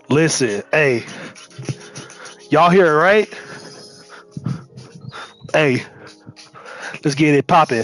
Listen, hey, y'all hear it, right? Hey, let's get it popping.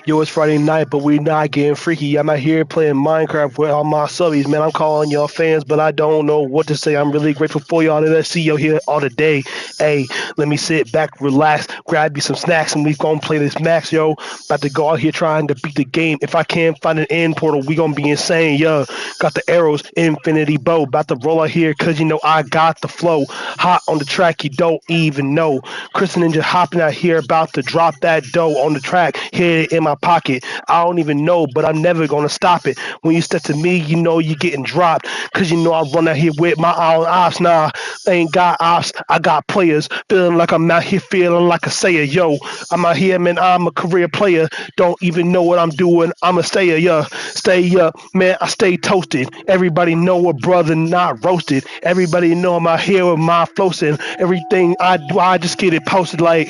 Yo, it's Friday night, but we not getting freaky. I'm out here playing Minecraft with all my subbies, man. I'm calling y'all fans, but I don't know what to say. I'm really grateful for y'all that I see you here all the day. Hey, let me sit back, relax, grab you some snacks, and we gonna play this max, yo. About to go out here trying to beat the game. If I can't find an end portal, we gonna be insane, yo. Got the arrows, infinity bow. About to roll out here, cause you know I got the flow. Hot on the track, you don't even know. Chris Ninja hopping out here, about to drop that dough on the track. Hit it in my pocket. I don't even know, but I'm never gonna stop it. When you step to me, you know you're getting dropped. Cause you know I run out here with my own ops. Nah, I ain't got ops. I got players. Feeling like I'm out here feeling like a sayer. Yo, I'm out here, man. I'm a career player. Don't even know what I'm doing. I'm a stayer, yeah. Stay up, man. I stay toasted. Everybody know a brother not roasted. Everybody know I'm out here with my flows and everything I do. I just get it posted like.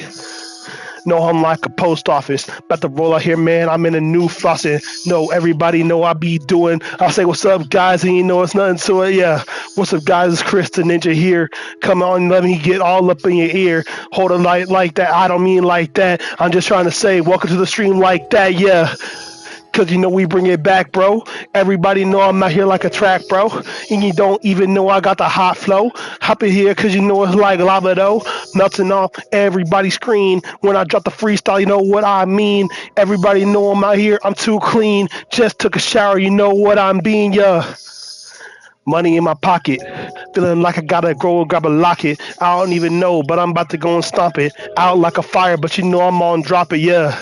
No, I'm like a post office. About to roll out here, man. I'm in a new faucet. No, everybody know I be doing. I'll say, what's up, guys? And you know it's nothing to it. Yeah. What's up, guys? It's Chris the Ninja here. Come on, let me get all up in your ear. Hold a light like that. I don't mean like that. I'm just trying to say, welcome to the stream like that. Yeah. Cause you know we bring it back, bro. Everybody know I'm out here like a track, bro. And you don't even know I got the hot flow. Hop in here cause you know it's like lava though. Melting off everybody's screen. When I drop the freestyle, you know what I mean. Everybody know I'm out here, I'm too clean. Just took a shower, you know what I'm being, yeah. Money in my pocket. Feeling like I gotta go grab a locket. I don't even know, but I'm about to go and stomp it. Out like a fire, but you know I'm on drop it, yeah.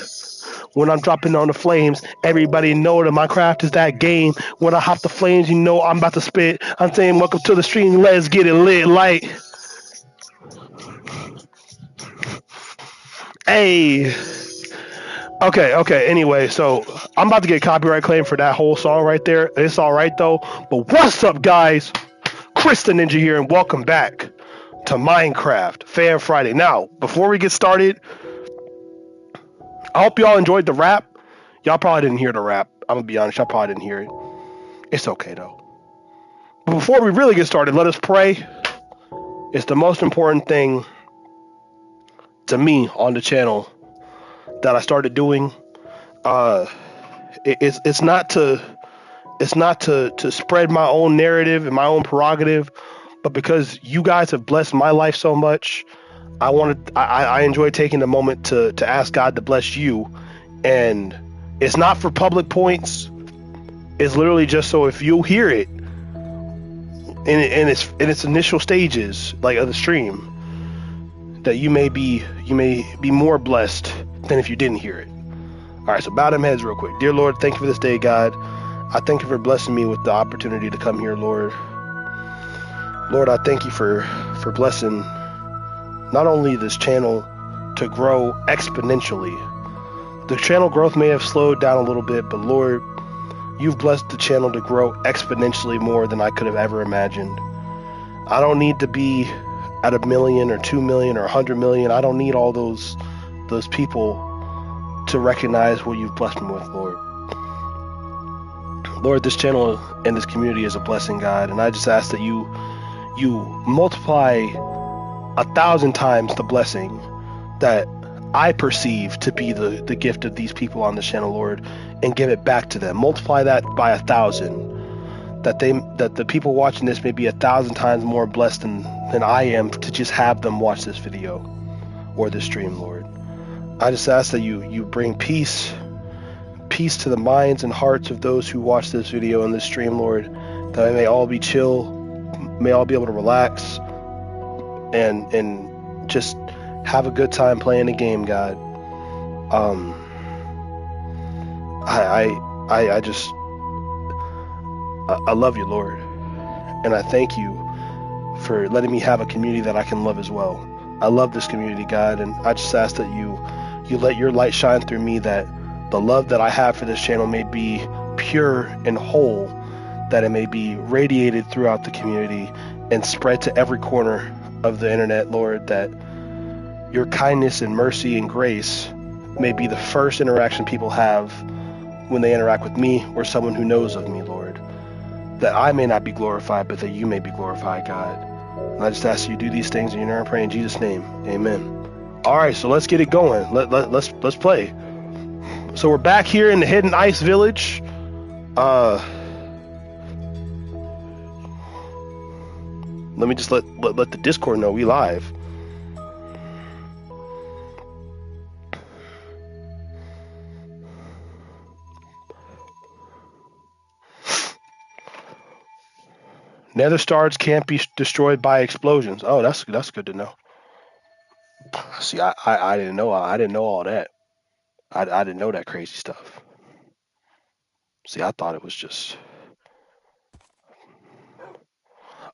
When I'm dropping on the flames, everybody know that my craft is that game. When I hop the flames, you know I'm about to spit. I'm saying, welcome to the stream, let's get it lit. Like, hey, okay. Anyway, so I'm about to get copyright claim for that whole song right there. It's all right though. But what's up, guys? Chris the Ninja here, and welcome back to Minecraft Fan Friday. Now, before we get started, I hope y'all enjoyed the rap. Y'all probably didn't hear the rap. I'm gonna be honest, y'all probably didn't hear it. It's okay though. But before we really get started, let us pray. It's the most important thing to me on the channel that I started doing. Uh, it's not to spread my own narrative and my own prerogative, but because you guys have blessed my life so much, I enjoy taking a moment to ask God to bless you. And it's not for public points. It's literally just so if you hear it in its initial stages, like of the stream, that you may be more blessed than if you didn't hear it. All right, so bow them heads real quick. Dear Lord, thank you for this day, God. I thank you for blessing me with the opportunity to come here, Lord. Lord, I thank you for blessing not only this channel to grow exponentially. The channel growth may have slowed down a little bit, but Lord, you've blessed the channel to grow exponentially more than I could have ever imagined. I don't need to be at 1 million or 2 million or 100 million. I don't need all those people to recognize what you've blessed me with, Lord. Lord, this channel and this community is a blessing, God, and I just ask that you multiply 1,000 times the blessing that I perceive to be the gift of these people on this channel, Lord, and give it back to them. Multiply that by 1,000, that the people watching this may be 1,000 times more blessed than I am to just have them watch this video or this stream, Lord. I just ask that you bring peace to the minds and hearts of those who watch this video and this stream, Lord, that they may all be chill, may all be able to relax and just have a good time playing the game, God. I just love you, Lord, and I thank you for letting me have a community that I can love as well. I love this community, God, and I just ask that you let your light shine through me, that the love that I have for this channel may be pure and whole, that it may be radiated throughout the community and spread to every corner of the internet, Lord, that your kindness and mercy and grace may be the first interaction people have when they interact with me or someone who knows of me, Lord. That I may not be glorified, but that you may be glorified, God. And I just ask you to do these things in your name. I pray in Jesus' name. Amen. All right, so let's get it going. Let's play. So we're back here in the Hidden Ice Village. Let me just let the Discord know we live. Nether stars can't be destroyed by explosions. Oh, that's good to know. See, I didn't know all that. I didn't know that crazy stuff. See, I thought it was just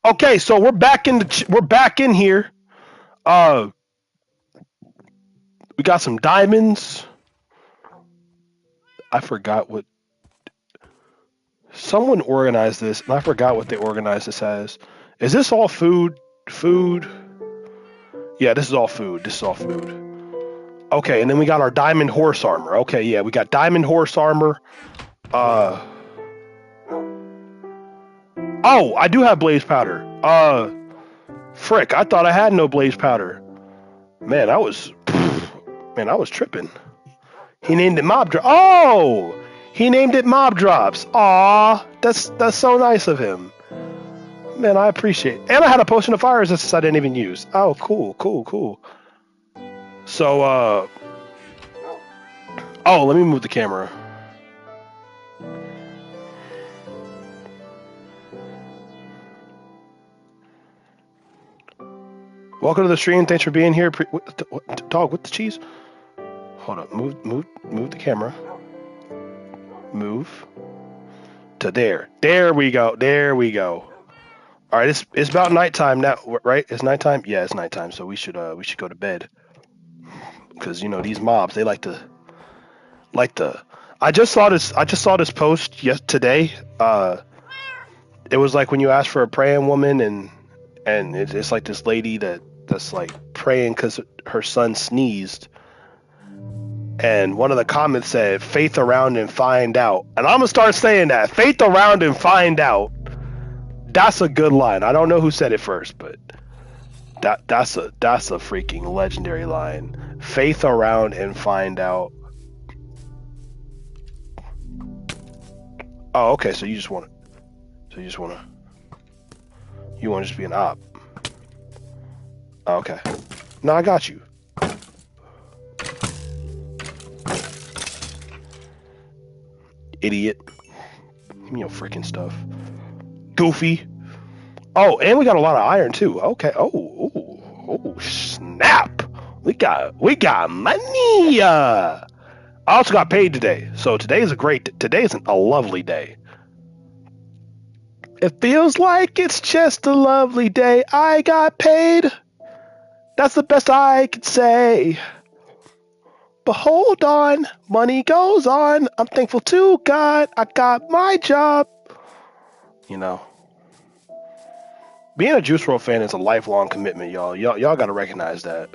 okay. So we're back in here. We got some diamonds. I forgot what someone organized this, and I forgot what they organized this as. Is this all food? Food? Yeah, this is all food. Okay, and then we got our diamond horse armor. Okay, yeah, we got diamond horse armor. Oh, I do have blaze powder. Frick, I thought I had no blaze powder. Man, I was tripping. He named it mob drop. Oh, he named it mob drops. Aw, that's so nice of him. Man, I appreciate it. And I had a potion of fire resistance I didn't even use. Oh, cool. So, oh, let me move the camera. Welcome to the stream. Thanks for being here. Dog with the cheese? Hold up. Move the camera. Move to there. There we go. All right, it's about nighttime now, right? It's nighttime. Yeah, it's nighttime. So we should go to bed because these mobs, they like to. I just saw this post today. It was like when you ask for a praying woman, and it's like this lady that's like praying because her son sneezed. And one of the comments said, faith around and find out. And I'm going to start saying that. Faith around and find out. That's a good line. I don't know who said it first, but that's a freaking legendary line. Faith around and find out. Oh, okay. So you want to just be an op. Oh, okay. No, I got you. Idiot. Give me your freaking stuff. Goofy. Oh, and we got a lot of iron too. Okay. Oh, snap. We got money. I also got paid today. So today's a lovely day. It feels like it's just a lovely day. I got paid. That's the best I could say. But hold on, money goes on. I'm thankful to God I got my job. Being a Juice WRLD fan is a lifelong commitment, y'all. Y'all got to recognize that.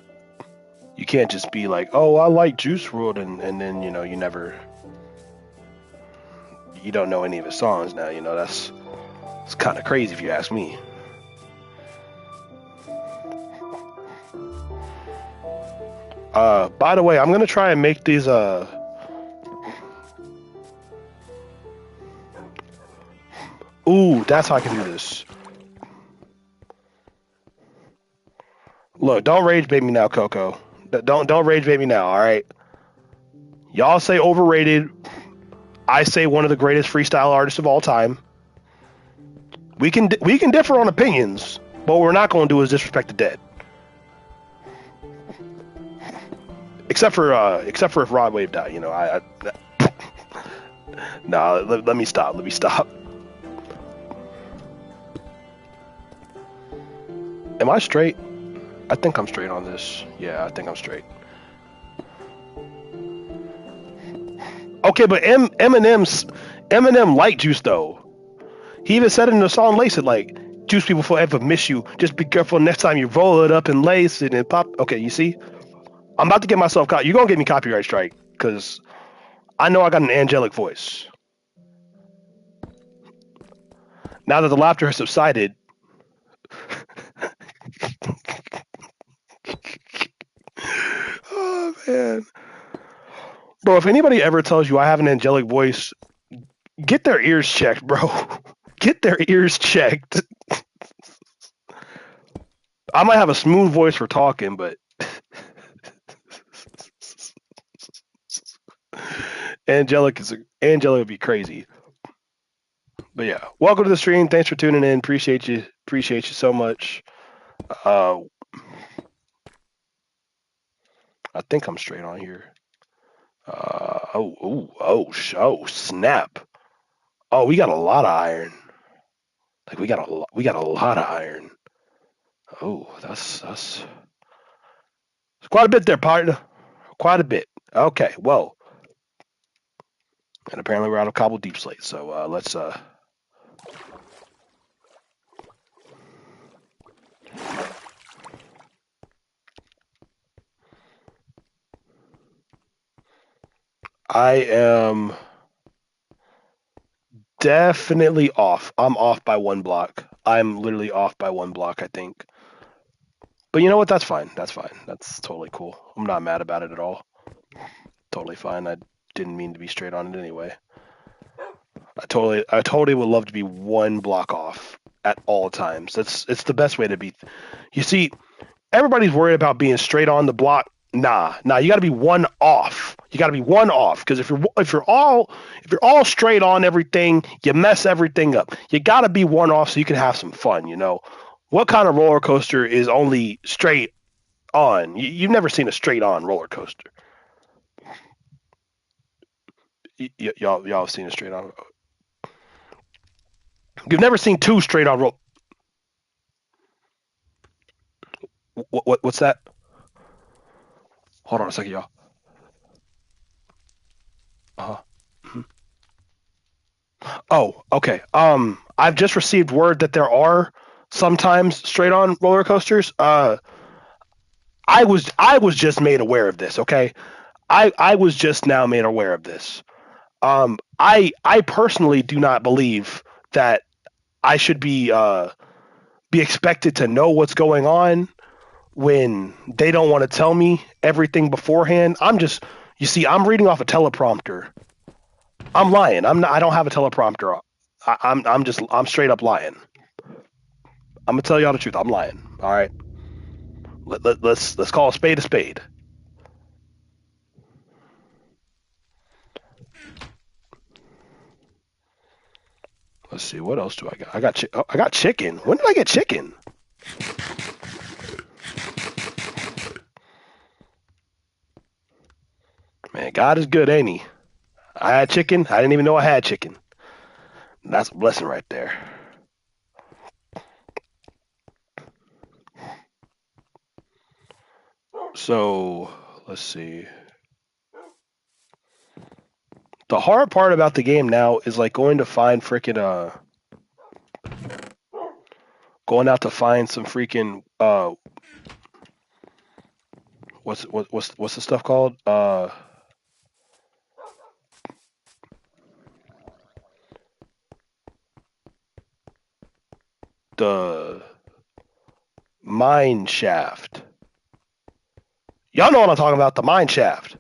You can't just be like, oh, I like Juice WRLD, and then you don't know any of his songs now. It's kind of crazy if you ask me. By the way, I'm gonna try and make these Ooh, that's how I can do this. Look, don't rage bait me now, Coco. Don't rage bait me now, alright? Y'all say overrated. I say one of the greatest freestyle artists of all time. We can differ on opinions, but what we're not gonna do is disrespect the dead. Except for if Rod Wave died, Nah, let me stop. Am I straight? I think I'm straight on this. Yeah, I think I'm straight. Okay, but Eminem liked Juice though. He even said it in the song "Lace It," like, "Juice people forever miss you. Just be careful next time you roll it up and lace it and pop." Okay, you see? I'm about to get myself caught. You're gonna get me copyright strike because I know I got an angelic voice. Now that the laughter has subsided, oh man, bro! If anybody ever tells you I have an angelic voice, get their ears checked, bro. Get their ears checked. I might have a smooth voice for talking, but angelic would be crazy. But yeah, welcome to the stream. Thanks for tuning in. Appreciate you. Appreciate you so much. I think I'm straight on here. Oh, snap. Oh, we got a lot of iron. Like we got a lot of iron. Oh, that's quite a bit there, partner. Quite a bit. Okay, well, and apparently we're out of cobble deep slate. So let's I am definitely off. I'm off by 1 block. I'm literally off by 1 block, I think. But you know what? That's fine. That's fine. That's totally cool. I'm not mad about it at all. Totally fine. I didn't mean to be straight on it anyway. I totally would love to be 1 block off at all times. It's the best way to be. You see, everybody's worried about being straight on the block. Nah. You got to be 1 off. You got to be 1 off because if you're all straight on everything, you mess everything up. You got to be 1 off so you can have some fun. You know, what kind of roller coaster is only straight on? You've never seen a straight on roller coaster. Y'all have seen a straight on. You've never seen 2 straight on roll. What's that? Hold on a second, y'all. Uh-huh. Oh, okay. I've just received word that there are sometimes straight on roller coasters. I was just made aware of this. Okay, I was just now made aware of this. I personally do not believe that I should be expected to know what's going on when they don't want to tell me everything beforehand. You see, I'm reading off a teleprompter. I'm lying. I'm not. I don't have a teleprompter. I'm straight up lying. I'm gonna tell y'all the truth. I'm lying. All right. Let's call a spade a spade. Let's see. What else do I got? I got chicken. When did I get chicken? Man, God is good, ain't he? I had chicken. I didn't even know I had chicken. That's a blessing right there. So let's see. The hard part about the game now is like going to find freaking going out to find some freaking what's the stuff called? The mine shaft. Y'all know what I'm talking about, the mine shaft.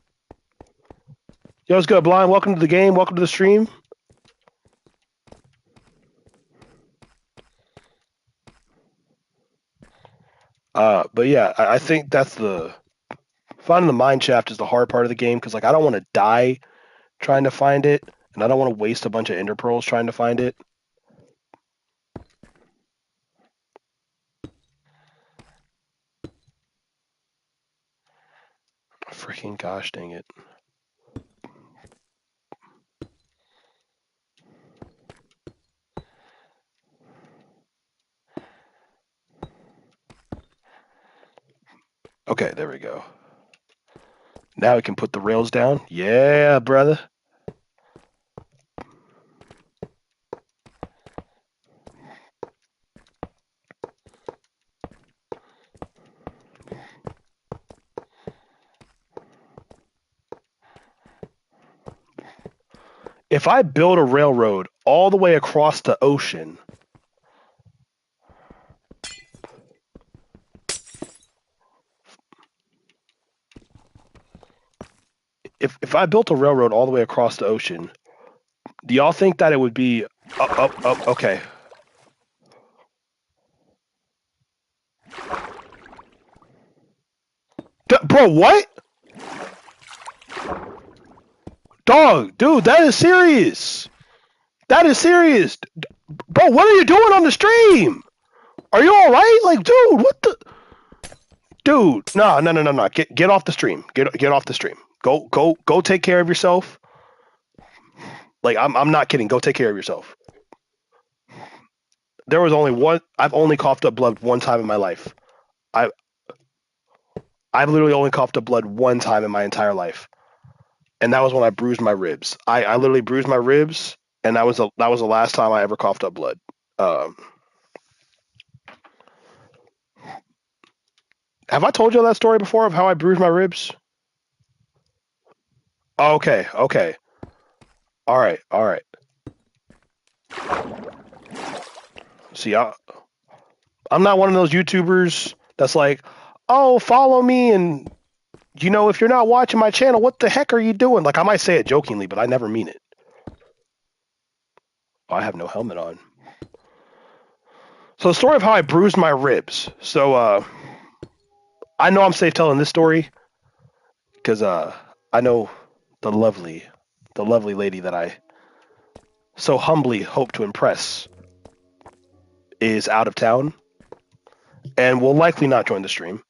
Yo, what's good, Blind? Welcome to the game. Welcome to the stream. But yeah, I think that's finding the mine shaft is the hard part of the game because like I don't want to die trying to find it, and I don't want to waste a bunch of ender pearls trying to find it. Freaking gosh dang it. Okay, there we go. Now we can put the rails down. Yeah, brother. If I build a railroad all the way across the ocean, if I built a railroad all the way across the ocean, do y'all think that it would be okay? Bro, what? Dog, dude, that is serious. That is serious. Bro, what are you doing on the stream? Are you all right? Like, dude, what the? Dude, no. Get off the stream. Get off the stream. Go take care of yourself. Like, I'm not kidding. Go take care of yourself. There was only one. I've only coughed up blood one time in my life. I I've literally only coughed up blood one time in my entire life, and that was when I bruised my ribs. I literally bruised my ribs, and that was the last time I ever coughed up blood. Um, have I told you that story before of how I bruised my ribs? Okay, okay, all right, all right. See, I'm not one of those YouTubers that's like, oh, follow me, and if you're not watching my channel, what the heck are you doing? Like, I might say it jokingly, but I never mean it. Oh, I have no helmet on. So the story of how I bruised my ribs. So I know I'm safe telling this story because I know the lovely, the lovely lady that I so humbly hope to impress is out of town and will likely not join the stream.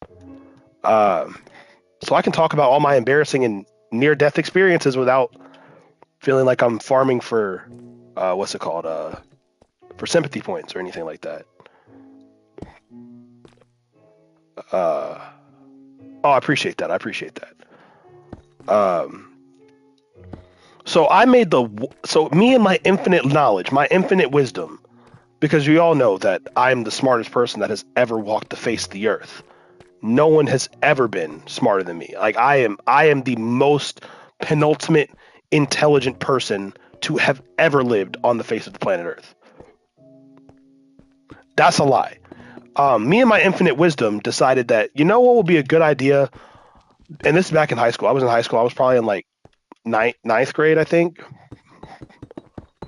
Uh, so I can talk about all my embarrassing and near-death experiences without feeling like I'm farming for what's it called? For sympathy points or anything like that. Uh, oh, I appreciate that. I appreciate that. So me and my infinite knowledge, my infinite wisdom, because we all know that I'm the smartest person that has ever walked the face of the earth. No one has ever been smarter than me. Like I am the most penultimate intelligent person to have ever lived on the face of the planet Earth. That's a lie. Me and my infinite wisdom decided that what would be a good idea, and this is back in high school. I was in high school. I was probably in like ninth grade, I think.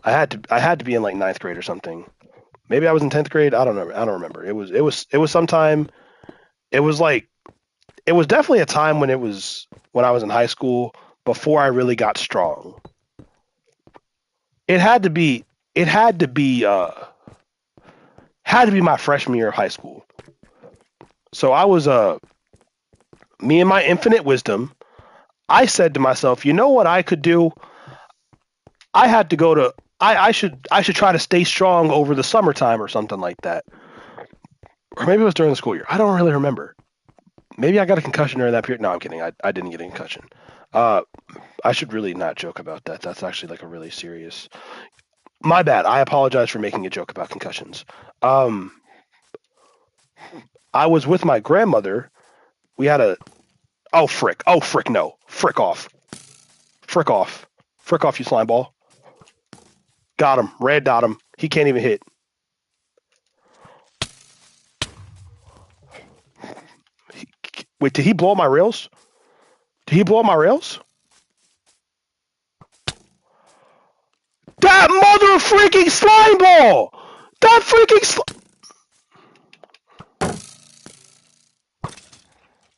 I had to be in like ninth grade or something. Maybe I was in 10th grade. I don't know. I don't remember. It was sometime. It was like it was definitely a time when I was in high school before I really got strong. It had to be it had to be my freshman year of high school. So I was me and my infinite wisdom, I said to myself, you know what I could do? I had to go to I should try to stay strong over the summertime or something like that. Or maybe it was during the school year. I don't really remember. Maybe I got a concussion during that period. No, I'm kidding. I didn't get a concussion. Uh, I should really not joke about that. That's actually like a really serious. My bad. I apologize for making a joke about concussions. Um, I was with my grandmother. We had a. Oh frick! Oh frick! No! Frick off! Frick off! Frick off! You slime ball! Got him. Red dot him. He can't even hit. Wait, did he blow up my rails? Did he blow up my rails? That mother freaking slime ball! That freaking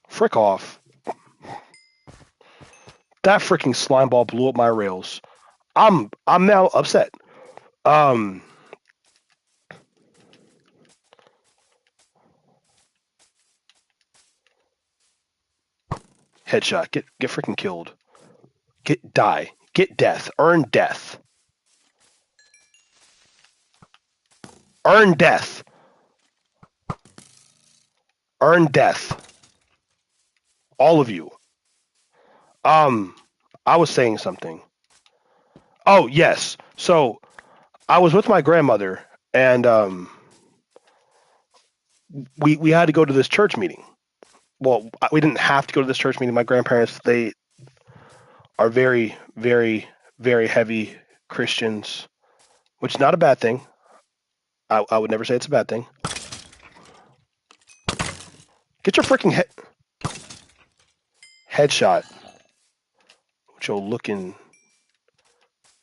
frick off! That freaking slime ball blew up my rails. I'm now upset. Um, Headshot. Get freaking killed. Get death. Earn death. Earn death. Earn death. All of you. Um, I was saying something. Oh yes. So I was with my grandmother, and we had to go to this church meeting. Well, we didn't have to go to this church meeting. My grandparents, they are very, very, very heavy Christians, which is not a bad thing. I would never say it's a bad thing. Get your freaking headshot with your looking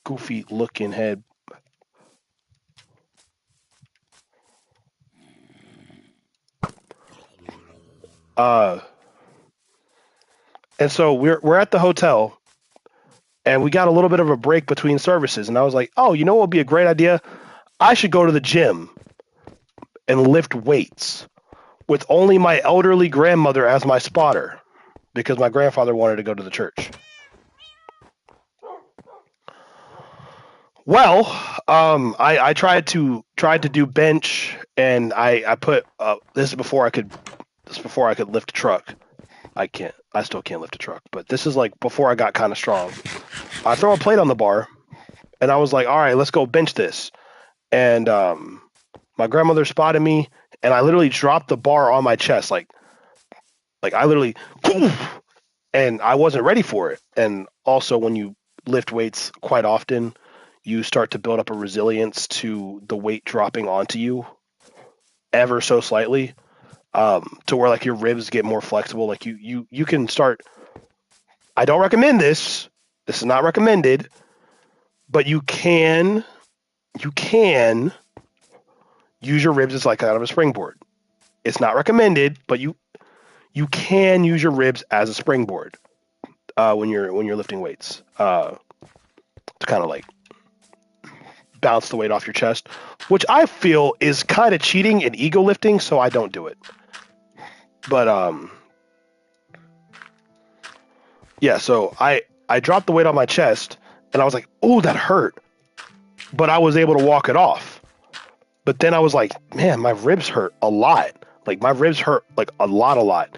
goofy looking head. And so we're at the hotel, and we got a little bit of a break between services, and I was like, oh, you know what would be a great idea? I should go to the gym and lift weights with only my elderly grandmother as my spotter because my grandfather wanted to go to the church. Well, I tried to do bench, and I put this is before I could lift a truck. I still can't lift a truck, but this is like before I got kind of strong. I throw a plate on the bar, and I was like, all right, let's go bench this. And my grandmother spotted me, and I literally dropped the bar on my chest, like I literally, and I wasn't ready for it. And also, when you lift weights quite often, you start to build up a resilience to the weight dropping onto you ever so slightly, to where like your ribs get more flexible. Like you can start. I don't recommend this. This is not recommended, but you can use your ribs as like kind of a springboard. It's not recommended, but you can use your ribs as a springboard when you're lifting weights to kind of like bounce the weight off your chest, which I feel is kind of cheating and ego lifting, so I don't do it. But yeah, so I dropped the weight on my chest, and I was like, oh, that hurt. But I was able to walk it off. But then I was like, man, my ribs hurt a lot. Like my ribs hurt like a lot.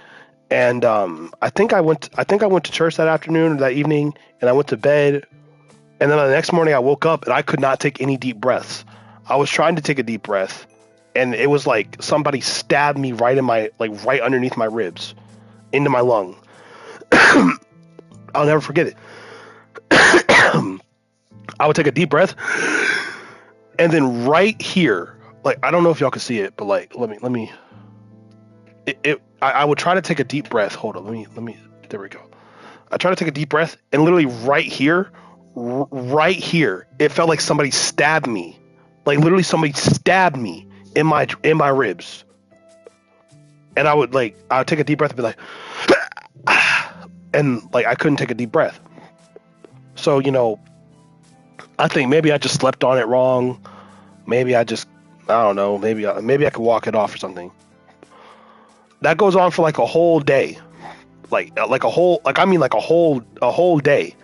And I think I went to church that afternoon or that evening, and I went to bed. And then the next morning I woke up and I could not take any deep breaths. I was trying to take a deep breath, and it was like somebody stabbed me right underneath my ribs, into my lung. I'll never forget it. I would take a deep breath, and then right here, like I don't know if y'all can see it, but like let me. I would try to take a deep breath. Hold on, let me. There we go. I try to take a deep breath, and literally right here, it felt like somebody stabbed me. Like literally somebody stabbed me in my ribs. And I would take a deep breath and be like, and like I couldn't take a deep breath. So, I think maybe I just slept on it wrong. Maybe I don't know. Maybe I could walk it off or something. That goes on for like a whole day. Like a whole day.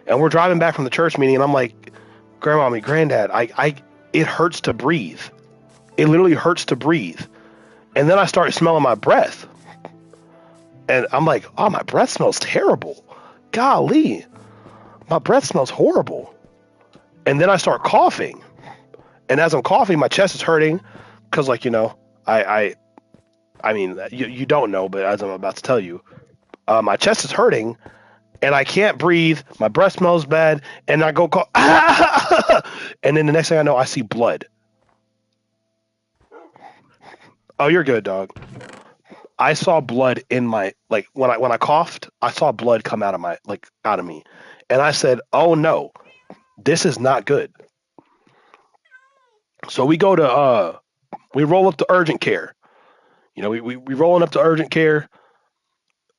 And we're driving back from the church meeting, and I'm like, Grandmommy, Granddad, it hurts to breathe. It literally hurts to breathe. And then I start smelling my breath. And I'm like, oh, my breath smells terrible. Golly, my breath smells horrible. And then I start coughing. And as I'm coughing, my chest is hurting. Because, I mean, you don't know, but as I'm about to tell you, my chest is hurting. And I can't breathe. My breath smells bad. And I go cough. And then the next thing I know, I see blood. Oh, you're good, dog. I saw blood in my, when I coughed, I saw blood come out of me. And I said, oh no, this is not good. So we go to, we roll up to urgent care. We rolling up to urgent care.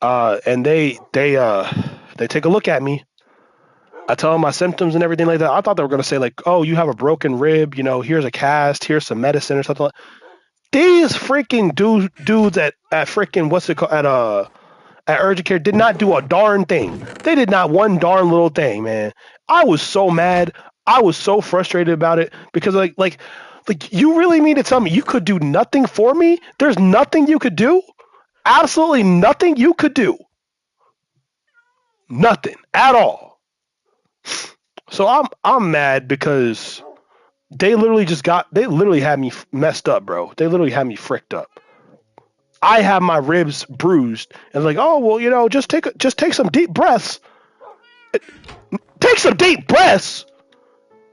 And they take a look at me. I tell them my symptoms and everything like that. I thought they were going to say oh, you have a broken rib, here's a cast, here's some medicine or something like that. These freaking dudes at freaking at urgent care did not do a darn thing. They did not one darn little thing, man. I was so mad. I was so frustrated about it because like you really mean to tell me you could do nothing for me? There's nothing you could do? Absolutely nothing you could do. Nothing at all. So I'm mad because they literally had me messed up, bro. They literally had me fricked up. I have my ribs bruised, and like, oh well, just take some deep breaths. Take some deep breaths.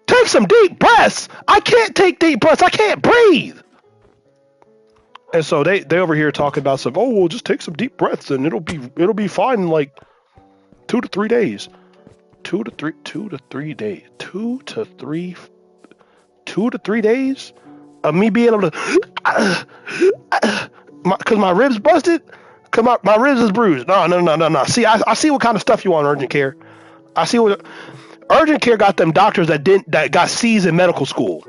Take some deep breaths. I can't take deep breaths. I can't breathe. And so they over here talking about some. Oh, we'll just take some deep breaths and it'll be fine in like 2 to 3 days. 2 to 3 days. 2 to 3 days of me being able to, because my ribs busted. Cause my ribs is bruised. No. See, I see what kind of stuff you want, urgent care. I see what urgent care got them doctors that got C's in medical school.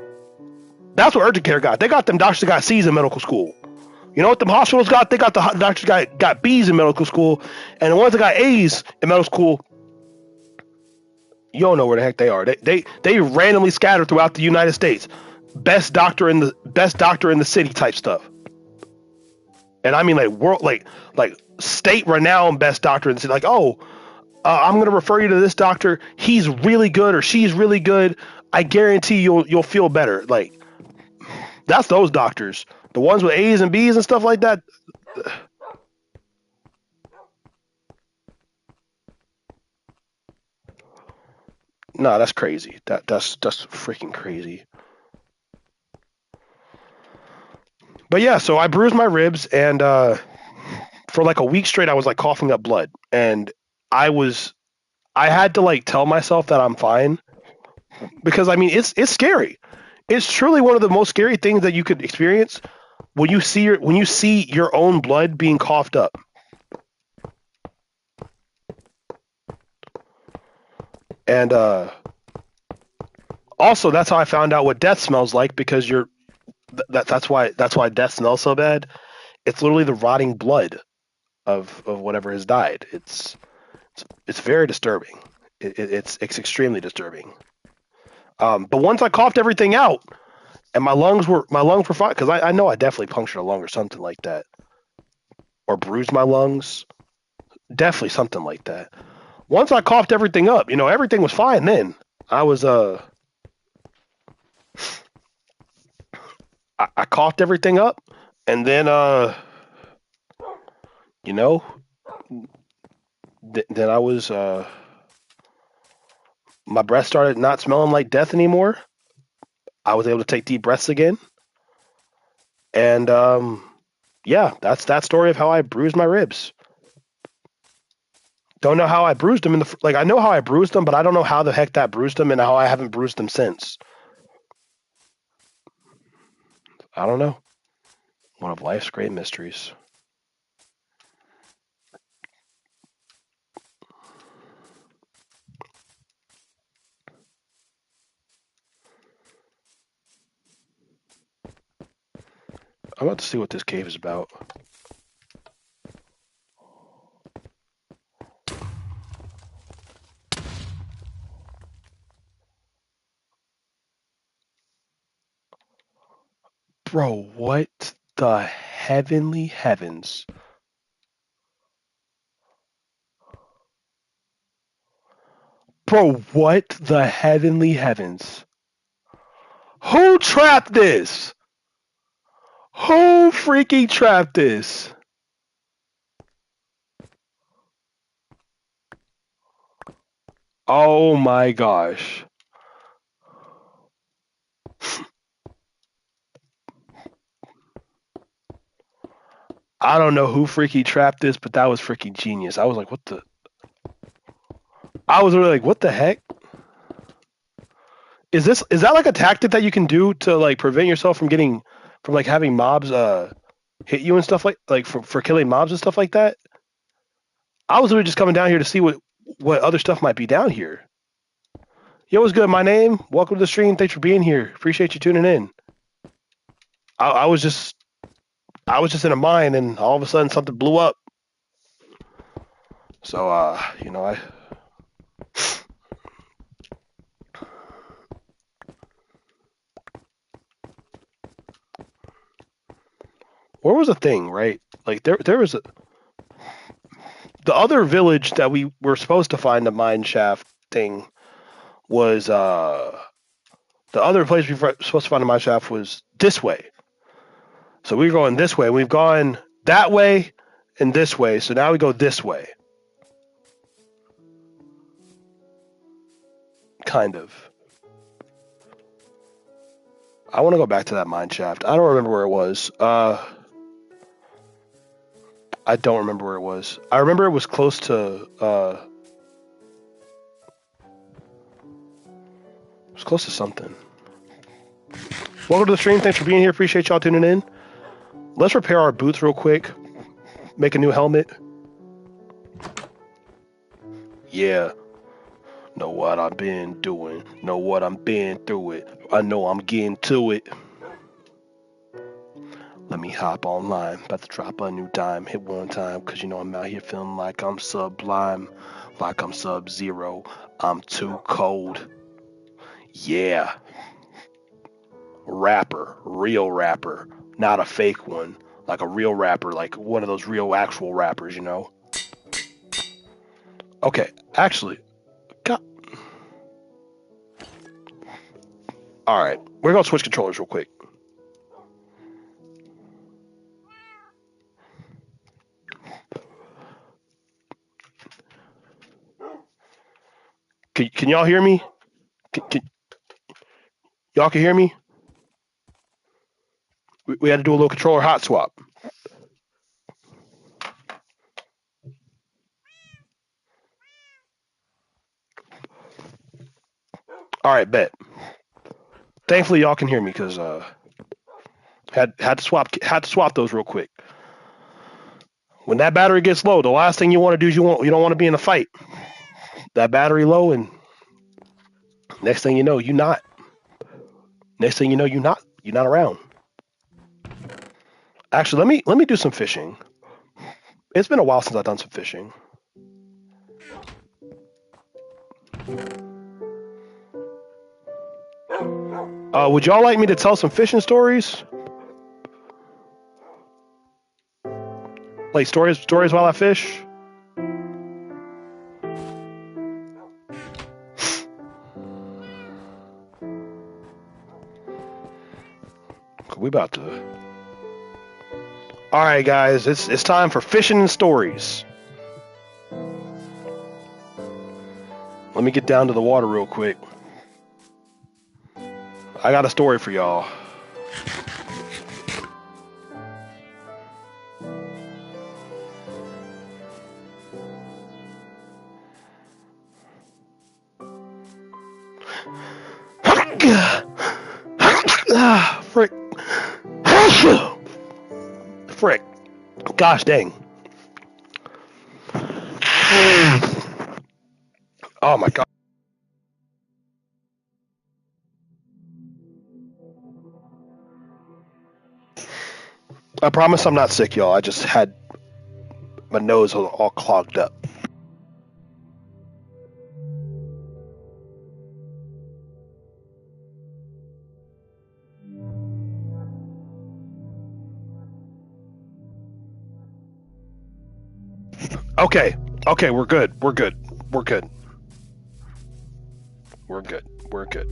That's what urgent care got. They got them doctors that got C's in medical school. You know what them hospitals got? They got the doctors got B's in medical school, and the ones that got A's in medical school, you don't know where the heck they are. They randomly scattered throughout the United States. Best doctor in the city type stuff. And I mean like world like state renowned best doctor in the city. Like, oh, I'm gonna refer you to this doctor. He's really good or she's really good. I guarantee you'll feel better. Like, that's those doctors. The ones with A's and B's and stuff like that. No, that's crazy. That's freaking crazy. But yeah, so I bruised my ribs, and for like a week straight, I was like coughing up blood, and I had to like tell myself that I'm fine, because I mean it's scary. It's truly one of the most scary things that you could experience when you see your own blood being coughed up. And also, that's how I found out what death smells like, because that's why death smells so bad. It's literally the rotting blood of whatever has died. It's very disturbing. It's extremely disturbing. But once I coughed everything out, and my lungs were fine, because I know I definitely punctured a lung or something like that, or bruised my lungs, definitely something like that. Once I coughed everything up, everything was fine. Then I was I coughed everything up, and then then I was my breath started not smelling like death anymore. I was able to take deep breaths again, and yeah, that's that story of how I bruised my ribs. Don't know how I bruised them I know how I bruised them, but I don't know how the heck that bruised them and how I haven't bruised them since. I don't know. One of life's great mysteries. I'm about to see what this cave is about. Bro, what the heavenly heavens? Bro, what the heavenly heavens? Who trapped this? Who freaking trapped this? Oh my gosh. I don't know who freaking trapped this, but that was freaking genius. I was like, what the? I was really like, what the heck? Is that like a tactic that you can do to like prevent yourself from like having mobs hit you and stuff like for killing mobs and stuff like that? I was really just coming down here to see what other stuff might be down here. Yo, what's good? My name. Welcome to the stream. Thanks for being here. Appreciate you tuning in. I was just in a mine, and all of a sudden something blew up. So I. Where was the thing, right? Like there was the other village that we were supposed to find the mine shaft thing was the other place we were supposed to find the mine shaft was this way. So we were going this way. We've gone that way and this way. So now we go this way. Kind of. I want to go back to that mine shaft. I don't remember where it was. I don't remember where it was. I remember it was close to it was close to something. Welcome to the stream. Thanks for being here. Appreciate y'all tuning in. Let's repair our boots real quick. Make a new helmet. Yeah. Know what I've been doing. Know what I'm been through it. I know I'm getting to it. Let me hop online. About to drop a new dime. Hit one time. Cause you know I'm out here feeling like I'm sublime. Like I'm Sub-Zero. I'm too cold. Yeah. Rapper. Real rapper. Not a fake one. Like a real rapper. Like one of those real actual rappers, you know? Okay. Actually. God. Alright. We're gonna switch controllers real quick. Can y'all hear me? Y'all can hear me? We had to do a little controller hot swap. All right, bet. Thankfully, y'all can hear me because had to swap those real quick. When that battery gets low, the last thing you want to do is you don't want to be in a fight. That battery low, and next thing you know, you're not. Next thing you know, you're not around. Actually, let me do some fishing. It's been a while since I've done some fishing. Would y'all like me to tell some fishing stories? Like stories while I fish? We about to. All right, guys, it's time for fishing and stories. Let me get down to the water real quick. I got a story for y'all. Frick. Frick. Gosh dang. Oh my god. I promise I'm not sick, y'all. I just had my nose all clogged up. Okay, we're good. We're good. We're good. We're good. We're good.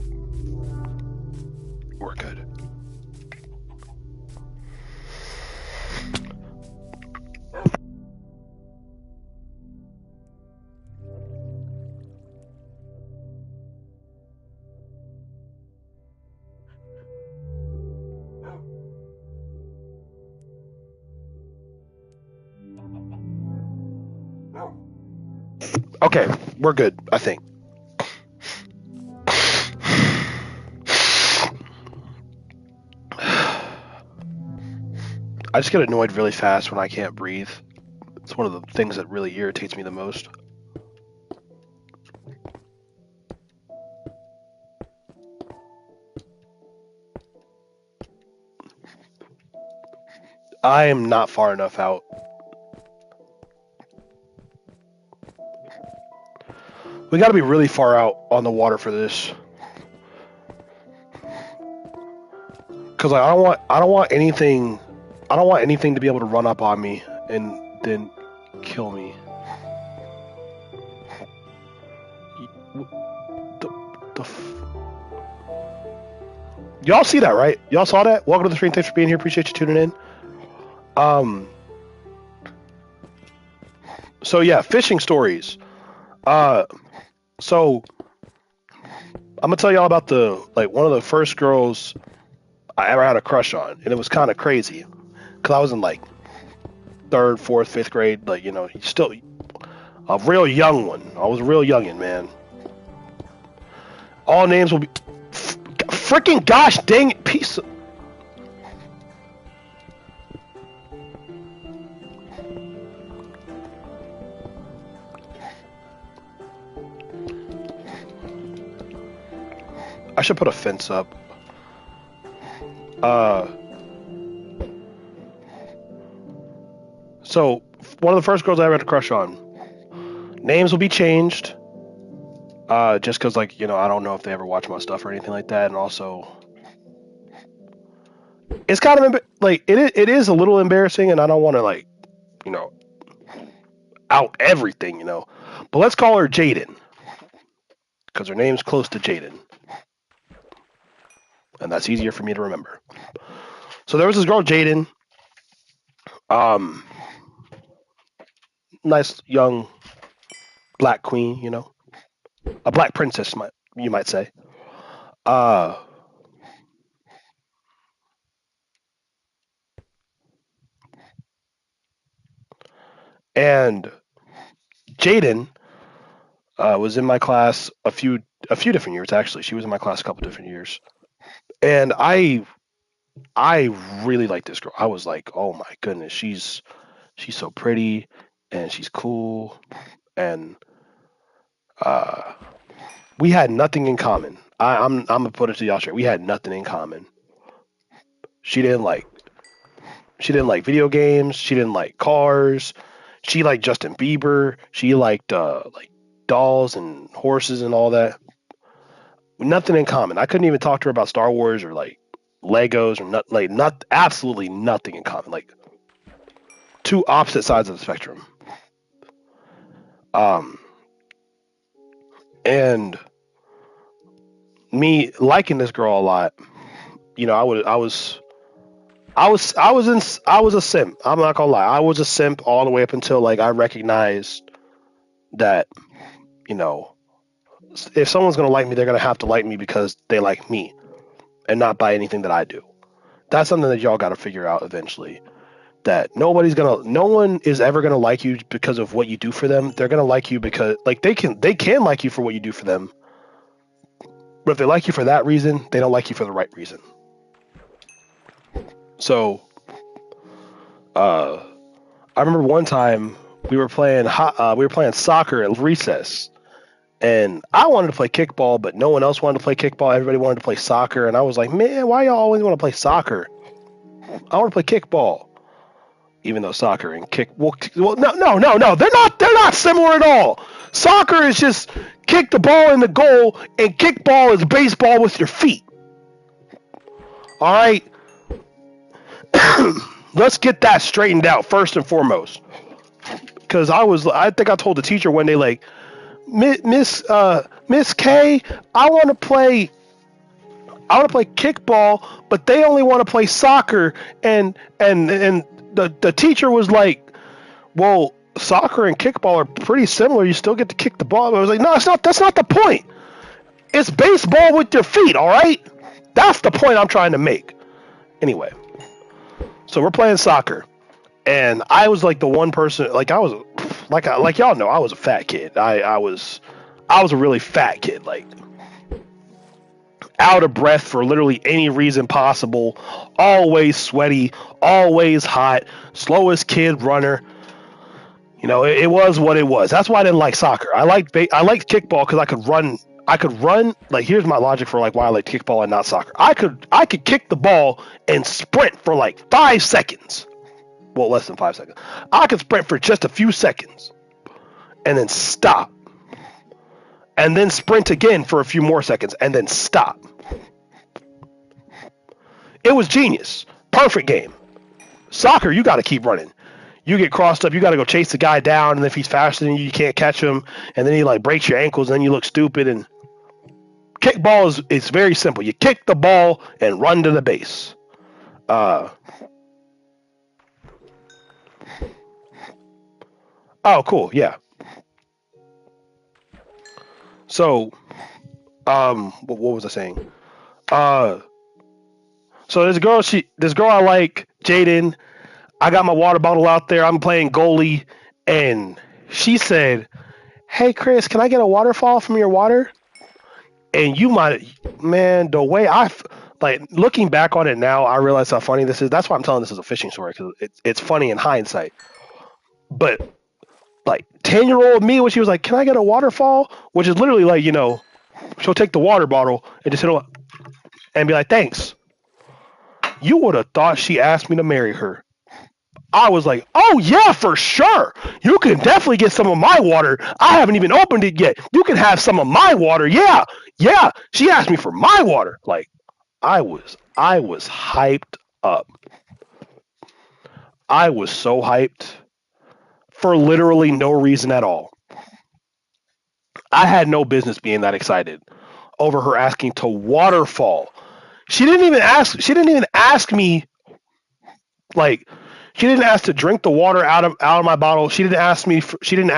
We're good. Okay, we're good, I think. I just get annoyed really fast when I can't breathe. It's one of the things that really irritates me the most. I am not far enough out. We gotta be really far out on the water for this. Cause like, I don't want anything to be able to run up on me and then kill me. Y'all see that, right? Y'all saw that? Welcome to the stream. Thanks for being here. Appreciate you tuning in. So yeah, fishing stories. So I'm gonna tell y'all about one of the first girls I ever had a crush on, and it was kind of crazy because I was in like third, fourth, fifth grade. Like, you know, still a real young one. I was a real youngin', man. All names will be freaking gosh dang it, piece of. I should put a fence up. So one of the first girls I ever had a crush on. Names will be changed. Just because, like, you know, I don't know if they ever watch my stuff or anything like that, and also, it's kind of like it is a little embarrassing, and I don't want to, like, you know, out everything, you know. But let's call her Jaden because her name's close to Jaden, and that's easier for me to remember. So there was this girl, Jaden. Um, Nice young black queen, you know, a black princess, you might say. Uh, and Jaden was in my class a few different years actually. She was in my class a couple different years, and I really like this girl. I was like, oh my goodness, she's so pretty, and she's cool, and uh, we had nothing in common. I'm gonna put it to y'all straight. We had nothing in common. She didn't like she didn't like video games. She didn't like cars. She liked Justin Bieber. She liked like dolls and horses and all that. Nothing in common. I couldn't even talk to her about Star Wars or like Legos or not absolutely nothing in common. Like two opposite sides of the spectrum. Um, and me liking this girl a lot, you know, I was a simp. I'm not gonna lie. I was a simp all the way up until like I recognized that, you know, if someone's gonna like me, they're gonna have to like me because they like me and not by anything that I do. That's something that y'all got to figure out eventually. That no one is ever gonna like you because of what you do for them. They're gonna like you because like they can like you for what you do for them, but if they like you for that reason, they don't like you for the right reason. So, uh, I remember one time we were playing soccer at recess, and I wanted to play kickball, but no one else wanted to play kickball. Everybody wanted to play soccer, and I was like, man, why y'all always want to play soccer? I want to play kickball, even though soccer and well, no, they're not similar at all. Soccer is just kick the ball in the goal, and kickball is baseball with your feet. All right, let's get that straightened out first and foremost. Because I think I told the teacher one day, like, Miss K, I want to play kickball, but they only want to play soccer, and the teacher was like, well, soccer and kickball are pretty similar. You still get to kick the ball. I was like, no, it's not. That's not the point. It's baseball with your feet. All right, that's the point I'm trying to make. Anyway, so we're playing soccer, and I was like the one person. Like I was, like y'all know, I was a fat kid. I was a really fat kid. Like out of breath for literally any reason possible. Always sweaty. Always hot. Slowest kid runner. You know, it was what it was. That's why I didn't like soccer. I liked kickball because I could run. I could run. Like here's my logic for like why I like kickball and not soccer. I could kick the ball and sprint for like 5 seconds. Well, less than 5 seconds. I could sprint for just a few seconds and then stop. And then sprint again for a few more seconds and then stop. It was genius. Perfect game. Soccer, you got to keep running. You get crossed up, you got to go chase the guy down, and if he's faster than you, you can't catch him, and then he like breaks your ankles, and then you look stupid. And kickball is it's very simple. You kick the ball and run to the base. Uh, oh, cool, yeah. So, what was I saying? Uh, So this girl I like, Jaden. I got my water bottle out there. I'm playing goalie, and she said, "Hey Chris, can I get a waterfall from your water?" And you might, man, the way like looking back on it now, I realize how funny this is. That's why I'm telling this as a fishing story because it's funny in hindsight. But like 10-year-old me, when she was like, "Can I get a waterfall?" Which is literally like, she'll take the water bottle and just hit it and be like, "Thanks." You would have thought she asked me to marry her. I was like, "Oh yeah, for sure. You can definitely get some of my water. I haven't even opened it yet. You can have some of my water. Yeah, yeah." She asked me for my water. Like I was hyped up. I was so hyped for literally no reason at all. I had no business being that excited over her asking to waterfall. She didn't even ask me like she didn't ask to drink the water out of my bottle. She didn't ask me to she didn't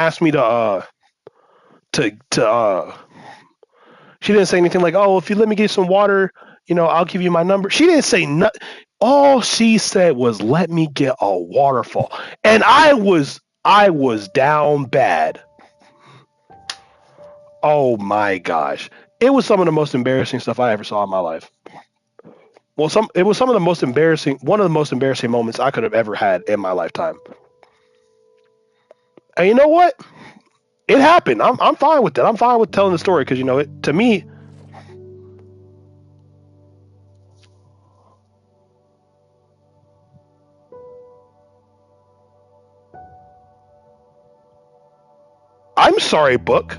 say anything like, "Oh, if you let me get some water, I'll give you my number." She didn't say nothing. All she said was, "Let me get a waterfall." And I was down bad. Oh my gosh. It was some of the most embarrassing stuff I ever saw in my life. Well, it was some of the most embarrassing one of the most embarrassing moments I could have ever had in my lifetime. And you know what? It happened. I'm fine with that. I'm fine with telling the story because to me, I'm sorry, book.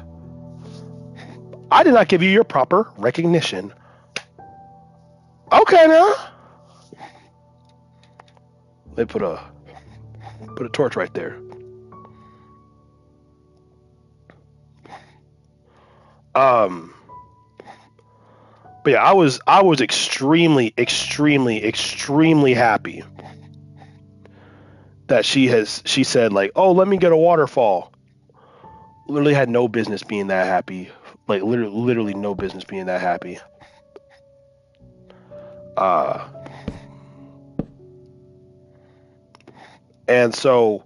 I did not give you your proper recognition. Okay, now they put a torch right there. Um, but yeah, I was extremely, extremely, extremely happy that she said like, "Oh, let me get a waterfall." Literally had no business being that happy. Like literally no business being that happy. Uh, and so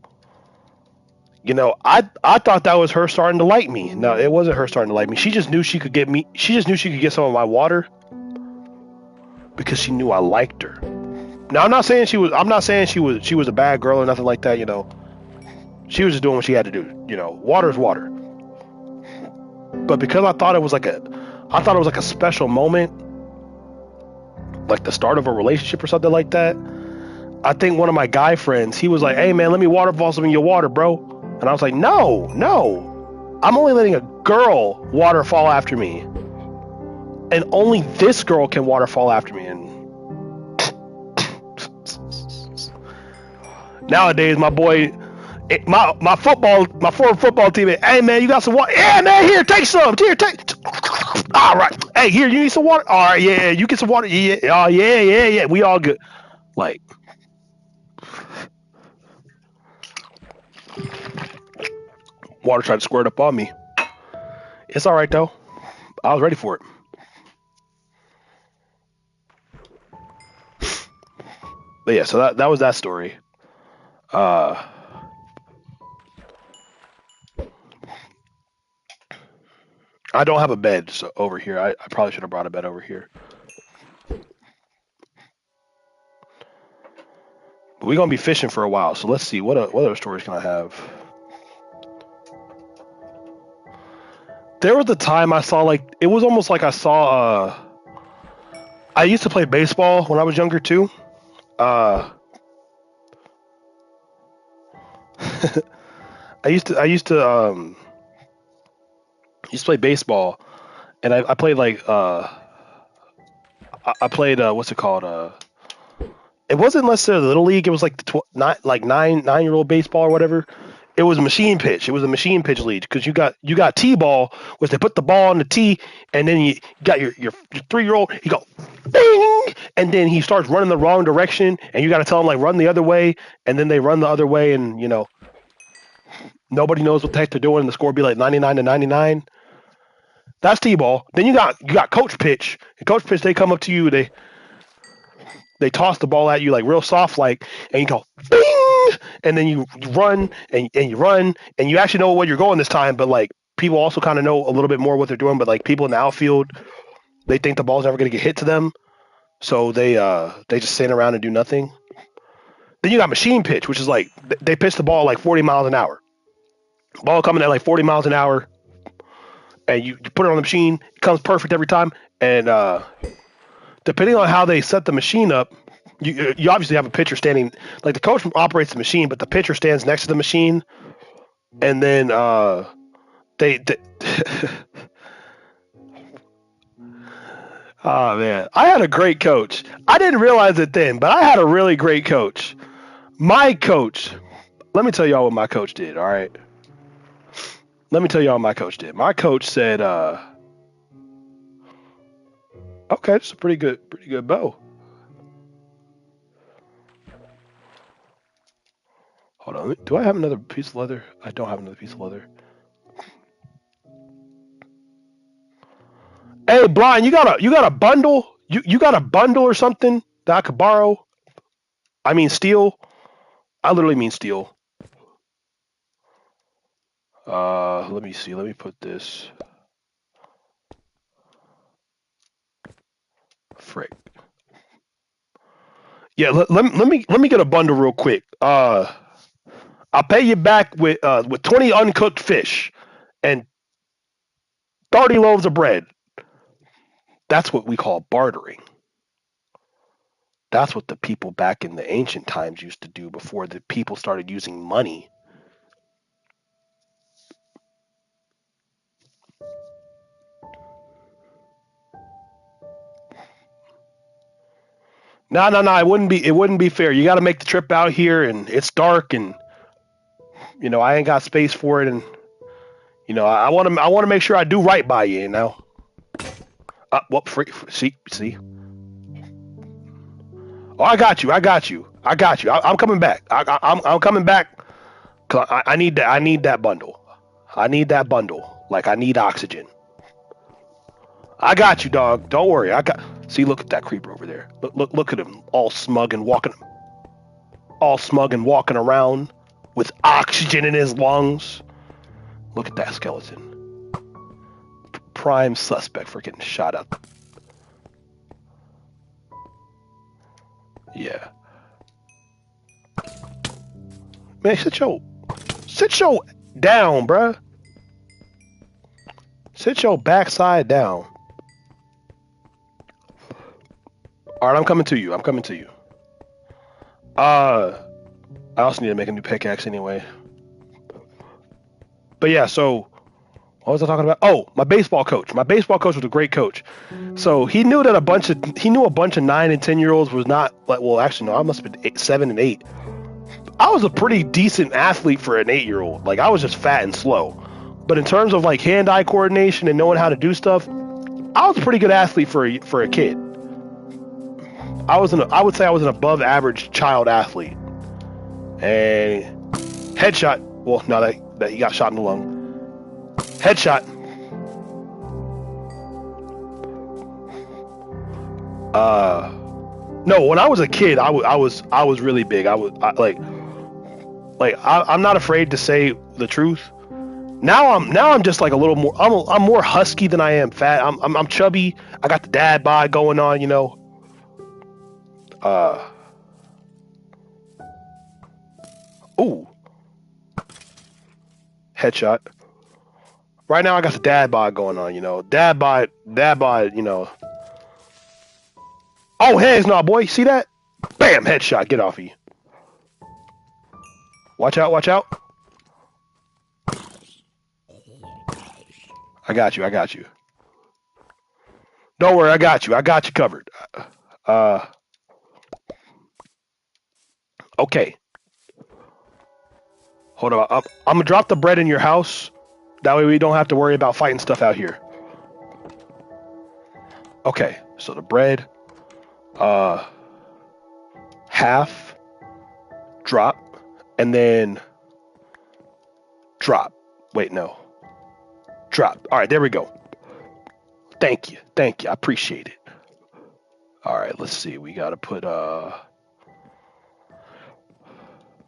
I thought that was her starting to like me. No, it wasn't her starting to like me. She just knew she could get me. She just knew she could get some of my water because she knew I liked her. Now I'm not saying she was. I'm not saying she was a bad girl or nothing like that. She was just doing what she had to do. Water is water. But because I thought it was like a special moment, like the start of a relationship or something like that. I think one of my guy friends, he was like, "Hey man, let me waterfall some of your water, bro." And I was like, "No, no, I'm only letting a girl waterfall after me, and only this girl can waterfall after me." And nowadays, my boy, my former football teammate, "Hey man, you got some water?" "Yeah man, here, take some. Here, take." All right. "Hey, here, you need some water?" "All right, yeah, you get some water." "Yeah, oh yeah, yeah, yeah. We all good." Like, water tried to squirt up on me. It's all right though. I was ready for it. But yeah, so that was that story. Uh, I don't have a bed over here. I probably should have brought a bed over here. But we're gonna be fishing for a while, so let's see what other stories can I have. There was a time I saw like it was almost like I saw. I used to play baseball when I was younger too. Uh, I used to play baseball, and I played like I played what's it called it wasn't necessarily little league. It was like like 9-year old baseball or whatever. It was machine pitch. It was a machine pitch league because you got t-ball, which they put the ball on the tee, and then you got your 3-year-old. He go bing, and then he starts running the wrong direction, and you got to tell him like run the other way, and then they run the other way, and nobody knows what the heck they're doing, and the score be like 99-99. That's t-ball. Then you got coach pitch. And coach pitch, they come up to you, they toss the ball at you like real soft, like, and you go bing, and then you run and you run and you actually know where you're going this time. But like people also kind of know a little bit more what they're doing. But like people in the outfield, they think the ball's never going to get hit to them, so they just stand around and do nothing. Then you got machine pitch, which is like they pitch the ball like 40 miles an hour. Ball coming at like 40 miles an hour, and you put it on the machine, it comes perfect every time. And depending on how they set the machine up, you obviously have a pitcher standing, like the coach operates the machine, but the pitcher stands next to the machine, and then they oh man, I had a great coach. I didn't realize it then, but I had a really great coach. My coach, let me tell y'all what my coach did. All right, let me tell y'all what my coach did. My coach said, "Okay, it's a pretty good bow." Hold on, do I have another piece of leather? I don't have another piece of leather. Hey, Blind, you got a bundle? You got a bundle or something that I could borrow? I mean, steal. I literally mean steal. Let me see. Let me put this. Frick. Yeah, let me get a bundle real quick. I'll pay you back with 20 uncooked fish and 30 loaves of bread. That's what we call bartering. That's what the people back in the ancient times used to do before the people started using money. No, it wouldn't be fair. You got to make the trip out here and it's dark and I ain't got space for it and I want to make sure I do right by you, What see? Oh, I got you. I'm coming back. I'm coming back. 'Cause I need that. I need that bundle. I need that bundle. Like I need oxygen. I got you, dog. Don't worry. See. Look at that creeper over there. Look at him, all smug and walking around with oxygen in his lungs. Look at that skeleton. Prime suspect for getting shot up. Yeah. Man, sit your down, bruh. Sit your backside down. All right, I'm coming to you. I also need to make a new pickaxe anyway. But yeah, so what was I talking about? Oh, my baseball coach. My baseball coach was a great coach. So he knew that a bunch of 9 and 10-year-olds was not like. Well, actually, no, I must have been 7 and 8. I was a pretty decent athlete for an 8-year-old. Like I was just fat and slow. But in terms of like hand-eye coordination and knowing how to do stuff, I was a pretty good athlete for a kid. I would say I was an above average child athlete. And headshot. Well, no, that he got shot in the lung. Headshot. No, when I was a kid, I was really big. I'm not afraid to say the truth. Now I'm just like a little more. I'm more husky than I am fat. I'm chubby. I got the dad bod going on, Ooh. Headshot. Right now I got the dad bod going on, Dad bod, Oh, heads no, boy. See that? Bam, headshot. Get off of you. Watch out. I got you. Don't worry, I got you covered. Okay. Hold on. I'm gonna drop the bread in your house. That way we don't have to worry about fighting stuff out here. Okay, so the bread, half, drop, and then drop. Wait, no. Drop. All right, there we go. Thank you. I appreciate it. All right, let's see. We gotta put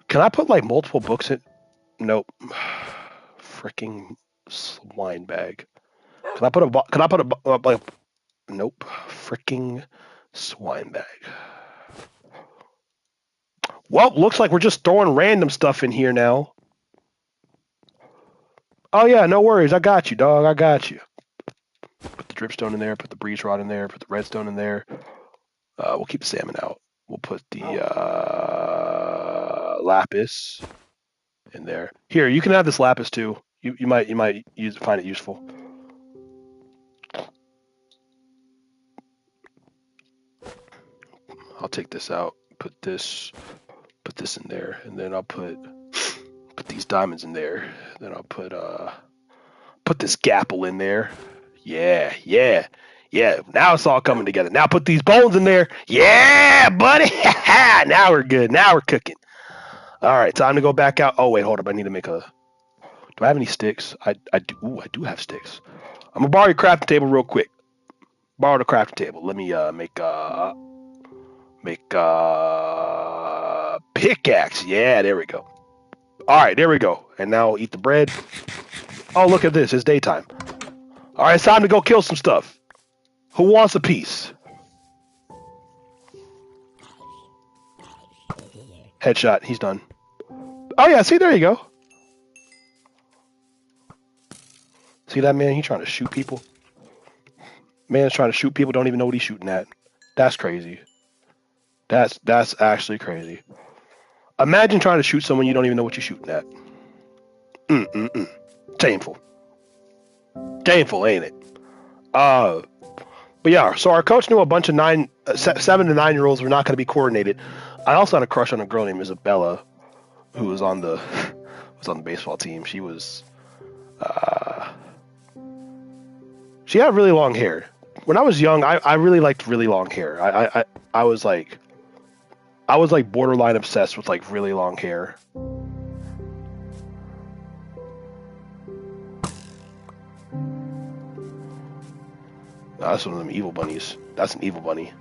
Can I put like multiple books in? Nope. Freaking swine bag. Can I put a? Can I put a like? Nope. Freaking swine bag. Well, looks like we're just throwing random stuff in here now. Oh yeah, no worries. I got you, dog. I got you. Put the dripstone in there. Put the breeze rod in there. Put the redstone in there. We'll keep the salmon out. We'll put the lapis in there. Here, you can have this lapis too. You might find it useful. I'll take this out. Put this in there, and then I'll put these diamonds in there. Then I'll put this gapple in there. Yeah. Now it's all coming together. Now put these bones in there. Yeah, buddy. Now we're good. Now we're cooking. All right, time to go back out. Oh wait, hold up. I need to make a. Do I have any sticks? I do. Ooh, I do have sticks. I'm gonna borrow your crafting table real quick. Borrow the crafting table. Let me make a pickaxe. Yeah, there we go. All right, there we go. And now I'll eat the bread. Oh, look at this. It's daytime. All right, it's time to go kill some stuff. Who wants a piece? Headshot. He's done. Oh, yeah. See, there you go. See that man? He's trying to shoot people. Man's trying to shoot people. Don't even know what he's shooting at. That's crazy. That's actually crazy. Imagine trying to shoot someone you don't even know what you're shooting at. Shameful. Shameful, ain't it? But yeah, so our coach knew a bunch of 7 to 9-year-olds were not going to be coordinated. I also had a crush on a girl named Isabella, who was on the baseball team. She was, she had really long hair. When I was young, I really liked really long hair. I was like borderline obsessed with like really long hair. Oh, that's one of them evil bunnies. That's an evil bunny.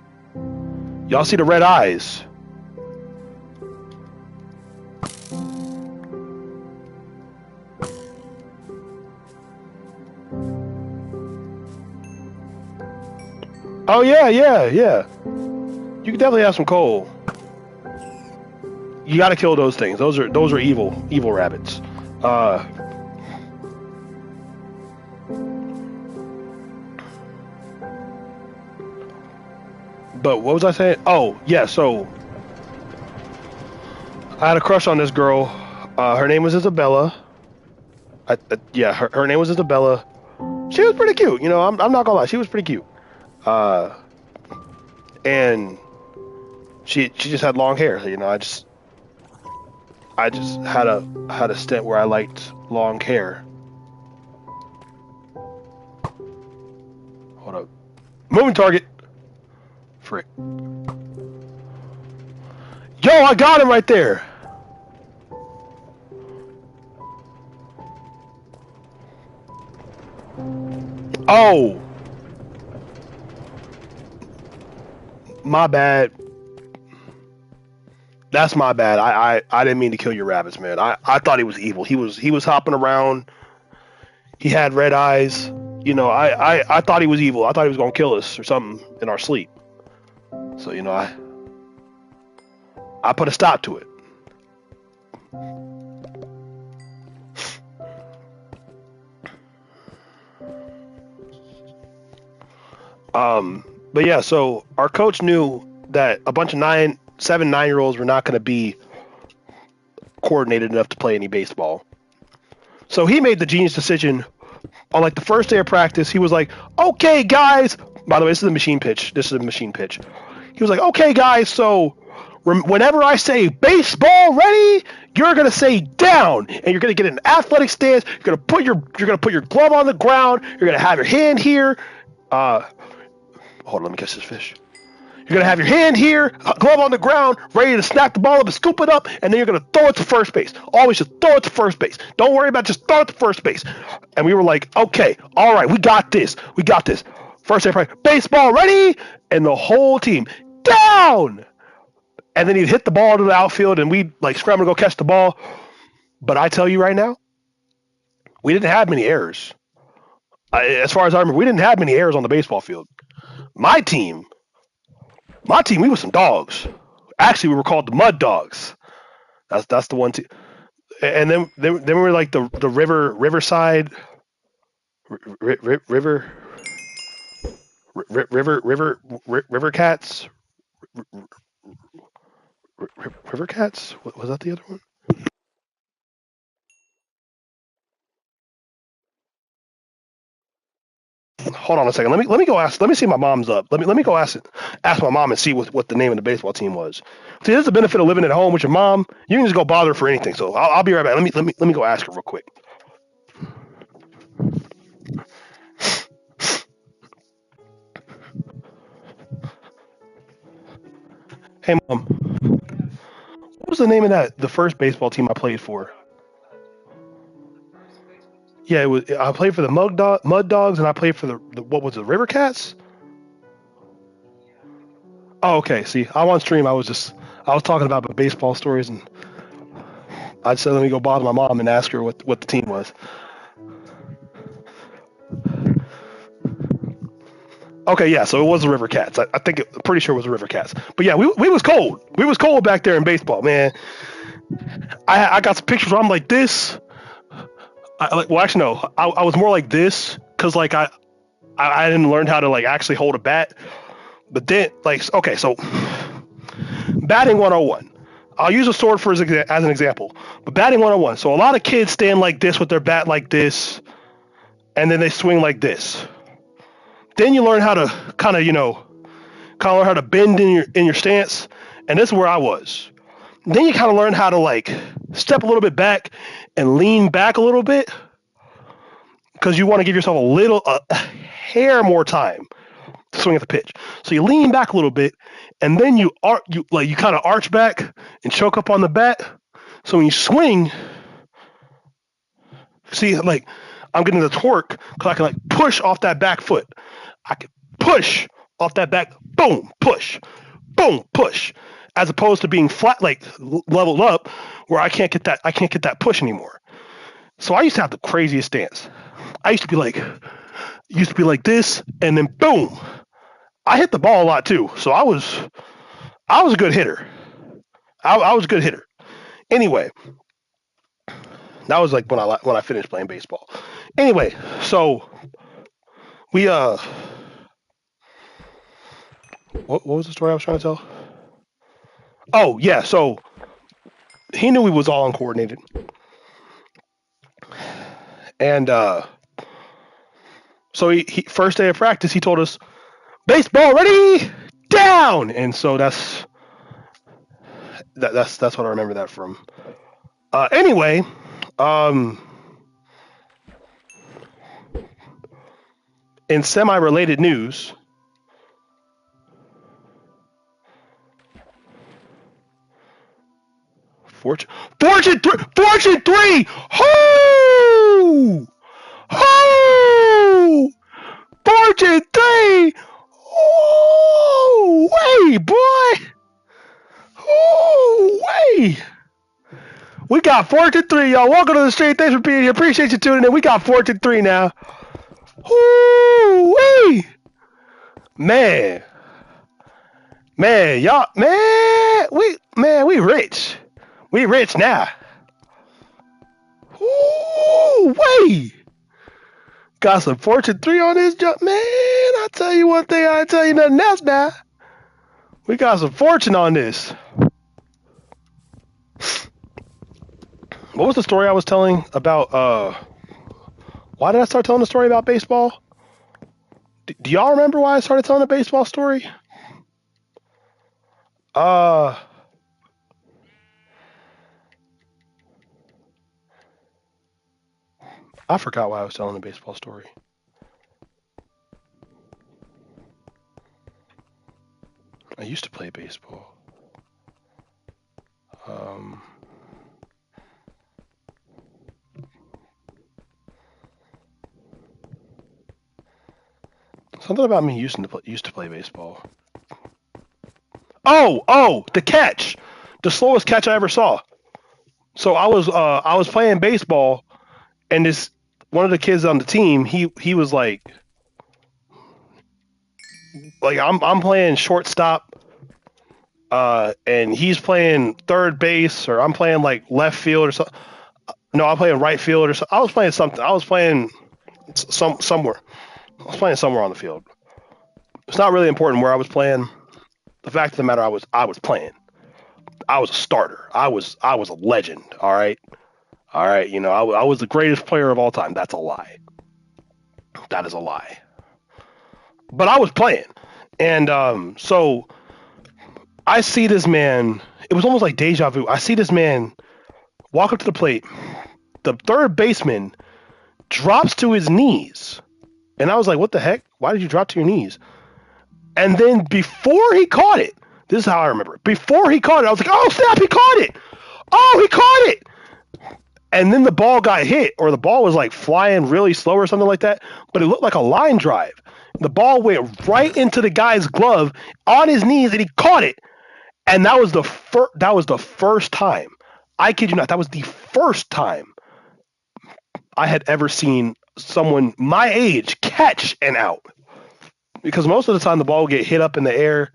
Y'all see the red eyes? Oh yeah. You can definitely have some coal. You gotta kill those things. Those are evil rabbits. But what was I saying? Oh, yeah, so I had a crush on this girl. Her name was Isabella. Yeah, her name was Isabella. She was pretty cute, you know, I'm not gonna lie, she was pretty cute. And she just had long hair, you know, I just had a stint where I liked long hair. Hold up. Moving target. Frick. Yo, I got him right there. Oh. My bad. That's my bad. I didn't mean to kill your rabbits, man. I thought he was evil. He was hopping around. He had red eyes. You know, I thought he was evil. I thought he was gonna kill us or something in our sleep. So, you know, I put a stop to it. But yeah, so our coach knew that a bunch of 7, 9-year-olds were not going to be coordinated enough to play any baseball. So he made the genius decision on like the first day of practice. He was like, "Okay, guys." By the way, this is a machine pitch. He was like, "Okay, guys, so whenever I say baseball ready, you're gonna say down, and you're gonna get an athletic stance. You're gonna put your glove on the ground. You're gonna have your hand here. Hold on, let me catch this fish. You're gonna have your hand here, glove on the ground, ready to snap the ball up and scoop it up, and then you're gonna throw it to first base. Always just throw it to first base. Don't worry about it, just throw it to first base." And we were like, "Okay, all right, we got this. First day of practice, baseball ready, and the whole team down. And then he'd hit the ball to the outfield, and we'd like scramble to go catch the ball. But I tell you right now, we didn't have many errors. As far as I remember, we didn't have many errors on the baseball field. My team, we were some dogs. Actually, we were called the Mud Dogs. That's the one team. And then we were like the Riverside River River Cats. River Cats? Was that the other one? Hold on a second. Let me go ask. Let me see if my mom's up. Let me go ask my mom and see what the name of the baseball team was. See, there's the benefit of living at home with your mom. You can just go bother her for anything. So I'll be right back. Let me go ask her real quick. Hey mom, what was the name of the first baseball team I played for? Yeah, it was. I played for the Mud Dogs, and I played for the what was it, River Cats? Oh, okay. See, I on stream. I was talking about the baseball stories, and I said let me go bother my mom and ask her what the team was. Okay, yeah. So it was the River Cats. I think I'm pretty sure it was the River Cats. But yeah, we was cold. We was cold back there in baseball, man. I got some pictures where I'm like this. Well, actually, no. I was more like this because like I didn't learn how to like actually hold a bat. But then like okay, so batting 101. I'll use a sword as an example. But batting 101. So a lot of kids stand like this with their bat like this, and then they swing like this. Then you learn how to kind of learn how to bend in your stance, and this is where I was. Then you kind of learn how to like step a little bit back and lean back a little bit because you want to give yourself a hair more time to swing at the pitch. So you lean back a little bit, and then you kind of arch back and choke up on the bat. So when you swing, see like I'm getting the torque because I can like push off that back foot. I can push off that back, boom, push, as opposed to being flat, like leveled up, where I can't get that push anymore. So I used to have the craziest stance. I used to be like this, and then boom, I hit the ball a lot too. So I was a good hitter. I was a good hitter. Anyway, that was like when I finished playing baseball. Anyway, so we what was the story I was trying to tell? Oh yeah, so he knew we was all uncoordinated, and so he first day of practice he told us baseball ready down, and so that's what I remember that from. Anyway, um, in semi-related news, Fortune, Fortune 3, ho, ho, Fortune 3, oh, way, boy, oh, way. We got Fortune 3, y'all. Welcome to the stream. Thanks for being here. Appreciate you tuning in. We got Fortune 3 now. Woo-wee. Man, y'all, we rich. We rich now. Ooh, wait. Got some Fortune 3 on this jump. Man, I tell you one thing, I tell you nothing else now. We got some fortune on this. What was the story I was telling about, why did I start telling the story about baseball? Do y'all remember why I started telling the baseball story? Uh, I forgot why I was telling the baseball story. I used to play baseball. Um, Something about me used to play baseball. Oh, the catch, the slowest catch I ever saw. So I was playing baseball, and this one of the kids on the team, he was like I'm playing shortstop, and he's playing third base, or I'm playing like left field or something. No, I'm playing right field or so. I was playing something. I was playing somewhere. I was playing somewhere on the field. It's not really important where I was playing. The fact of the matter, I was playing. I was a starter. I was a legend. All right, all right. I was the greatest player of all time. That's a lie. That is a lie. But I was playing, and so I see this man. It was almost like deja vu. I see this man walk up to the plate. The third baseman drops to his knees, and I was like, "What the heck? Why did you drop to your knees?" And then before he caught it, this is how I remember it. Before he caught it, I was like, "Oh snap! He caught it! Oh, he caught it!" And then the ball got hit, or the ball was like flying really slow or something like that. But it looked like a line drive. The ball went right into the guy's glove on his knees, and he caught it. And that was the first time. I kid you not. That was the first time I had ever seen someone my age catch an out. Because most of the time the ball would get hit up in the air,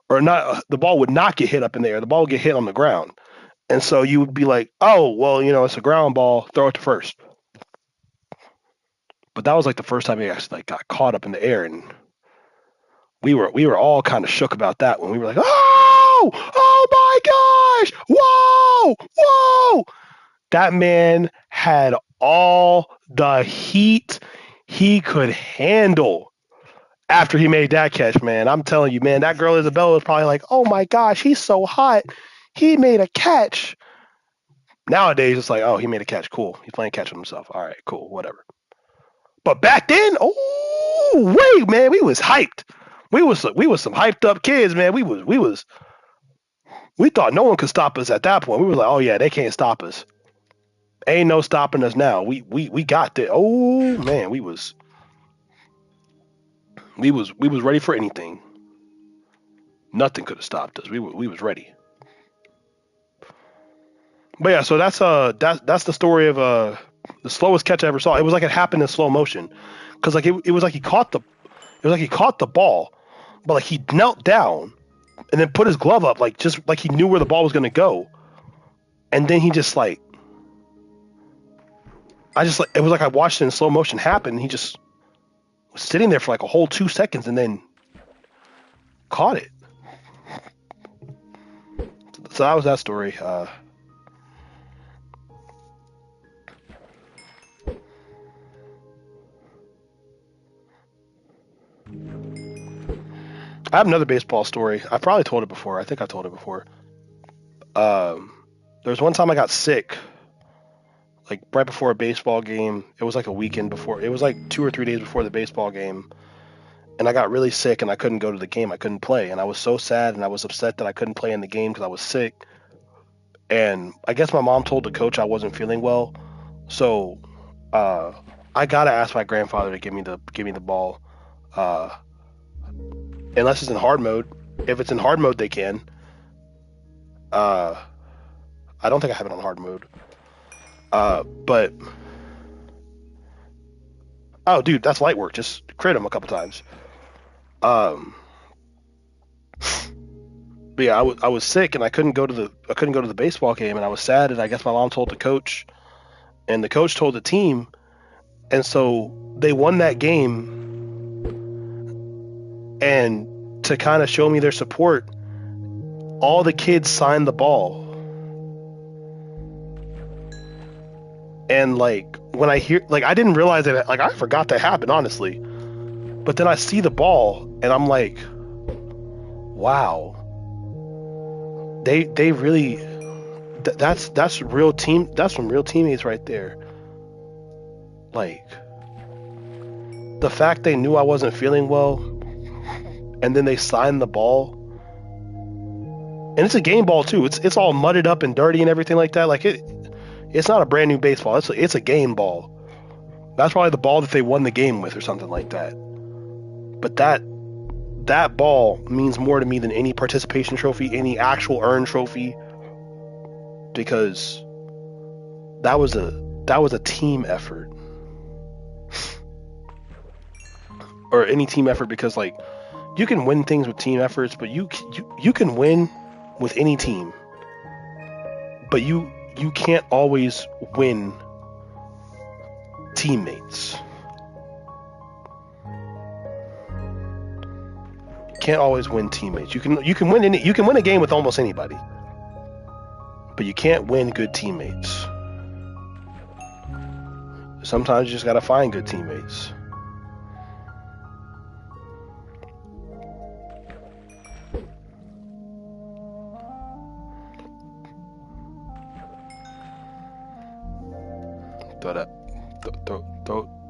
or not. The ball would not get hit up in the air. The ball would get hit on the ground. And so you would be like, "Oh, well, it's a ground ball. Throw it to first." But that was like the first time he actually like got caught up in the air, and we were all kind of shook about that when we were like, "Oh my gosh! Whoa! Whoa!" That man had all the heat he could handle after he made that catch, man. I'm telling you, man, that girl Isabella was probably like, "Oh my gosh, he's so hot. He made a catch." Nowadays, it's like, "Oh, he made a catch. Cool. He's playing catch with himself. All right, cool, whatever." But back then, oh wait, man, we was hyped. We was some hyped up kids, man. We thought no one could stop us at that point. We were like, "Oh yeah, they can't stop us. Ain't no stopping us now. We got this." Oh man, we was ready for anything. Nothing could have stopped us. We was ready. But yeah, so that's the story of the slowest catch I ever saw. It was like it happened in slow motion, because like it was like he caught the ball, but like he knelt down and then put his glove up, like just like he knew where the ball was gonna go, and then he just like it was like I watched it in slow motion happen. He just was sitting there for like a whole 2 seconds and then caught it. So that was that story. I have another baseball story. I probably told it before. I think I told it before. Um, there was one time I got sick, like right before a baseball game. It was like a weekend before. It was like 2 or 3 days before the baseball game, and I got really sick and I couldn't go to the game. I couldn't play, and I was so sad and I was upset that I couldn't play in the game because I was sick. And I guess my mom told the coach I wasn't feeling well, so uh, I gotta ask my grandfather to give me the ball, uh, unless it's in hard mode. If it's in hard mode, they can. Uh, I don't think I have it on hard mode. But oh, dude, that's light work. Just crit him a couple times. Um, but yeah, I was sick and I couldn't go to the baseball game, and I was sad. And I guess my mom told the coach, and the coach told the team, and so they won that game. And to kind of show me their support, all the kids signed the ball. And like when I hear, like I didn't realize that, like I forgot that happened, honestly. But then I see the ball and I'm like, wow, they really, that's real team. That's some real teammates right there. Like the fact they knew I wasn't feeling well, and then they signed the ball. And it's a game ball too. It's all mudded up and dirty and everything like that. Like it's not a brand new baseball. It's a game ball. That's probably the ball that they won the game with or something like that. But that ball means more to me than any participation trophy, any actual earned trophy, because that was a team effort. Or any team effort, because like you can win things with team efforts, but you can win with any team. But you can't always win teammates. You can't always win teammates. You can win a game with almost anybody, but you can't win good teammates. Sometimes you just gotta find good teammates.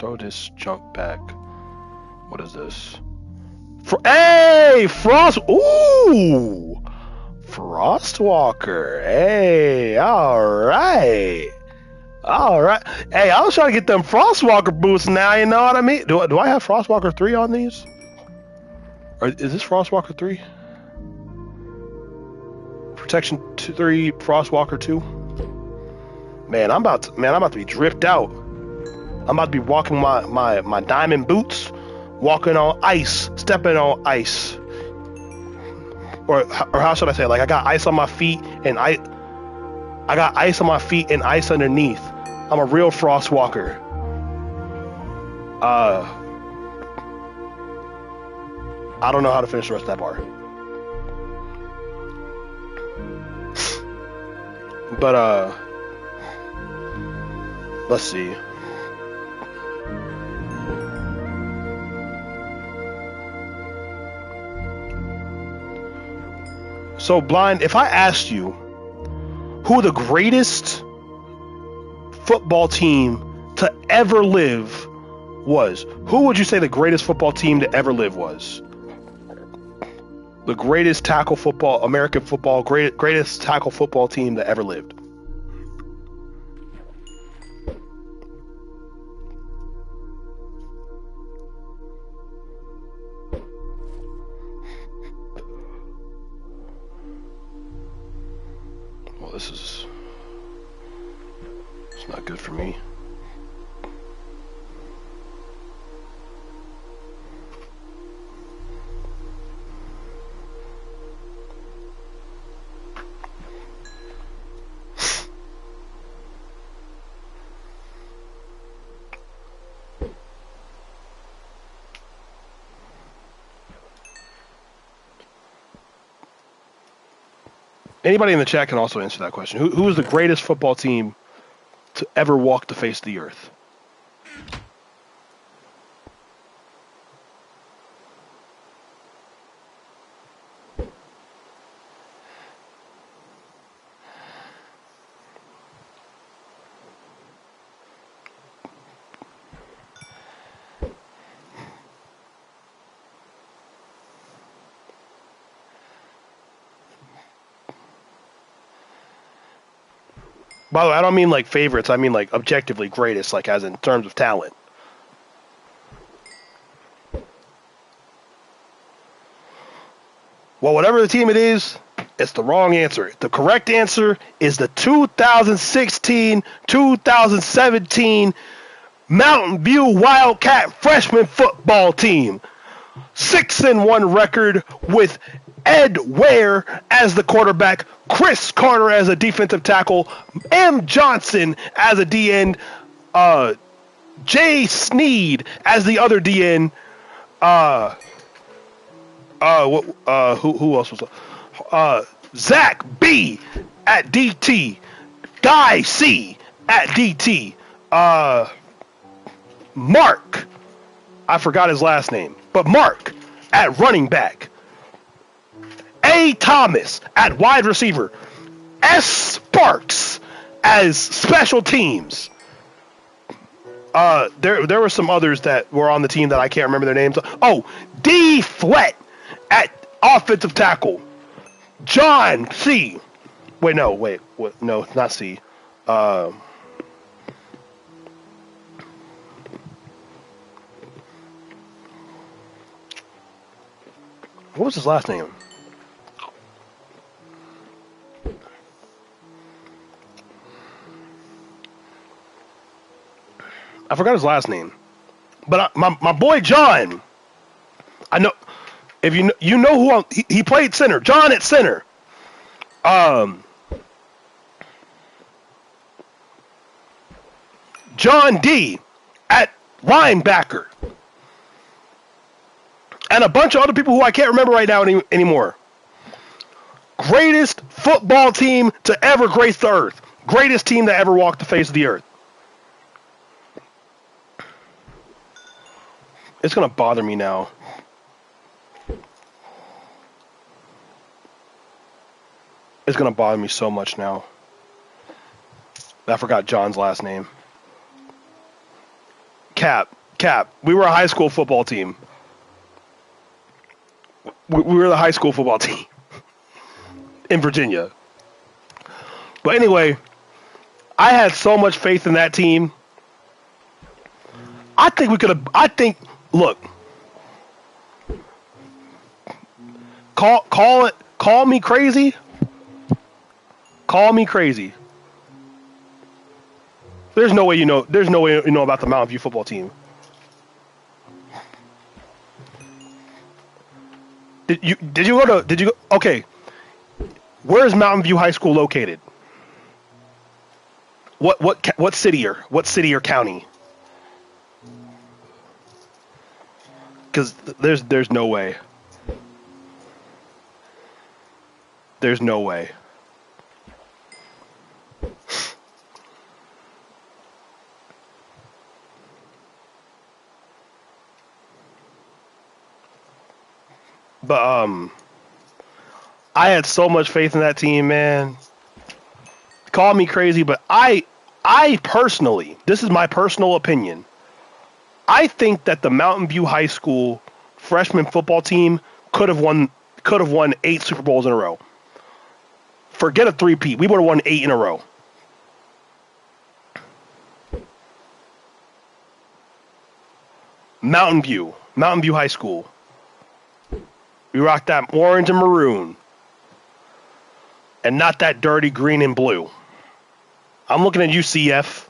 Throw this junk back. What is this? Hey, Frost! Ooh, Frostwalker. Hey, all right. Hey, I was trying to get them Frostwalker boosts now. You know what I mean? Do I have Frostwalker 3 on these? Or is this Frostwalker 3? Protection 3, Frostwalker 2. Man, I'm about to be dripped out. I'm about to be walking my diamond boots, walking on ice, stepping on ice. Or how should I say it? Like I got ice on my feet and I got ice on my feet and ice underneath. I'm a real Frostwalker. I don't know how to finish the rest of that bar. But let's see. So, Blind, if I asked you who the greatest football team to ever live was, who would you say the greatest football team to ever live was? The greatest tackle football, American football, greatest tackle football team that ever lived. Well, it's not good for me. Anybody in the chat can also answer that question. Who is the greatest football team to ever walk the face of the earth? By the way, I don't mean like favorites. I mean like objectively greatest, like as in terms of talent. Well, whatever the team it is, it's the wrong answer. The correct answer is the 2016-2017 Mountain View Wildcat freshman football team. 6-1 record with Ed Ware as the quarterback, Chris Carter as a defensive tackle, M. Johnson as a DN, Jay Sneed as the other DN. Who else was? Zach B. at DT, Guy C. at DT, Mark. I forgot his last name, but Mark at running back. A. Thomas at wide receiver. S. Sparks as special teams. There were some others that were on the team that I can't remember their names. Oh, D. Flett at offensive tackle. John C. No, not C. What was his last name? I forgot his last name. But my boy John, I know if you know who he played center. John at center. John D at linebacker. And a bunch of other people who I can't remember right now anymore. Greatest football team to ever grace the earth. Greatest team to ever walk the face of the earth. It's going to bother me now. It's going to bother me so much now. I forgot John's last name. Cap. We were a high school football team. We were the high school football team in Virginia. But anyway, I had so much faith in that team. I think we could have. Look. Call me crazy. Call me crazy. There's no way you know about the Mountain View football team. Okay. Where is Mountain View High School located? What city or county? Because there's no way. There's no way. But I had so much faith in that team, man. Call me crazy, but I personally, this is my personal opinion. I think that the Mountain View High School freshman football team could have won 8 Super Bowls in a row. Forget a three-peat. We would have won 8 in a row. Mountain View High School. We rocked that orange and maroon. And not that dirty green and blue. I'm looking at UCF.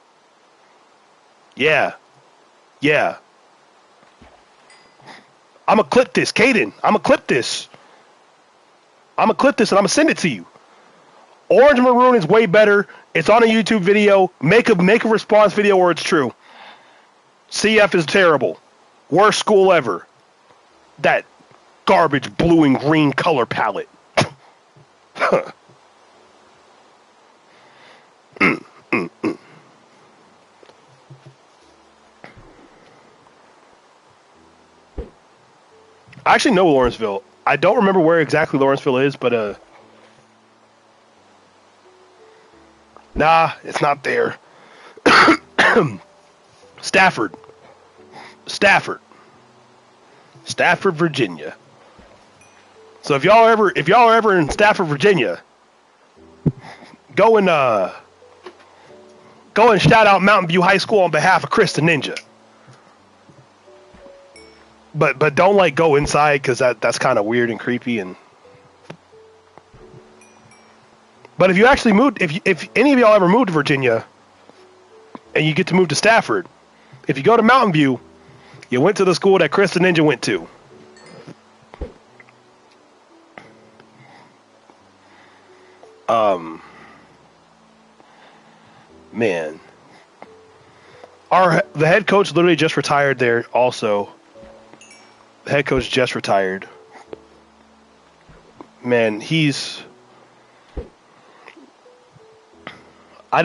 Yeah. I'm going to clip this, Caden. I'm going to clip this and I'm going to send it to you. Orange and maroon is way better. It's on a YouTube video. Make a response video where it's true. CF is terrible. Worst school ever. That garbage blue and green color palette. I actually know Lawrenceville. I don't remember where exactly Lawrenceville is, but nah, it's not there. Stafford, Virginia. So if y'all are ever in Stafford, Virginia, go and shout out Mountain View High School on behalf of Chris the Ninja. But don't go inside because that's kind of weird and creepy and. But if you actually moved, if any of y'all ever moved to Virginia, and you get to move to Stafford, if you go to Mountain View, you went to the school that Chris the Ninja went to. Man, the head coach literally just retired there. Also, the head coach just retired. Man, I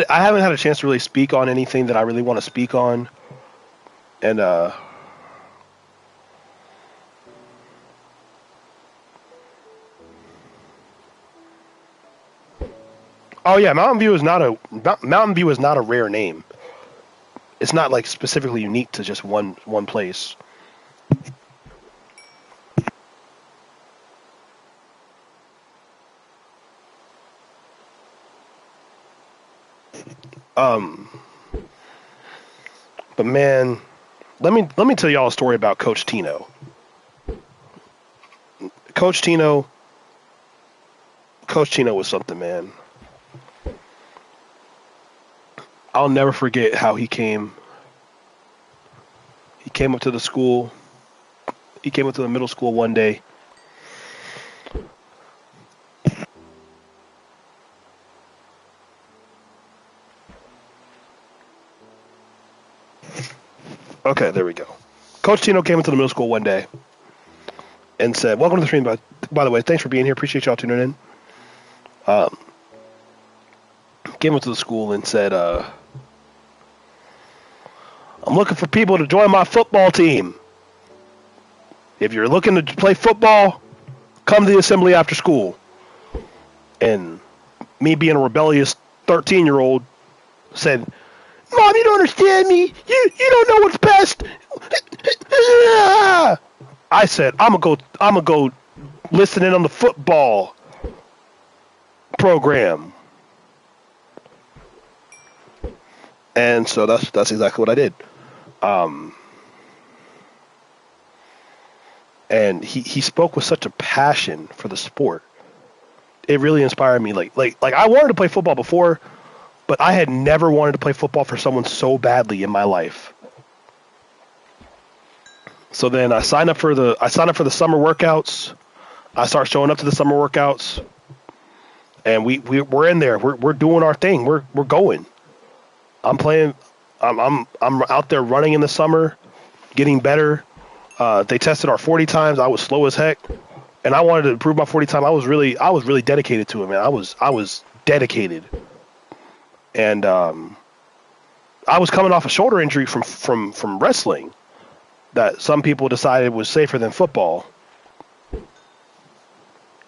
haven't had a chance to really speak on anything that I really want to speak on, and oh yeah, Mountain View is not a rare name. It's not specifically unique to just one place. But man, let me tell y'all a story about Coach Tino. Coach Tino. Coach Tino was something, man. I'll never forget how he came. He came up to the school. He came up to the middle school one day. Okay, there we go. Coach Tino came into the middle school one day and said, "Welcome to the stream. By the way, thanks for being here. Appreciate y'all tuning in." Came into the school and said, "I'm looking for people to join my football team. If you're looking to play football, come to the assembly after school." And me being a rebellious 13-year-old said, "Mom, you don't understand me. You don't know what's best." I said, I'm gonna go listen in on the football program. And so that's exactly what I did. And he spoke with such a passion for the sport. It really inspired me. Like I wanted to play football before, but I had never wanted to play football for someone so badly in my life. So then I signed up for the summer workouts. I start showing up to the summer workouts, and we're in there. We're doing our thing. We're going. I'm playing. I'm out there running in the summer, getting better. They tested our 40 times. I was slow as heck, and I wanted to improve my 40 time. I was really dedicated to it, man. I was dedicated, and I was coming off a shoulder injury from wrestling that some people decided was safer than football.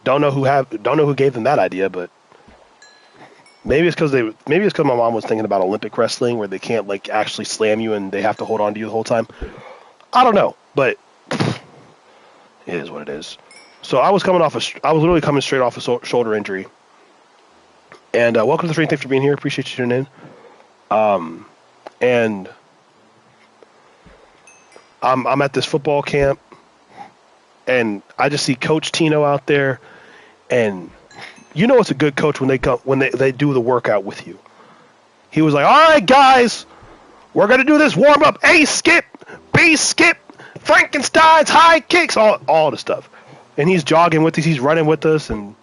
Don't know who gave them that idea, but maybe it's because my mom was thinking about Olympic wrestling where they can't like actually slam you and they have to hold on to you the whole time. I don't know, but it is what it is. So I was literally coming straight off a shoulder injury. And welcome to the stream. Thanks for being here. Appreciate you tuning in. And I'm at this football camp, and I just see Coach Tino out there, and you know it's a good coach when they do the workout with you. He was like, "All right, guys, we're gonna do this warm up: A skip, B skip, Frankenstein's high kicks, all the stuff." And he's jogging with us, he's running with us, and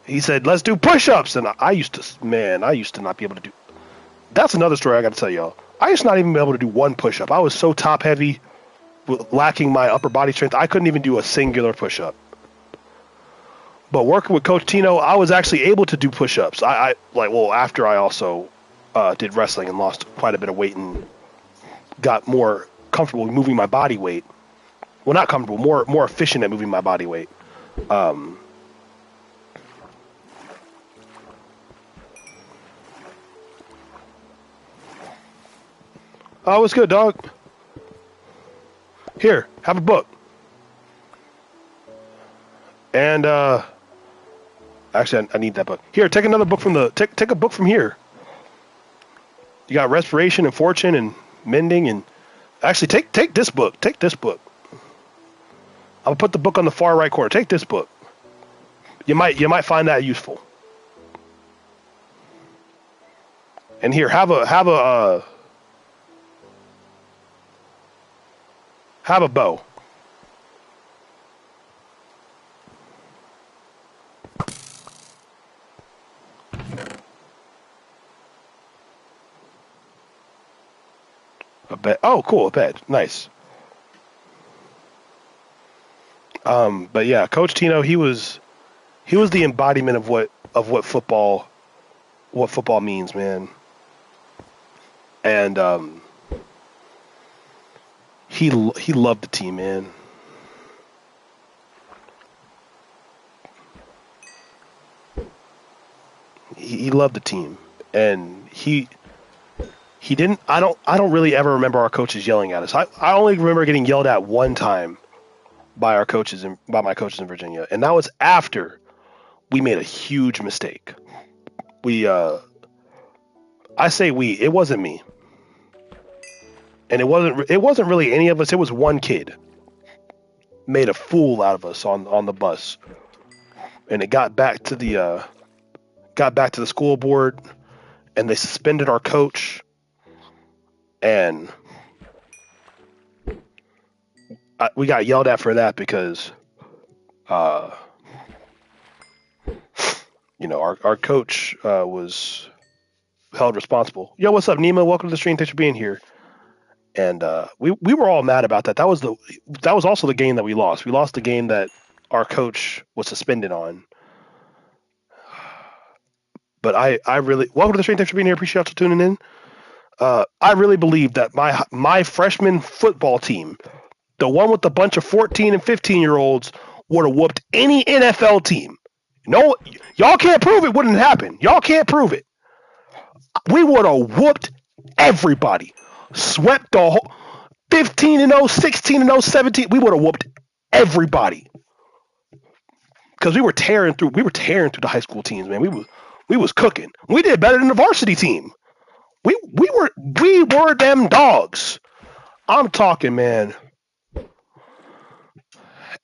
he said, "Let's do push-ups." And I used to not be able to do. That's another story I got to tell y'all. I used to not even be able to do one push-up. I was so top-heavy, lacking my upper body strength, I couldn't even do a singular push-up. But working with Coach Tino, I was actually able to do push-ups. After I also did wrestling and lost quite a bit of weight and got more comfortable moving my body weight. Well, not comfortable, more efficient at moving my body weight. Oh, it's good, dog. Here, have a book. And actually, I need that book. Here, take another book take a book from here. You got respiration and fortune and mending, and actually take this book. Take this book. I'll put the book on the far right corner. Take this book. You might find that useful. And here, have a bow. A bed. Oh, cool, a bed. Nice. But yeah, Coach Tino, he was the embodiment of what football means, man. And he loved the team, man. He loved the team, and he didn't. I don't really ever remember our coaches yelling at us. I only remember getting yelled at one time by my coaches in Virginia, and that was after we made a huge mistake. It wasn't me. And it wasn't really any of us. It was one kid. made a fool out of us on the bus, and it got back to the school board, and they suspended our coach, and we got yelled at for that because uh, our coach was held responsible. Yo, what's up, Nima? Welcome to the stream. Thanks for being here. And we were all mad about that. That was also the game that we lost. We lost the game that our coach was suspended on. But I really welcome to the stream. Thanks for being here. Appreciate you tuning in. I really believe that my freshman football team, the one with a bunch of 14 and 15-year-olds, would have whooped any NFL team. No, y'all can't prove it wouldn't happen. Y'all can't prove it. We would have whooped everybody. Swept the whole 15-0, 16-0, 17. We would have whooped everybody. Because we were tearing through the high school teams, man. We was cooking. We did better than the varsity team. We were them dogs. I'm talking, man.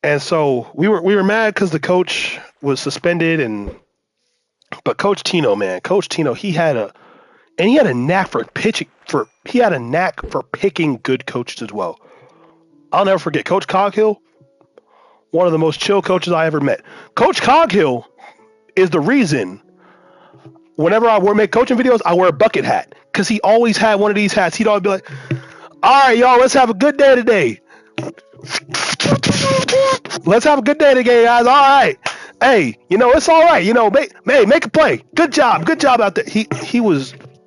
And so we were mad because the coach was suspended, but Coach Tino, he had a knack for pitching. He had a knack for picking good coaches as well. I'll never forget Coach Coghill, one of the most chill coaches I ever met. Coach Coghill is the reason whenever I make coaching videos, I wear a bucket hat because he always had one of these hats. He'd always be like, "All right, y'all, let's have a good day today. Let's have a good day today, guys. All right. Hey, it's all right. Make a play. Good job out there."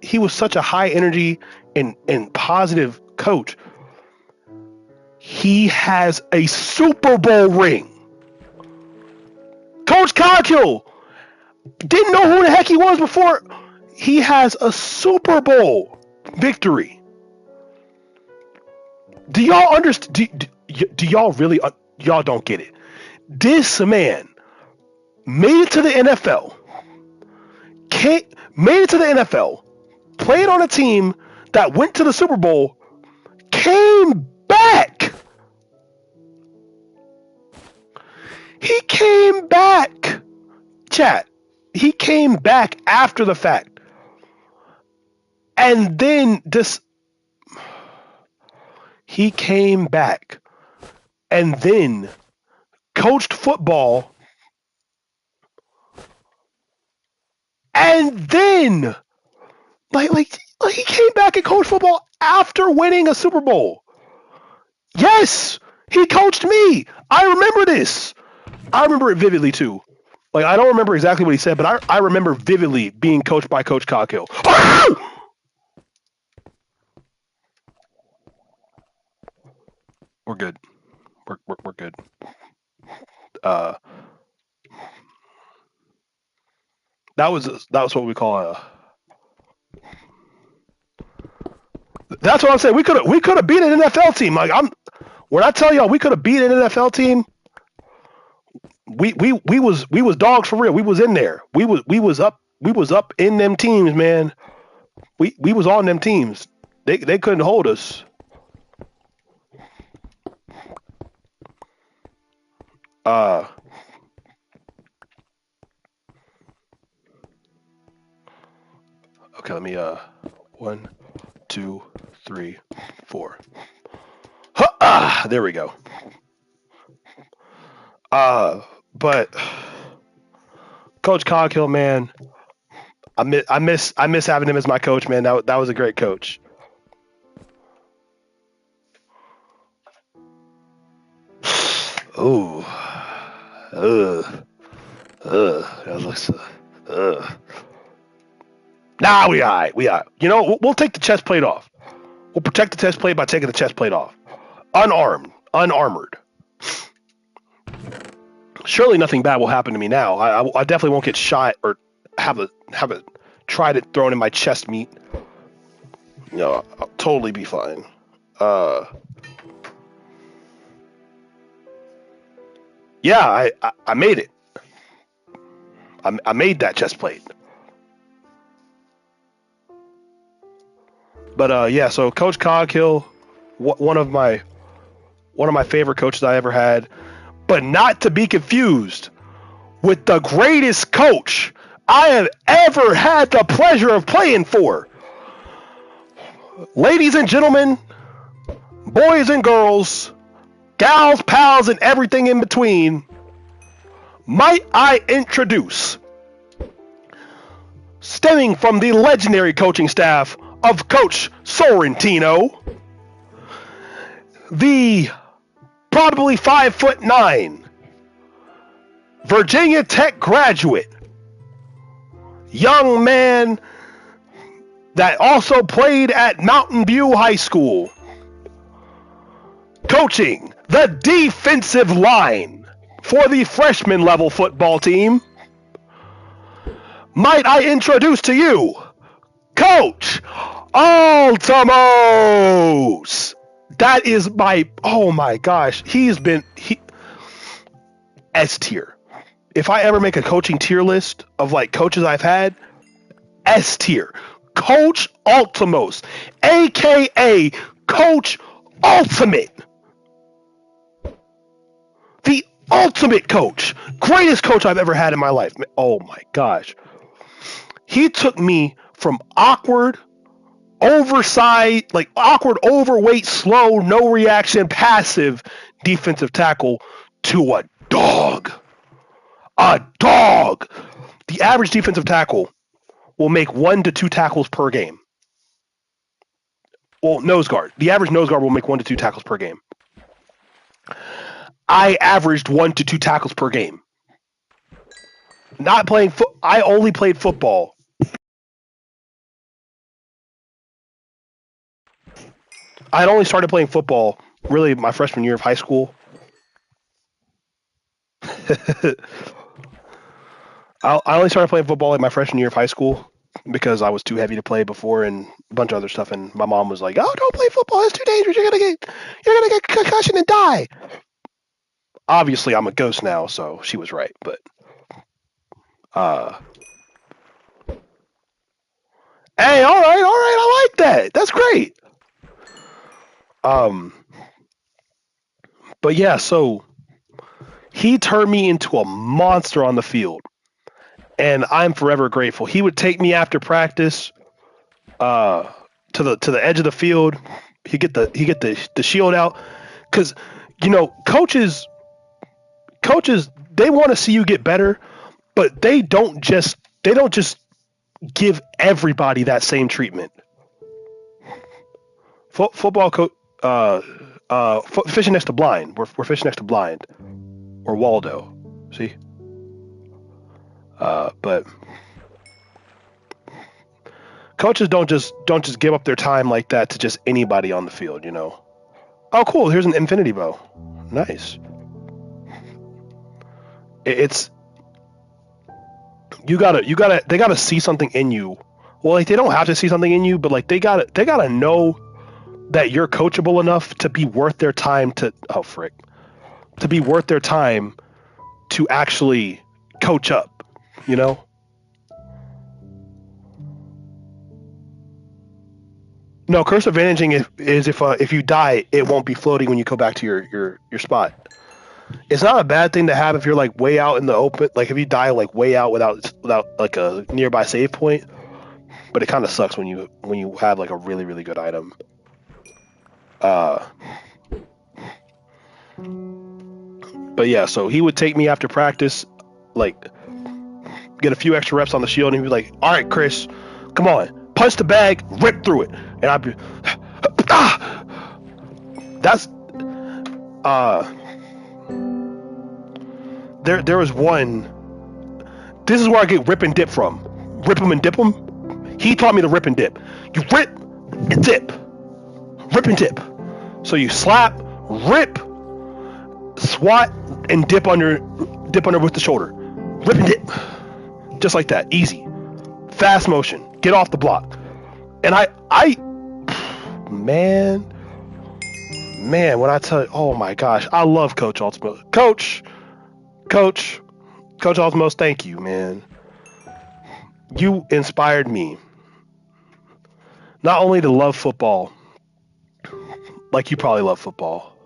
He was such a high energy and positive coach. He has a Super Bowl ring. Coach Coghill didn't know who the heck he was before. He has a Super Bowl victory. Do y'all understand? Do y'all really? Y'all don't get it. This man made it to the NFL. Made it to the NFL. Played on a team that went to the Super Bowl. Came back. He came back. Chat. He came back after the fact. And then he came back and then coached football. And then like he came back and coached football after winning a Super Bowl. Yes, he coached me. I remember this. I remember it vividly too. Like, I don't remember exactly what he said, but I remember vividly being coached by Coach Coghill. Oh! We're good. We're good. That was what we call a. That's what I'm saying. We could have beat an NFL team. Like, when I tell y'all we could have beat an NFL team, we was dogs for real. We was in there. We was up in them teams, man. We was on them teams. They couldn't hold us. Okay, let me 1, 2, 3, 4. There we go. But Coach Coghill, man, I miss having him as my coach, man. That was a great coach. Ooh. That looks. Nah, we all right. We'll take the chest plate off. We'll protect the chest plate by taking the chest plate off. Unarmored. Surely nothing bad will happen to me now. I definitely won't get shot or have a trident thrown in my chest meat. I'll totally be fine. Yeah, I made it. I made that chest plate. But yeah, so Coach Coghill, one of my one of my favorite coaches I ever had, but not to be confused with the greatest coach I have ever had the pleasure of playing for. Ladies and gentlemen, boys and girls, gals, pals, and everything in between, might I introduce, stemming from the legendary coaching staff of Coach Sorrentino, the probably 5'9" Virginia Tech graduate, young man that also played at Mountain View High School, coaching the defensive line for the freshman level football team. Might I introduce to you Coach Altomos? That is oh my gosh, S tier. If I ever make a coaching tier list of like coaches I've had, S tier. Coach Altomos, aka Coach Ultimate. The ultimate coach. Greatest coach I've ever had in my life. Oh my gosh. He took me from awkward, overweight, slow, no reaction, passive defensive tackle to a dog. A dog. The average defensive tackle will make 1 to 2 tackles per game. Well, nose guard. The average nose guard will make 1 to 2 tackles per game. I averaged 1 to 2 tackles per game. Not playing I only played football. I had only started playing football really my freshman year of high school. I only started playing football in my freshman year of high school because I was too heavy to play before and a bunch of other stuff. And my mom was like, "Oh, don't play football. It's too dangerous. You're gonna get concussion and die." Obviously, I'm a ghost now, so she was right. But hey, all right, I like that. That's great. But yeah, so he turned me into a monster on the field, and I'm forever grateful. He would take me after practice, to the edge of the field. He get the shield out, because coaches they want to see you get better, but they don't just give everybody that same treatment. Football coach. Fishing next to blind. We're fishing next to blind, or Waldo. See, but coaches don't just give up their time like that to just anybody on the field. Oh, cool. Here's an infinity bow. Nice. It's they gotta see something in you. Well, like, they don't have to see something in you, but like they gotta know that you're coachable enough to be worth their time to be worth their time to actually coach up, No, curse advantaging is if you die, it won't be floating when you go back to your spot. It's not a bad thing to have if you're like way out in the open, like if you die like way out without like a nearby save point, but it kind of sucks when you have like a really, really good item. But yeah, so he would take me after practice, like get a few extra reps on the shield, and he'd be like, "All right, Chris, come on, punch the bag, rip through it," and I'd be, That's there was one. This is where I get rip and dip from. Rip 'em and dip 'em. He taught me to rip and dip. You rip and dip. Rip and dip. So you slap, rip, swat, and dip under with the shoulder. Rip and dip. Just like that. Easy. Fast motion. Get off the block. And man, when I tell you, oh my gosh, I love Coach Altomos. Coach Altomos, thank you, man. You inspired me not only to love football, like you probably love football,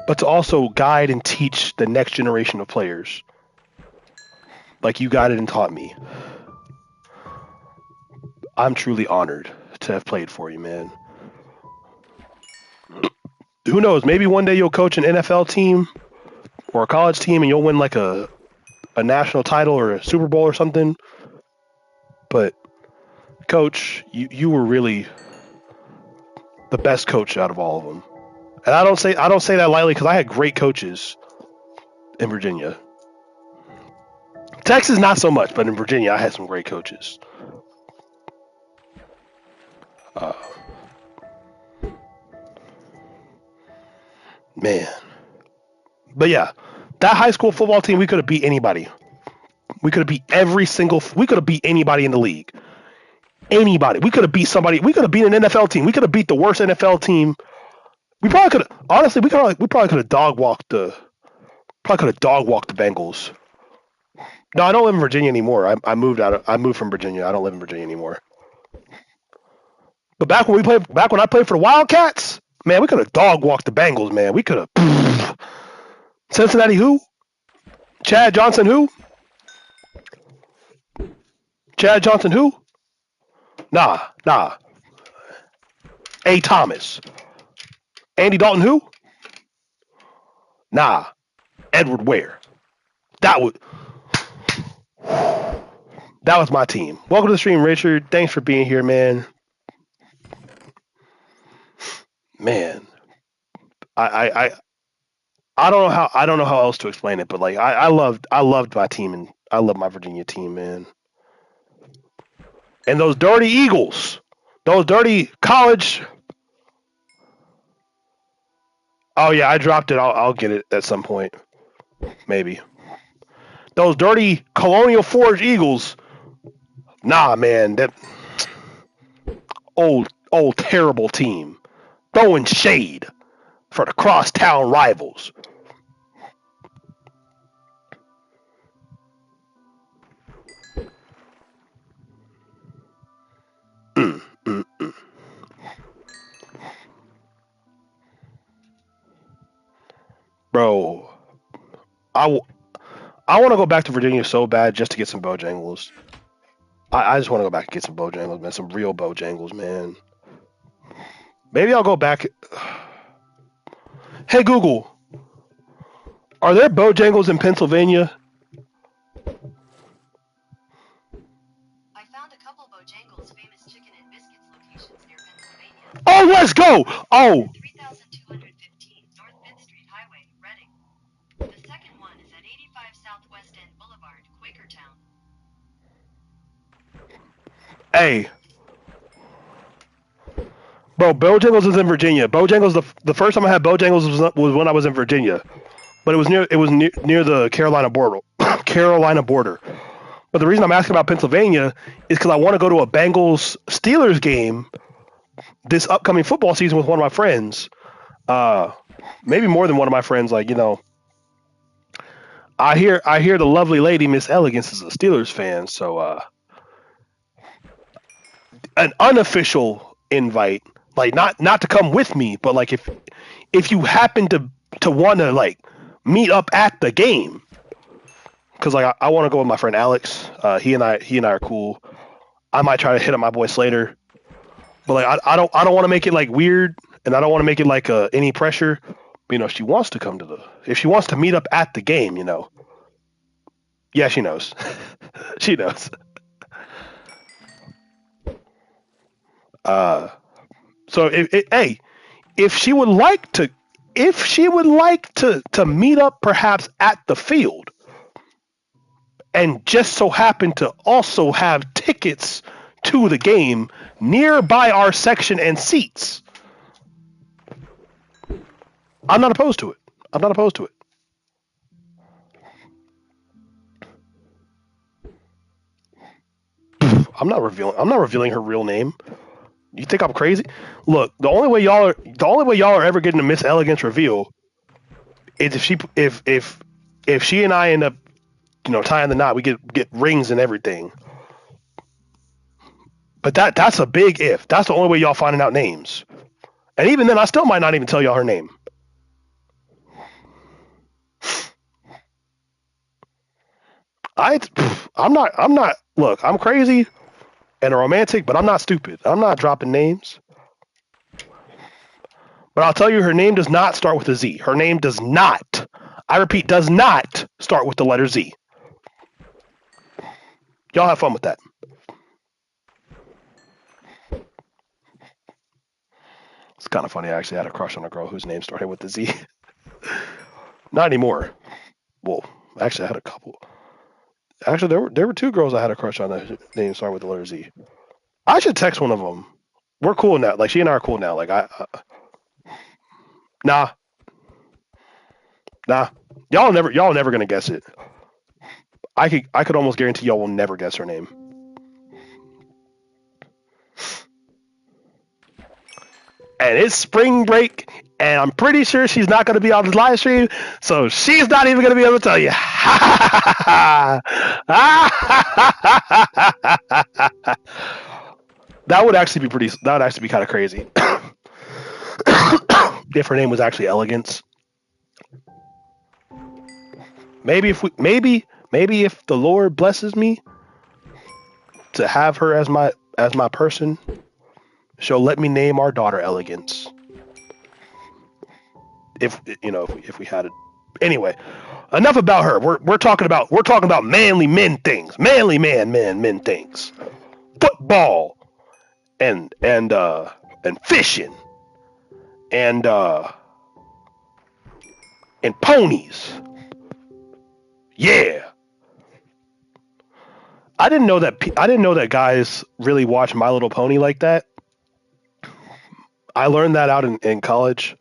but to also guide and teach the next generation of players, like you guided and taught me. I'm truly honored to have played for you, man. Who knows? Maybe one day you'll coach an NFL team or a college team, and you'll win like a national title or a Super Bowl or something. But coach, you were really the best coach out of all of them. And I don't say that lightly because I had great coaches in Virginia. Texas, not so much, but in Virginia, I had some great coaches. Man. But yeah, that high school football team, we could have beat anybody. We could have beat we could have beat anybody in the league. Anybody. We could have beat somebody. We could have beat an NFL team. We could have beat the worst NFL team. We probably could have, honestly, we probably could have dog walked the Bengals. No, I don't live in Virginia anymore. I moved from Virginia. I don't live in Virginia anymore. But back when I played for the Wildcats, man, we could have dog walked the Bengals, man. We could have. Cincinnati who? Chad Johnson who? Chad Johnson who? Nah. A. Thomas. Andy Dalton who? Nah. Edward Ware. That was my team. Welcome to the stream, Richard. Thanks for being here, man. Man. I don't know how else to explain it, but like I loved my team, and I love my Virginia team, man. And those dirty Eagles, those dirty college. Oh yeah, I dropped it. I'll get it at some point, maybe. Those dirty Colonial Forge Eagles. Nah, man, that old terrible team throwing shade for the crosstown rivals. Bro, I want to go back to Virginia so bad just to get some Bojangles. I just want to go back and get some Bojangles, man. Some real Bojangles, man. Maybe I'll go back. Hey, Google. Are there Bojangles in Pennsylvania? I found a couple Bojangles famous chicken and biscuits locations near Pennsylvania. Oh, let's go! Oh! 3215 North 5th Street Highway, Reading. The second one is at 85 Southwest End Boulevard, Quakertown. Hey. Bro, Bojangles is in Virginia. Bojangles, the first time I had Bojangles was when I was in Virginia. But it was near the Carolina border. But the reason I'm asking about Pennsylvania is because I want to go to a Bengals Steelers game this upcoming football season with one of my friends. Maybe more than one of my friends. Like, you know, I hear the lovely lady Miss Elegance is a Steelers fan, so an unofficial invite, like not to come with me, but like if you happen to want to like meet up at the game. Because like I want to go with my friend Alex. He and I are cool. I might try to hit up my boy Slater, but like I don't want to make it like weird, and I don't want to make it like any pressure. But, you know, if she wants to meet up at the game, you know. Yeah, she knows. She knows. So if she would like to meet up perhaps at the field, and just so happen to also have tickets to the game nearby our section and seats, I'm not opposed to it. I'm not revealing her real name. You think I'm crazy? Look, the only way y'all are ever getting a Miss Elegance reveal is if she and I end up, you know, tying the knot. We get rings and everything. But that's a big if. That's the only way y'all finding out names. And even then, I still might not even tell y'all her name. I'm not. Look, I'm crazy and a romantic, but I'm not stupid. I'm not dropping names. But I'll tell you, her name does not start with a Z. Her name does not. I repeat, does not start with the letter Z. Y'all have fun with that. It's kind of funny. I actually had a crush on a girl whose name started with the Z. Not anymore. Well, actually, I had a couple. Actually, there were two girls I had a crush on that name started with the letter Z. I should text one of them. We're cool now. Like she and I are cool now. Like nah, nah. Y'all never gonna guess it. I could almost guarantee y'all will never guess her name. And it's spring break, and I'm pretty sure she's not going to be on the live stream, so she's not even going to be able to tell you. That would actually be pretty. That would actually be kind of crazy if her name was actually Elegance. Maybe maybe if the Lord blesses me to have her as my person, she'll let me name our daughter Elegance. If we had it. Anyway, enough about her. We're talking about manly men things. Manly men things. Football and fishing and ponies. Yeah. I didn't know that guys really watch My Little Pony like that. I learned that out in college.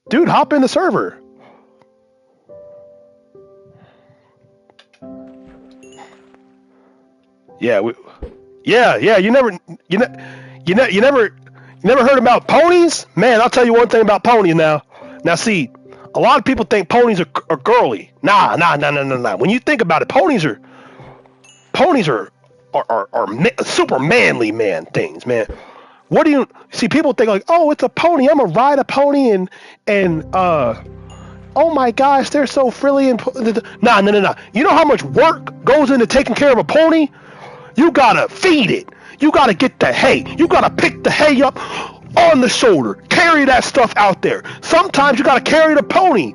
Dude, hop in the server. Yeah, you never heard about ponies? Man, I'll tell you one thing about ponies now. Now see, a lot of people think ponies are girly. Nah. When you think about it, ponies are super manly man things, man. What do you see? People think like, oh, it's a pony. I'm gonna ride a pony and oh my gosh, they're so frilly and nah. You know how much work goes into taking care of a pony? You gotta feed it. You gotta get the hay. You gotta pick the hay up on the shoulder. Carry that stuff out there. Sometimes you gotta carry the pony.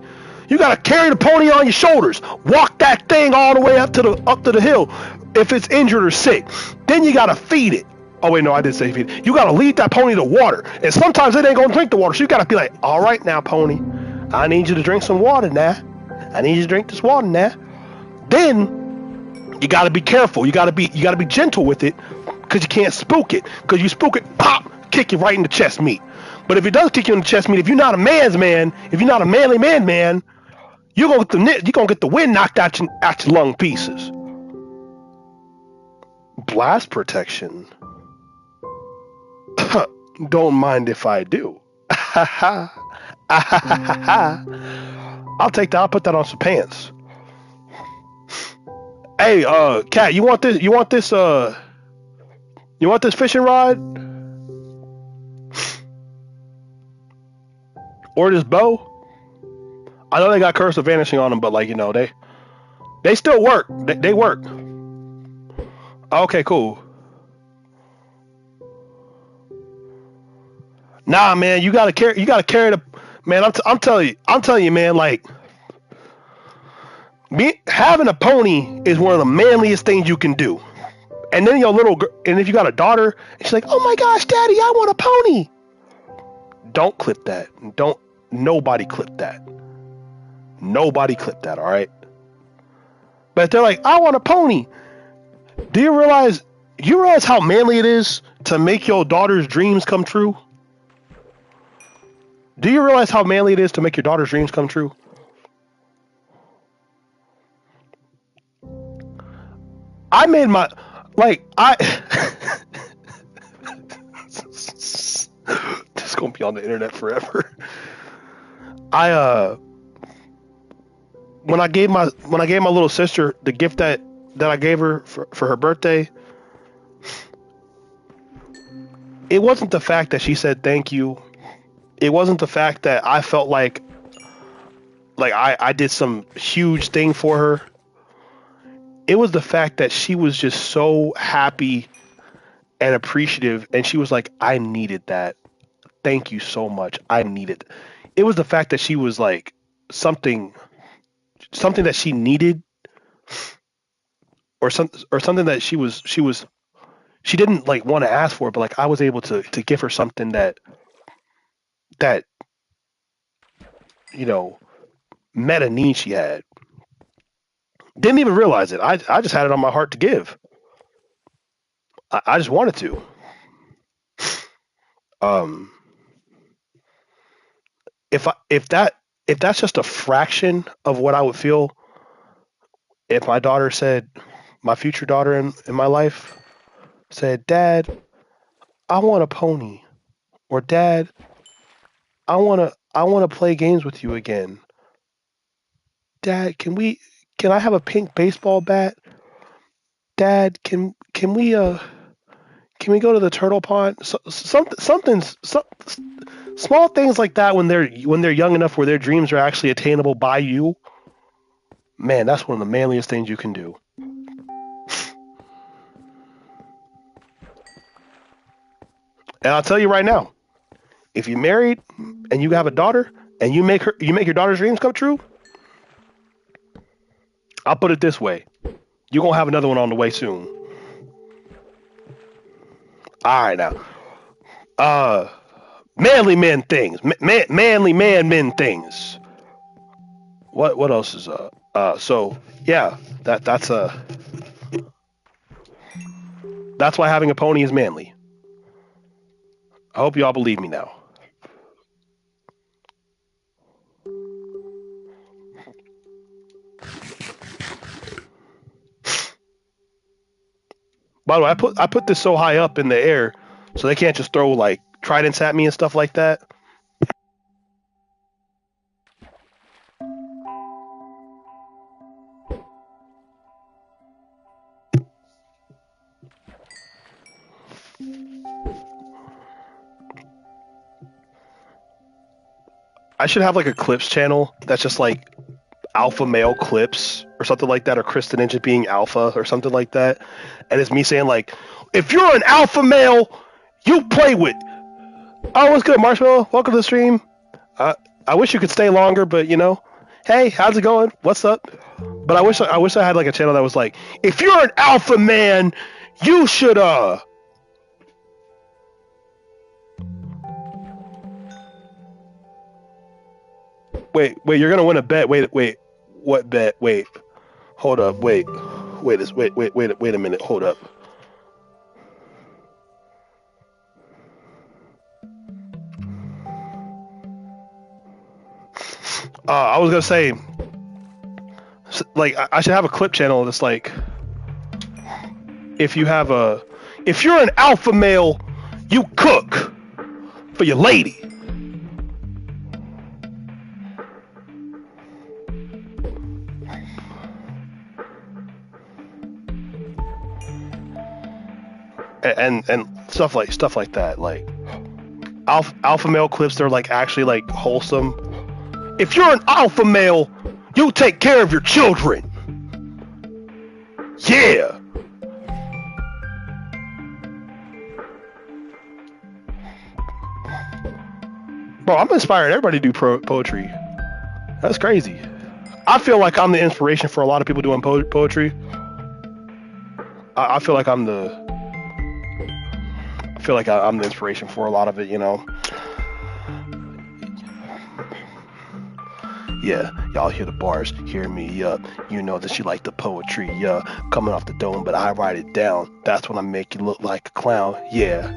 You gotta carry the pony on your shoulders. Walk that thing all the way up to the hill if it's injured or sick. Then you gotta feed it. Oh wait, no, I did say feed it. You gotta lead that pony to water. And sometimes it ain't gonna drink the water. So you gotta be like, all right now, pony, I need you to drink some water now. I need you to drink this water now. Then you gotta be careful. You gotta be gentle with it, because you can't spook it. Because you spook it, pop, kick you right in the chest meat. But if it does kick you in the chest meat, if you're not a man's man, if you're not a manly man, you're gonna get the wind knocked out your lung pieces. Blast protection. Don't mind if I do. I'll take that. I'll put that on some pants. Hey, Kat, you want this? You want this fishing rod? Or this bow? I know they got Curse of Vanishing on them, but like, they still work. They work. Okay, cool. Nah, man, you gotta carry the, man. I'm telling you, man. Like, having a pony is one of the manliest things you can do. And then and if you got a daughter, and she's like, "Oh my gosh, Daddy, I want a pony." Don't clip that. Nobody clip that. Nobody clip that. All right. But if they're like, "I want a pony," do you realize how manly it is to make your daughter's dreams come true? Do you realize how manly it is to make your daughter's dreams come true? I made my, like, this is gonna be on the internet forever. When I gave my little sister the gift that I gave her for her birthday, it wasn't the fact that she said thank you. It wasn't the fact that I felt like like I did some huge thing for her. It was the fact that she was just so happy and appreciative, and she was like, I needed that. Thank you so much. I needed. It was the fact that she was like something that she needed, or something that she didn't like want to ask for, but like I was able to give her something that you know met a need she had. Didn't even realize it. I just had it on my heart to give. I just wanted to. Um, if that's just a fraction of what I would feel if my daughter said, my future daughter in my life said, Dad, I want a pony, or Dad, I wanna play games with you again. Dad, can I have a pink baseball bat? Dad, can we go to the turtle pond? Some small things like that when they're young enough where their dreams are actually attainable by you. Man, that's one of the manliest things you can do. And I'll tell you right now, if you're married and you have a daughter and you make your daughter's dreams come true, I'll put it this way: you're gonna have another one on the way soon. All right now, uh, manly men things, manly men things. What else is so yeah, that's why having a pony is manly. I hope y'all believe me now. By the way, I put this so high up in the air so they can't just throw like tridents at me and stuff like that. I should have like a clips channel that's just like alpha male clips or something like that, or Chris the Ninja being alpha or something like that. And it's me saying like, if you're an alpha male, you play with. Oh, what's good, Marshmallow? Welcome to the stream. I wish you could stay longer, but you know, hey, how's it going? What's up? But I wish I had like a channel that was like, if you're an alpha man, you should wait, you're gonna win a bet. Wait, what bet? Wait, hold up, wait a minute, hold up. I was gonna say, like, I should have a clip channel that's like, if you're an alpha male, you cook for your lady. And stuff like that, like alpha male clips. They're like actually like wholesome. If you're an alpha male, you take care of your children. Yeah. Bro, I'm inspiring everybody to do poetry. That's crazy. I feel like I'm the inspiration for a lot of people doing poetry. I feel like I'm the inspiration for a lot of it, you know. Yeah, y'all hear the bars, hear me up. You know that you like the poetry, yeah. Coming off the dome, but I write it down. That's when I make you look like a clown, yeah.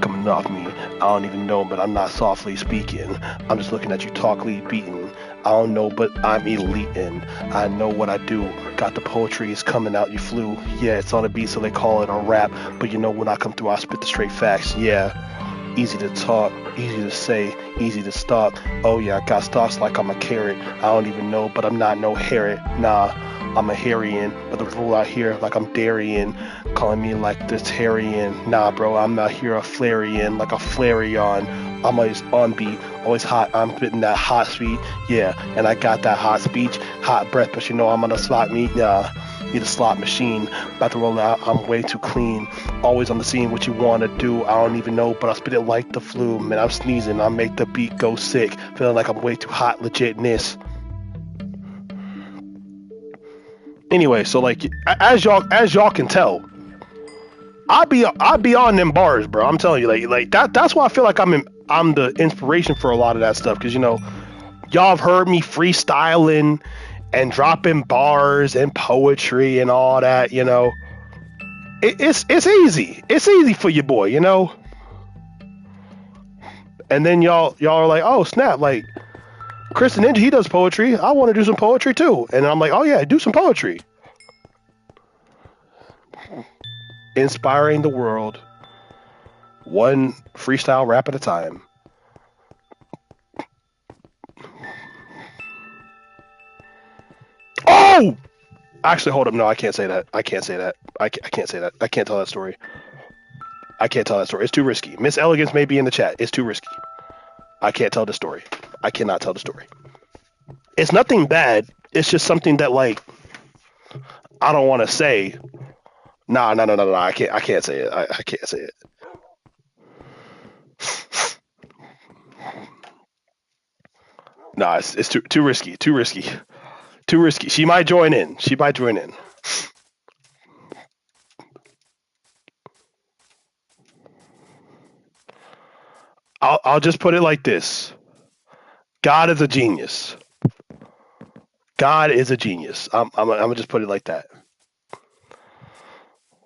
Coming off me, I don't even know, but I'm not softly speaking. I'm just looking at you talkly beating. I don't know, but I'm elite and I know what I do. Got the poetry, it's coming out, you flew. Yeah, it's on a beat, so they call it a rap. But you know, when I come through, I spit the straight facts, yeah. Easy to talk, easy to say, easy to stop. Oh yeah, I got stalks like I'm a carrot. I don't even know, but I'm not no Harriet. Nah, I'm a Harrian, but the rule out here like I'm Darien, calling me like this Harrian. Nah, bro, I'm out here a Flareon, like a Flareon. I'm always on beat, always hot. I'm spitting that hot speed, yeah, and I got that hot speech, hot breath. But you know I'm on a slot meet, need a slot machine. About to roll out, I'm way too clean. Always on the scene, what you wanna do, I don't even know, but I spit it like the flu. Man, I'm sneezing, I make the beat go sick. Feeling like I'm way too hot, legitness. Anyway, so like as y'all can tell, I be on them bars, bro. I'm telling you, like that's why I feel like I'm the inspiration for a lot of that stuff, because you know y'all have heard me freestyling and dropping bars and poetry and all that. You know, it's easy. It's easy for your boy, you know. And then y'all are like, oh snap, like Chris the Ninja, he does poetry. I want to do some poetry too. And I'm like, oh yeah, do some poetry. Inspiring the world, one freestyle rap at a time. Oh! Actually, hold up. No, I can't say that. I can't say that. I can't say that. I can't tell that story. I can't tell that story. It's too risky. Miss Elegance may be in the chat. It's too risky. I can't tell the story. I cannot tell the story. It's nothing bad. It's just something that, like, I don't want to say. No. I can't say it. I can't say it. No, it's too risky. Too risky. Too risky. She might join in. I'll just put it like this. God is a genius. God is a genius. I'm gonna just put it like that.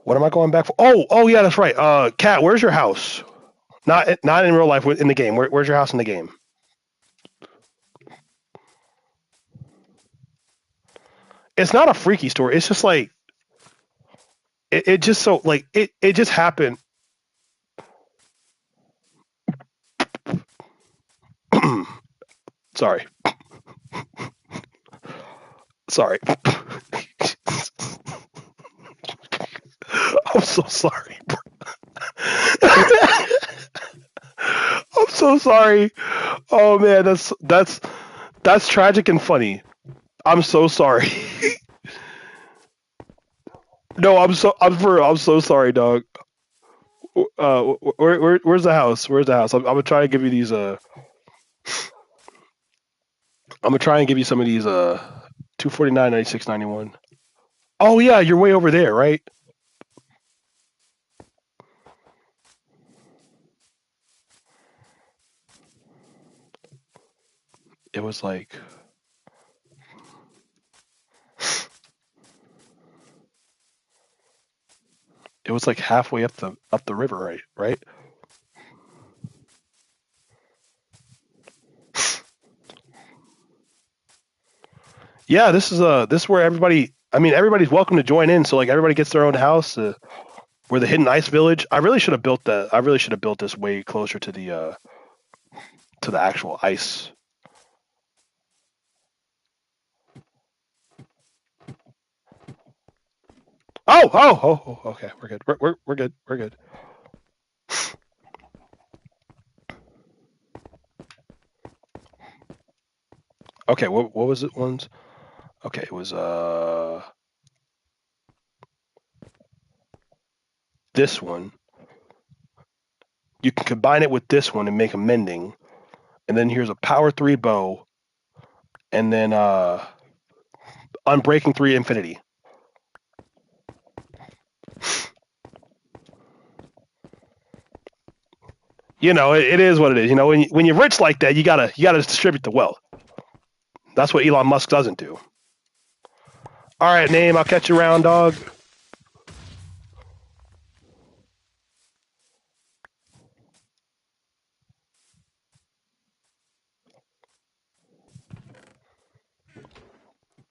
What am I going back for? Oh yeah, that's right. Kat, where's your house? Not in real life, in the game. Where's your house in the game? It's not a freaky story. It's just like it just so like it just happened. Sorry. Sorry. I'm so sorry. I'm so sorry. Oh man, that's tragic and funny. I'm so sorry. No, I'm so sorry, dog. Where's the house? Where's the house? I'm gonna try and give you these. I'm gonna try and give you some of these. 249, 96, 91. Oh yeah, you're way over there, right? It was like. It was like halfway up the river, right? Yeah, this is where everybody. I mean, everybody's welcome to join in. So like everybody gets their own house. We're the Hidden Ice Village. I really should have built that. I really should have built this way closer to the actual ice. Oh, okay, we're good. We're good. We're good. Okay, what was it ones? Okay, it was this one. You can combine it with this one and make a mending. And then here's a power 3 bow. And then unbreaking 3 infinity. You know, it is what it is. You know, when you're rich like that, you gotta distribute the wealth. That's what Elon Musk doesn't do. All right, Name, I'll catch you around, dog.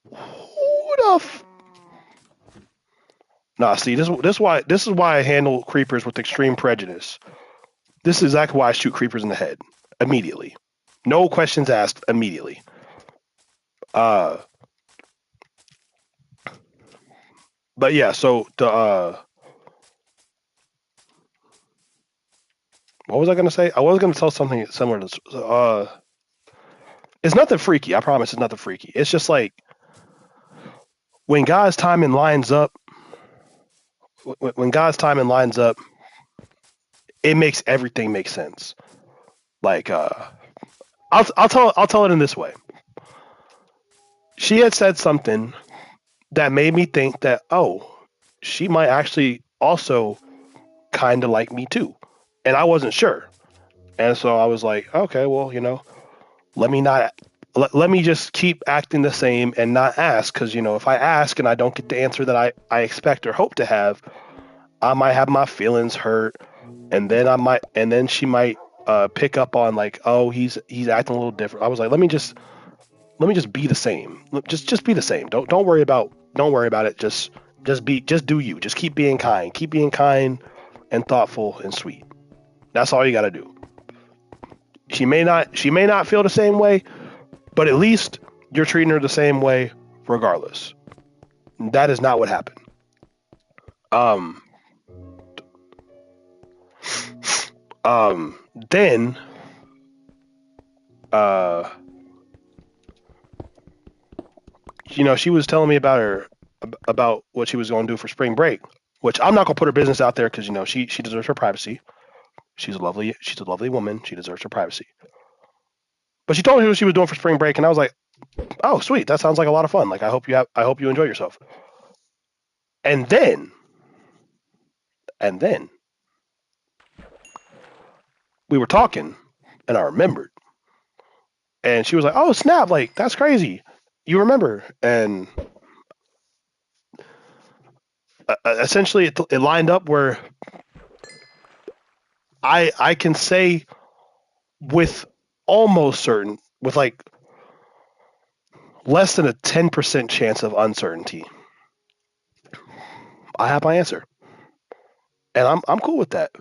Who the Nah, see, this is why I handle creepers with extreme prejudice. This is exactly why I shoot creepers in the head immediately. No questions asked immediately. But yeah, so the what was I gonna say? I was gonna tell something similar to it's nothing freaky. I promise it's nothing freaky. It's just like when God's timing lines up. When God's timing lines up, it makes everything make sense. Like I'll tell it in this way. She had said something that made me think that, oh, she might actually also kind of like me too, and I wasn't sure. And so I was like, okay, well, let me not let me just keep acting the same and not ask, because if I ask and I don't get the answer that I expect or hope to have, I might have my feelings hurt, and then she might pick up on like, oh, he's acting a little different. I was like, let me just be the same. Just be the same. Don't worry about it. Just do you. Just keep being kind. Keep being kind and thoughtful and sweet. That's all you got to do. She may not feel the same way, but at least you're treating her the same way regardless. That is not what happened. Um then uh she was telling me about what she was going to do for spring break, which I'm not going to put her business out there, because she deserves her privacy. She's a lovely woman. She deserves her privacy. But she told me what she was doing for spring break, and I was like, "Oh, sweet! That sounds like a lot of fun. Like, I hope you enjoy yourself." And then we were talking, and I remembered, and she was like, "Oh, snap! Like, that's crazy. You remember?" And essentially, it lined up where I can say with almost certain, with like less than a 10% chance of uncertainty, I have my answer, and I'm cool with that.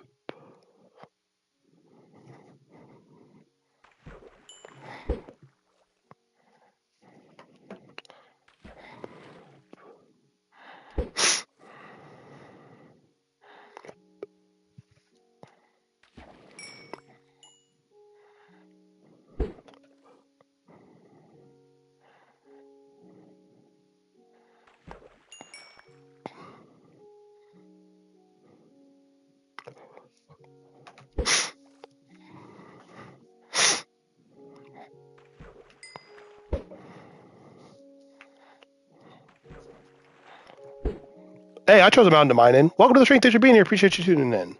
Hey, I chose a mountain to mine in. Welcome to the stream. Thanks for being here. Appreciate you tuning in.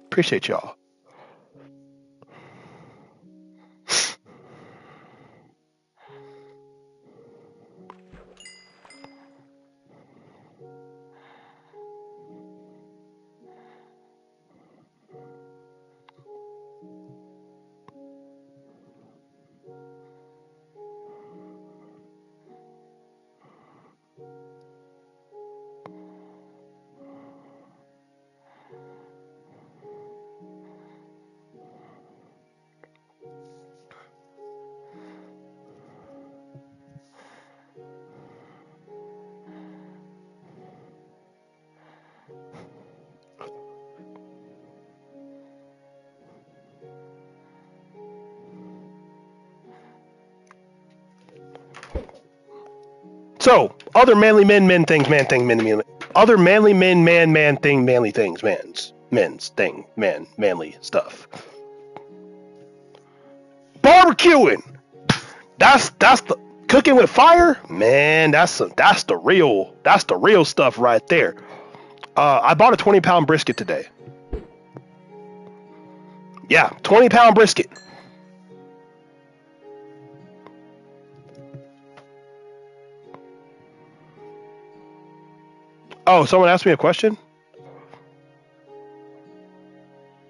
Appreciate y'all. So, other manly men things, man thing, man. Other manly men, man thing, manly things, men's thing, manly stuff. Barbecuing. That's the cooking with fire, man. That's the real stuff right there. I bought a 20-pound brisket today. Yeah, 20-pound brisket. Oh, someone asked me a question.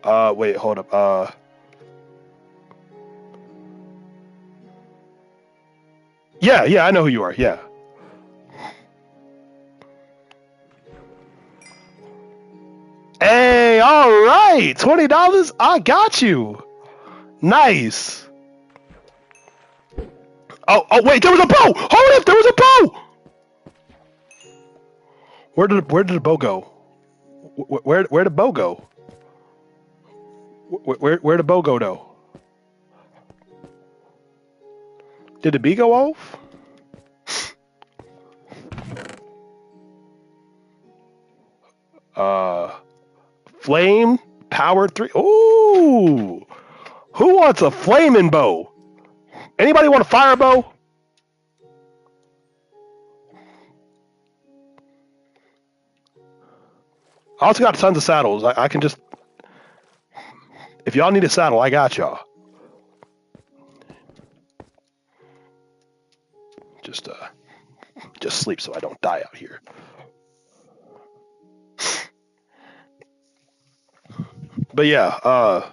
Wait, hold up. Yeah, I know who you are. Yeah. Hey, all right, $20. I got you. Nice. Oh, wait, there was a bow. Hold up, there was a bow. Where did the bow go? Where did the bow go? Where did the bow go though? Did the bee go off? Flame powered 3. Ooh. Who wants a flaming bow? Anybody want a fire bow? I also got tons of saddles. I can just, if y'all need a saddle, I got y'all. Just sleep so I don't die out here. But yeah,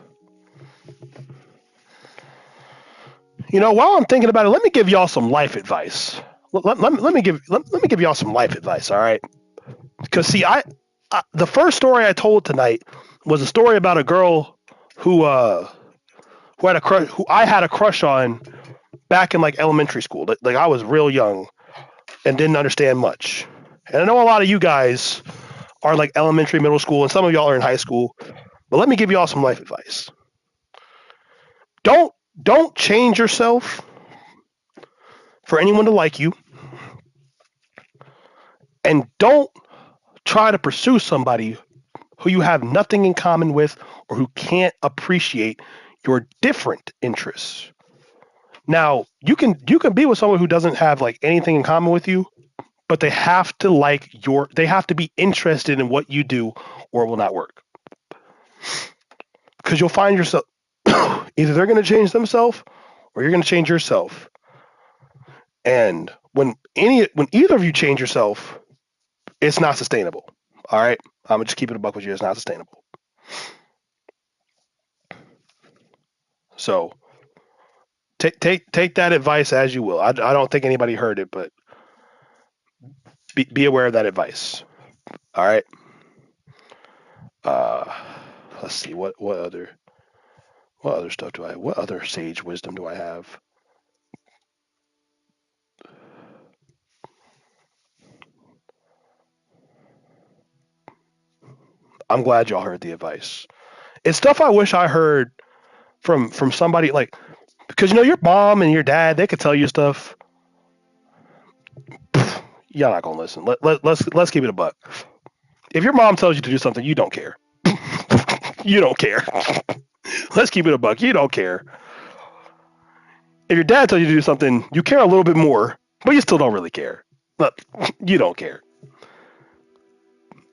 you know, while I'm thinking about it, let me give y'all some life advice. Let me give y'all some life advice, all right? Because see, the first story I told tonight was a story about a girl who had a crush, who I had a crush on back in like elementary school. Like I was real young and didn't understand much. And I know a lot of you guys are like elementary, middle school, and some of y'all are in high school. But let me give y'all some life advice. Don't change yourself for anyone to like you, and don't try to pursue somebody who you have nothing in common with or who can't appreciate your different interests. Now, you can be with someone who doesn't have like anything in common with you, but they have to be interested in what you do or it will not work. Because you'll find yourself either they're going to change themselves or you're going to change yourself. And when either of you change yourself, it's not sustainable. All right, I'm gonna just keep it a buck with you. It's not sustainable. So take that advice as you will. I don't think anybody heard it, but be aware of that advice. All right. Let's see what other stuff do I have? What other sage wisdom do I have? I'm glad y'all heard the advice. It's stuff I wish I heard from somebody like, because you know your mom and your dad, they could tell you stuff. Y'all not gonna listen. Let's keep it a buck. If your mom tells you to do something, you don't care. You don't care. Let's keep it a buck. You don't care. If your dad tells you to do something, you care a little bit more, but you still don't really care. But you don't care.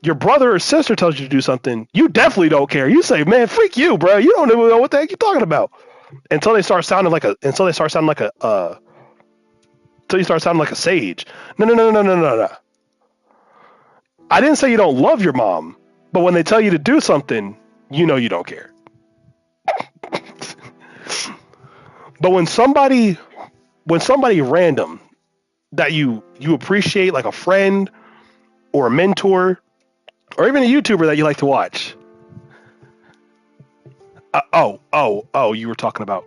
Your brother or sister tells you to do something, you definitely don't care. You say, "Man, freak you, bro. You don't even know what the heck you're talking about." Until you start sounding like a sage. No. I didn't say you don't love your mom, but when they tell you to do something, you know you don't care. But when somebody random that you appreciate, like a friend or a mentor or even a YouTuber that you like to watch. You were talking about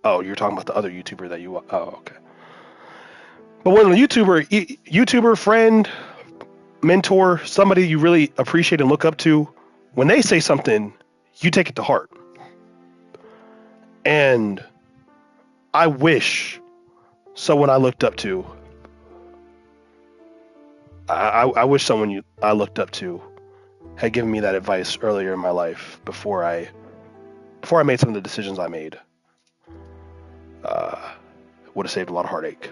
you're talking about the other YouTuber that you. Oh, okay. But when a YouTuber friend, mentor, somebody you really appreciate and look up to, when they say something, you take it to heart. And I wish someone I looked up to, I wish someone I looked up to had given me that advice earlier in my life before I made some of the decisions I made. Would have saved a lot of heartache.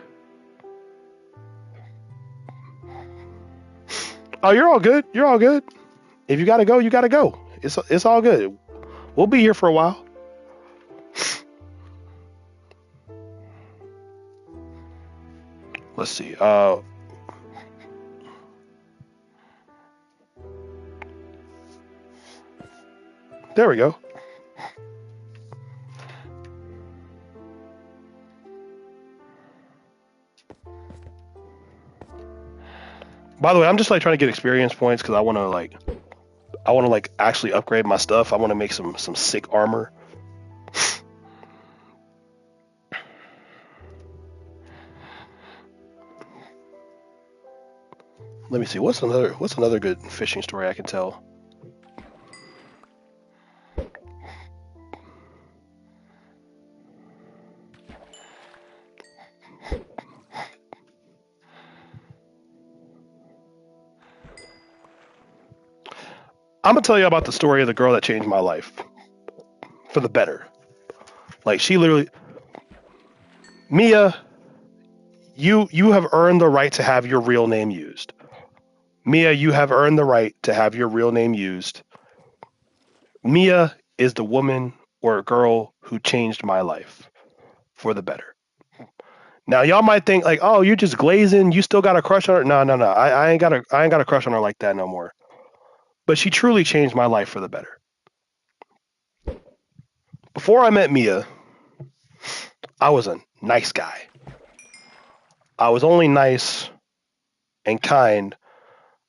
Oh, you're all good. You're all good. If you gotta go, you gotta go. It's all good. We'll be here for a while. Let's see. There we go. By the way, I'm just like trying to get experience points because I want I want to like actually upgrade my stuff. I want to make some sick armor. Let me see. What's another good fishing story I can tell? I'm gonna tell you about the story of the girl that changed my life for the better. Like she literally, Mia, you have earned the right to have your real name used. Mia, you have earned the right to have your real name used. Mia is the woman or girl who changed my life for the better. Now y'all might think like, oh, you're just glazing. You still got a crush on her? No, no, no. I ain't got a crush on her like that no more. But she truly changed my life for the better. Before I met Mia, I was a nice guy. I was only nice and kind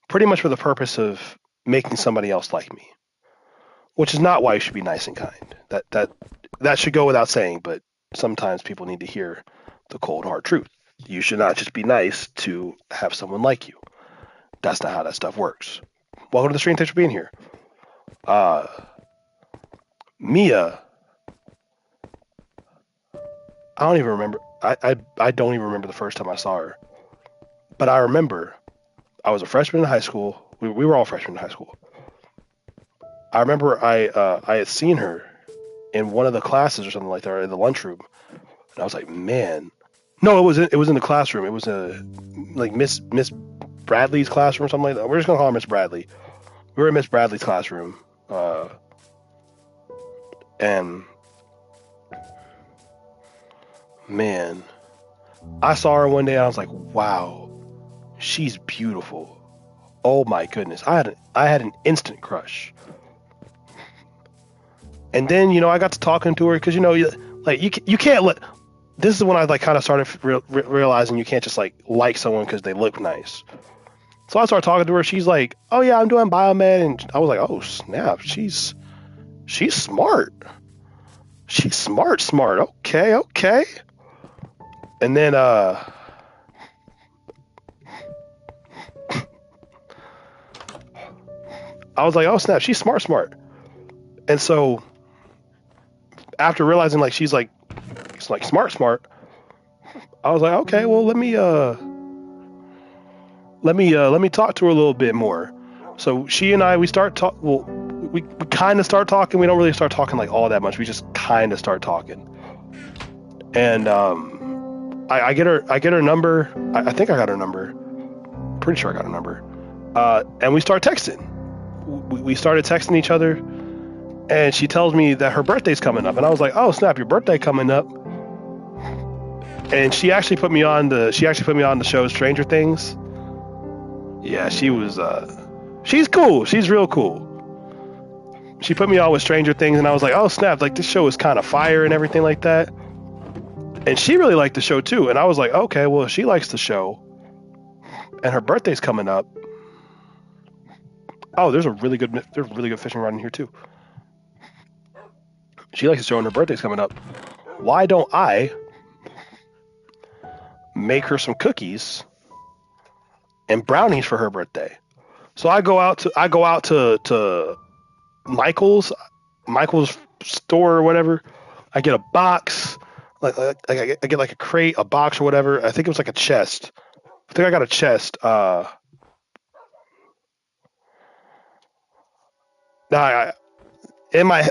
pretty much for the purpose of making somebody else like me, which is not why you should be nice and kind. That should go without saying, but sometimes people need to hear the cold hard truth. You should not just be nice to have someone like you. That's not how that stuff works. Welcome to the stream. Thanks for being here. Mia, I don't even remember. I don't even remember the first time I saw her, but I remember I was a freshman in high school. We were all freshmen in high school. I remember I had seen her in one of the classes or something like that, or in the lunchroom, and I was like, man. No, it was in the classroom. It was like Miss Bradley's classroom or something like that. We're just gonna call her Miss Bradley. We were in Miss Bradley's classroom, and man, I saw her one day. And I was like, wow, she's beautiful. Oh my goodness, I had an instant crush. And then I got to talking to her because like you can't let. This is when I like kind of started realizing you can't just like someone because they look nice. So I started talking to her. She's like, "Oh yeah, I'm doing biomed," and I was like, "Oh snap, she's smart. She's smart. Okay." And then I was like, "Oh snap, she's smart." And so after realizing like she's like smart, I was like, "Okay, well let me talk to her a little bit more." So she and I we start talk. Well, we kind of start talking. We don't really start talking like all that much. We just kind of start talking. And I get her number. I think I got her number. Pretty sure I got her number. And we start texting. We started texting each other, and she tells me that her birthday's coming up, and I was like, "Oh snap, your birthday coming up!" And she actually put me on the show Stranger Things. Yeah, she was. She's cool. She's real cool. She put me on with Stranger Things, and I was like, "Oh snap! Like this show is kind of fire and everything like that." And she really liked the show too, and I was like, "Okay, well, if she likes the show, and her birthday's coming up." Oh, there's really good fishing rod in here too. She likes the show, and her birthday's coming up. Why don't I make her some cookies and brownies for her birthday? So I go out to Michael's store or whatever. I get a box, I get like a crate, a box or whatever. I think it was like a chest. I think I got a chest. Now in my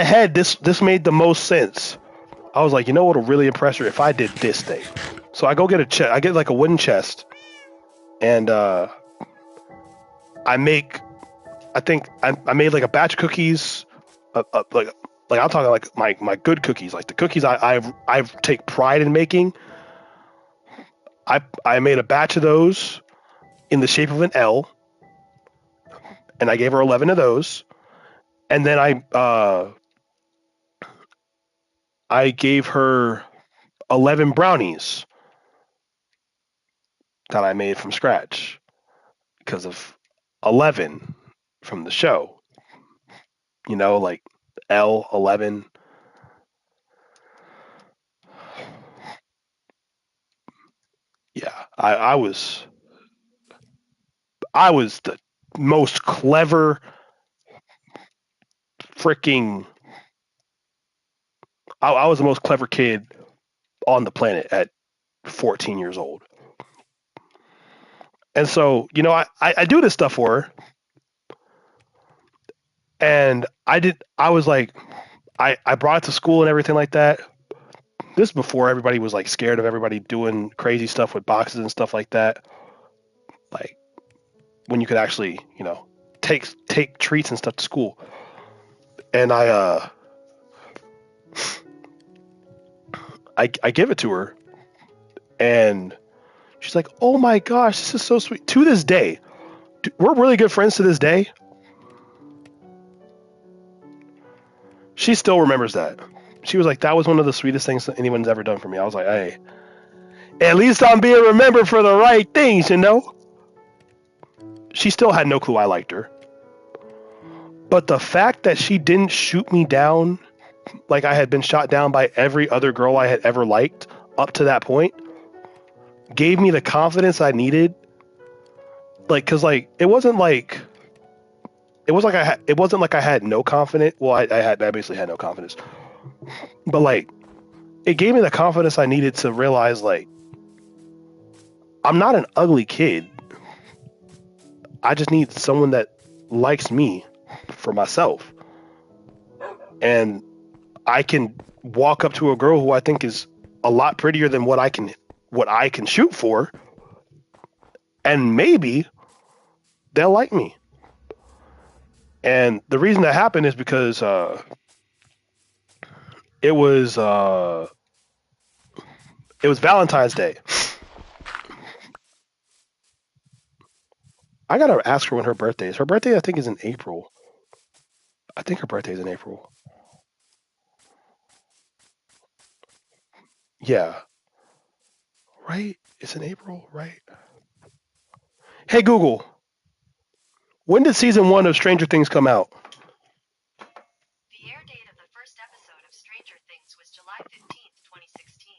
head, this made the most sense. I was like, what'll really impress her if I did this thing. So I go get a chest. I get like a wooden chest, and I make. I think I made like a batch of cookies, like I'm talking like my good cookies, like the cookies I take pride in making. I made a batch of those in the shape of an L, and I gave her 11 of those, and then I gave her 11 brownies that I made from scratch because of 11 from the show. like L11. Yeah, I was the most clever freaking. I was the most clever kid on the planet at 14 years old. And so, I do this stuff for her, and I was like, I brought it to school and everything like that. This is before everybody was like scared of everybody doing crazy stuff with boxes and stuff like that. Like when you could actually, take treats and stuff to school. And I give it to her, and she's like, "Oh my gosh, this is so sweet." To this day, we're really good friends to this day. She still remembers that. She was like, "That was one of the sweetest things that anyone's ever done for me." I was like, "Hey, at least I'm being remembered for the right things, you know?" She still had no clue I liked her. But the fact that she didn't shoot me down like I had been shot down by every other girl I had ever liked up to that point gave me the confidence I needed. Like, cause like it wasn't like I had no confidence. Well, I basically had no confidence, but like it gave me the confidence I needed to realize like I'm not an ugly kid. I just need someone that likes me for myself, and I can walk up to a girl who I think is a lot prettier than what I can shoot for, and maybe they'll like me. And the reason that happened is because it was Valentine's Day. I gotta ask her when her birthday is. Her birthday, I think, is in April. I think her birthday is in April. Yeah, right. It's in April, right? Hey Google, when did season 1 of Stranger Things come out? The air date of the first episode of Stranger Things was July 15th, 2016.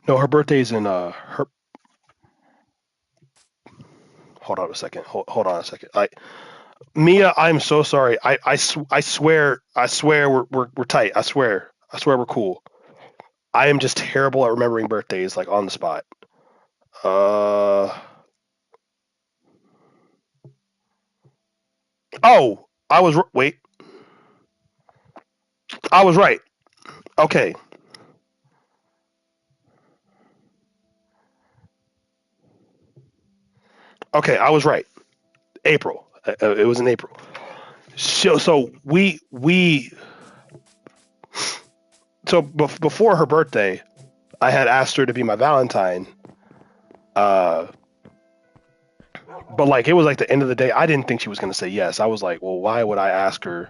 No, her birthday is in her. Hold on a second. Hold on a second. Mia, I'm so sorry. I swear we're tight. I swear we're cool. I am just terrible at remembering birthdays like on the spot. Uh oh, wait. I was right. Okay. Okay, I was right. April. It was in April. So before her birthday, I had asked her to be my Valentine. Uh, but like it was like the end of the day. I didn't think she was gonna say yes. I was like, well, why would I ask her?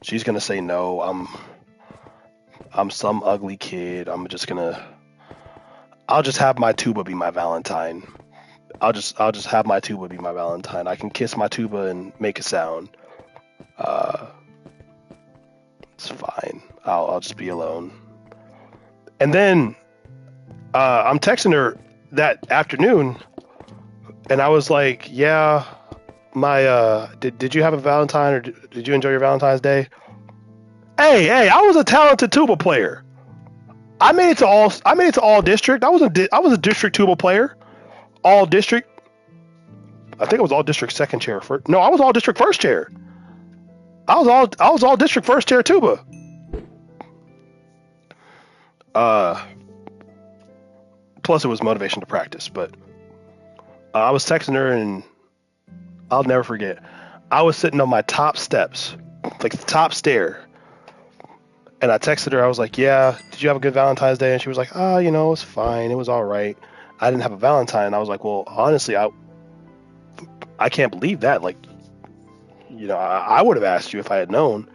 She's gonna say no. I'm some ugly kid. I'll just have my tuba be my Valentine. I'll just have my tuba be my Valentine. I can kiss my tuba and make a sound. Uh, it's fine. I'll just be alone. And then I'm texting her that afternoon, and I was like, "Yeah, my did you have a Valentine, or did you enjoy your Valentine's Day?" Hey, I was a talented tuba player. I made it to all district. I was a district tuba player. All district. I think it was all district second chair. No, I was all district first chair. I was all district first chair tuba. Uh, Plus it was motivation to practice. But I was texting her, and I'll never forget. I was sitting on my top steps, like the top stair, and I texted her. I was like, "Yeah, did you have a good Valentine's Day?" And she was like, "Ah, it was fine. It was all right. I didn't have a Valentine." I was like, "Well, honestly, I can't believe that. Like, I would have asked you if I had known."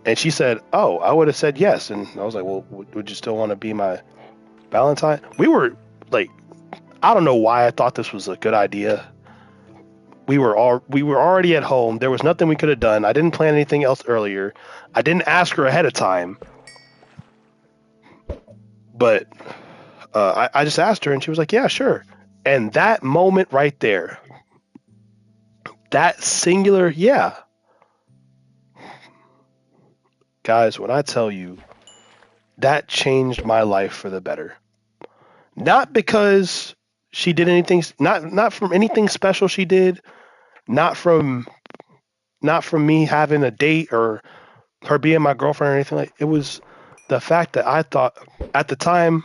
And she said, "Oh, I would have said yes." And I was like, "Well, would you still want to be my Valentine?" We were like, I don't know why I thought this was a good idea. We were already at home. There was nothing we could have done. I didn't plan anything else earlier. I didn't ask her ahead of time, but I just asked her, and she was like, "Yeah, sure." And that moment right there, that singular, yeah, guys, when I tell you that changed my life for the better. Not because she did anything, not from anything special she did, not from me having a date or her being my girlfriend or anything like. It was the fact that I thought at the time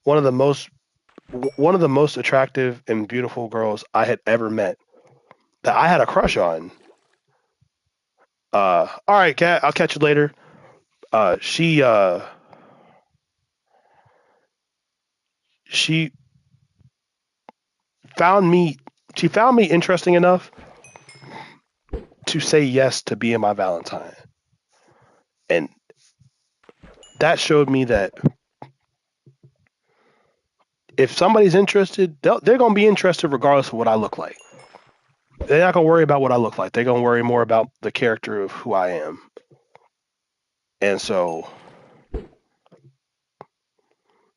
one of the most attractive and beautiful girls I had ever met that I had a crush on. All right, Kat, I'll catch you later. She she found me she found me interesting enough to say yes to being my Valentine. And that showed me that if somebody's interested, they're going to be interested regardless of what I look like. They're not going to worry about what I look like. They're going to worry more about the character of who I am. And so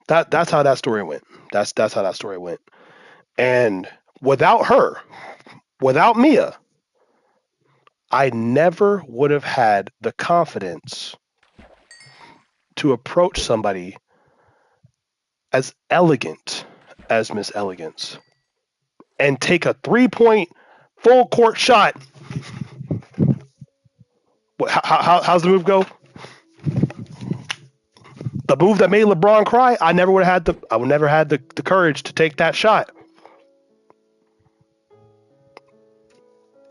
that's how that story went. That's how that story went. And without her, without Mia, I never would have had the confidence to approach somebody as elegant as Miss Elegance and take a 3-point full court shot. How's the move go? The move that made LeBron cry. I would never had the courage to take that shot.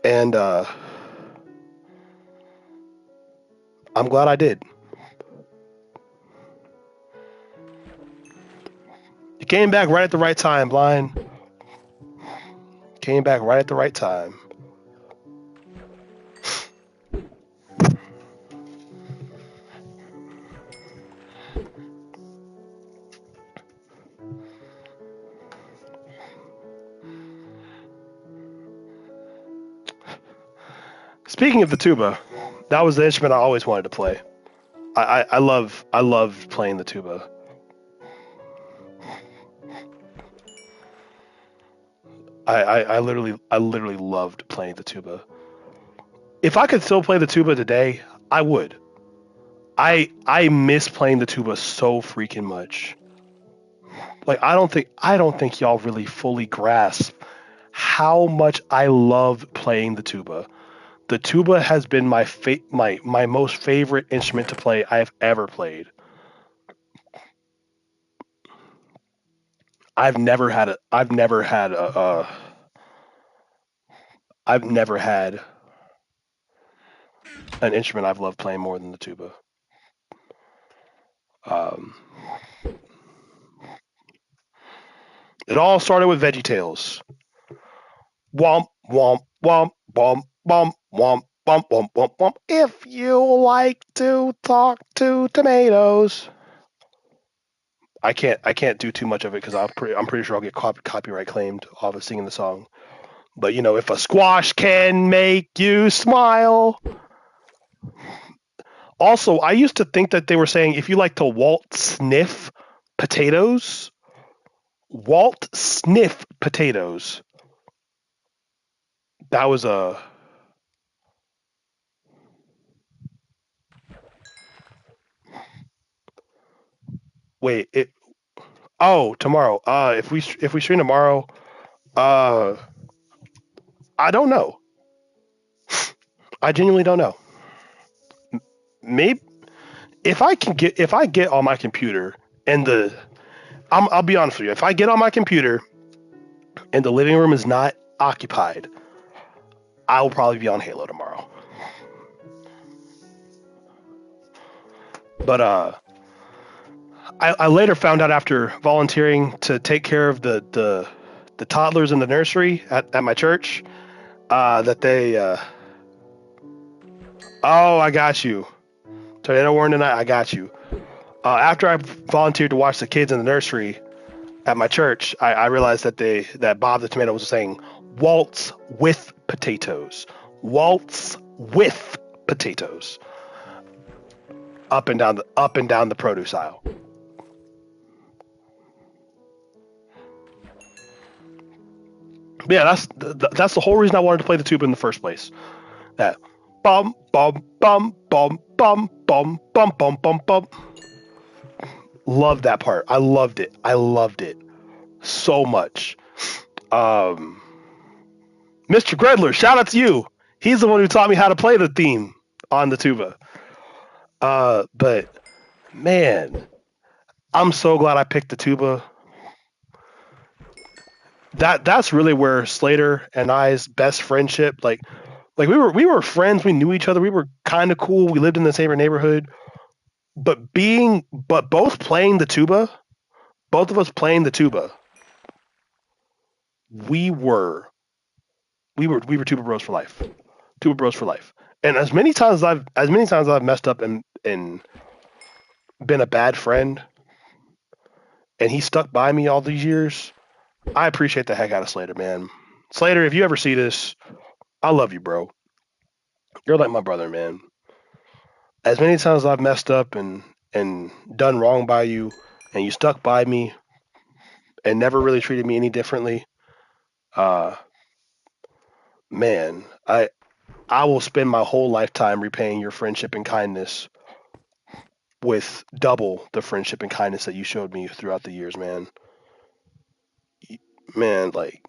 And I'm glad I did. You came back right at the right time, Blind. Came back right at the right time. Speaking of the tuba, that was the instrument I always wanted to play. I love playing the tuba. I literally loved playing the tuba. If I could still play the tuba today, I would. I miss playing the tuba so freaking much. Like I don't think y'all really fully grasp how much I love playing the tuba. The tuba has been my most favorite instrument to play I've ever played. I've never had an instrument I've loved playing more than the tuba. Um, it all started with VeggieTales. Womp womp womp womp womp womp womp womp womp womp. If you like to talk to tomatoes. I can't do too much of it because I'm pretty sure I'll get copyright claimed off of singing the song. But if a squash can make you smile. Also, I used to think that they were saying if you like to Walt sniff potatoes, Walt sniff potatoes. That was a wait. Tomorrow. If we stream tomorrow, I don't know. I genuinely don't know. Maybe if I get on my computer and I'll be honest with you. If I get on my computer and the living room is not occupied, I will probably be on Halo tomorrow. But I later found out after volunteering to take care of the toddlers in the nursery at my church that they Oh, I got you. Tornado warning tonight. I got you. After I volunteered to watch the kids in the nursery at my church, I realized that Bob the tomato was saying waltz with potatoes, waltz with potatoes, up and down the produce aisle. But yeah, that's the whole reason I wanted to play the tuba in the first place. That bum bum bum bum bum bum bum bum bum bum. Loved that part. I loved it. I loved it so much. Um, Mr. Gredler, shout out to you. He's the one who taught me how to play the theme on the tuba. But man, I'm so glad I picked the tuba. That's really where Slater and I's best friendship, like we were friends, we knew each other, we were kind of cool, we lived in the same neighborhood, but both playing the tuba, both of us playing the tuba, we were we were tuba bros for life. Tuba bros for life. And as many times I've messed up and been a bad friend and he stuck by me all these years, I appreciate the heck out of Slater, man. Slater, if you ever see this, I love you, bro. You're like my brother, man. As many times I've messed up and done wrong by you, and you stuck by me and never really treated me any differently, uh, man, I will spend my whole lifetime repaying your friendship and kindness with double the friendship and kindness that you showed me throughout the years, man. Man, like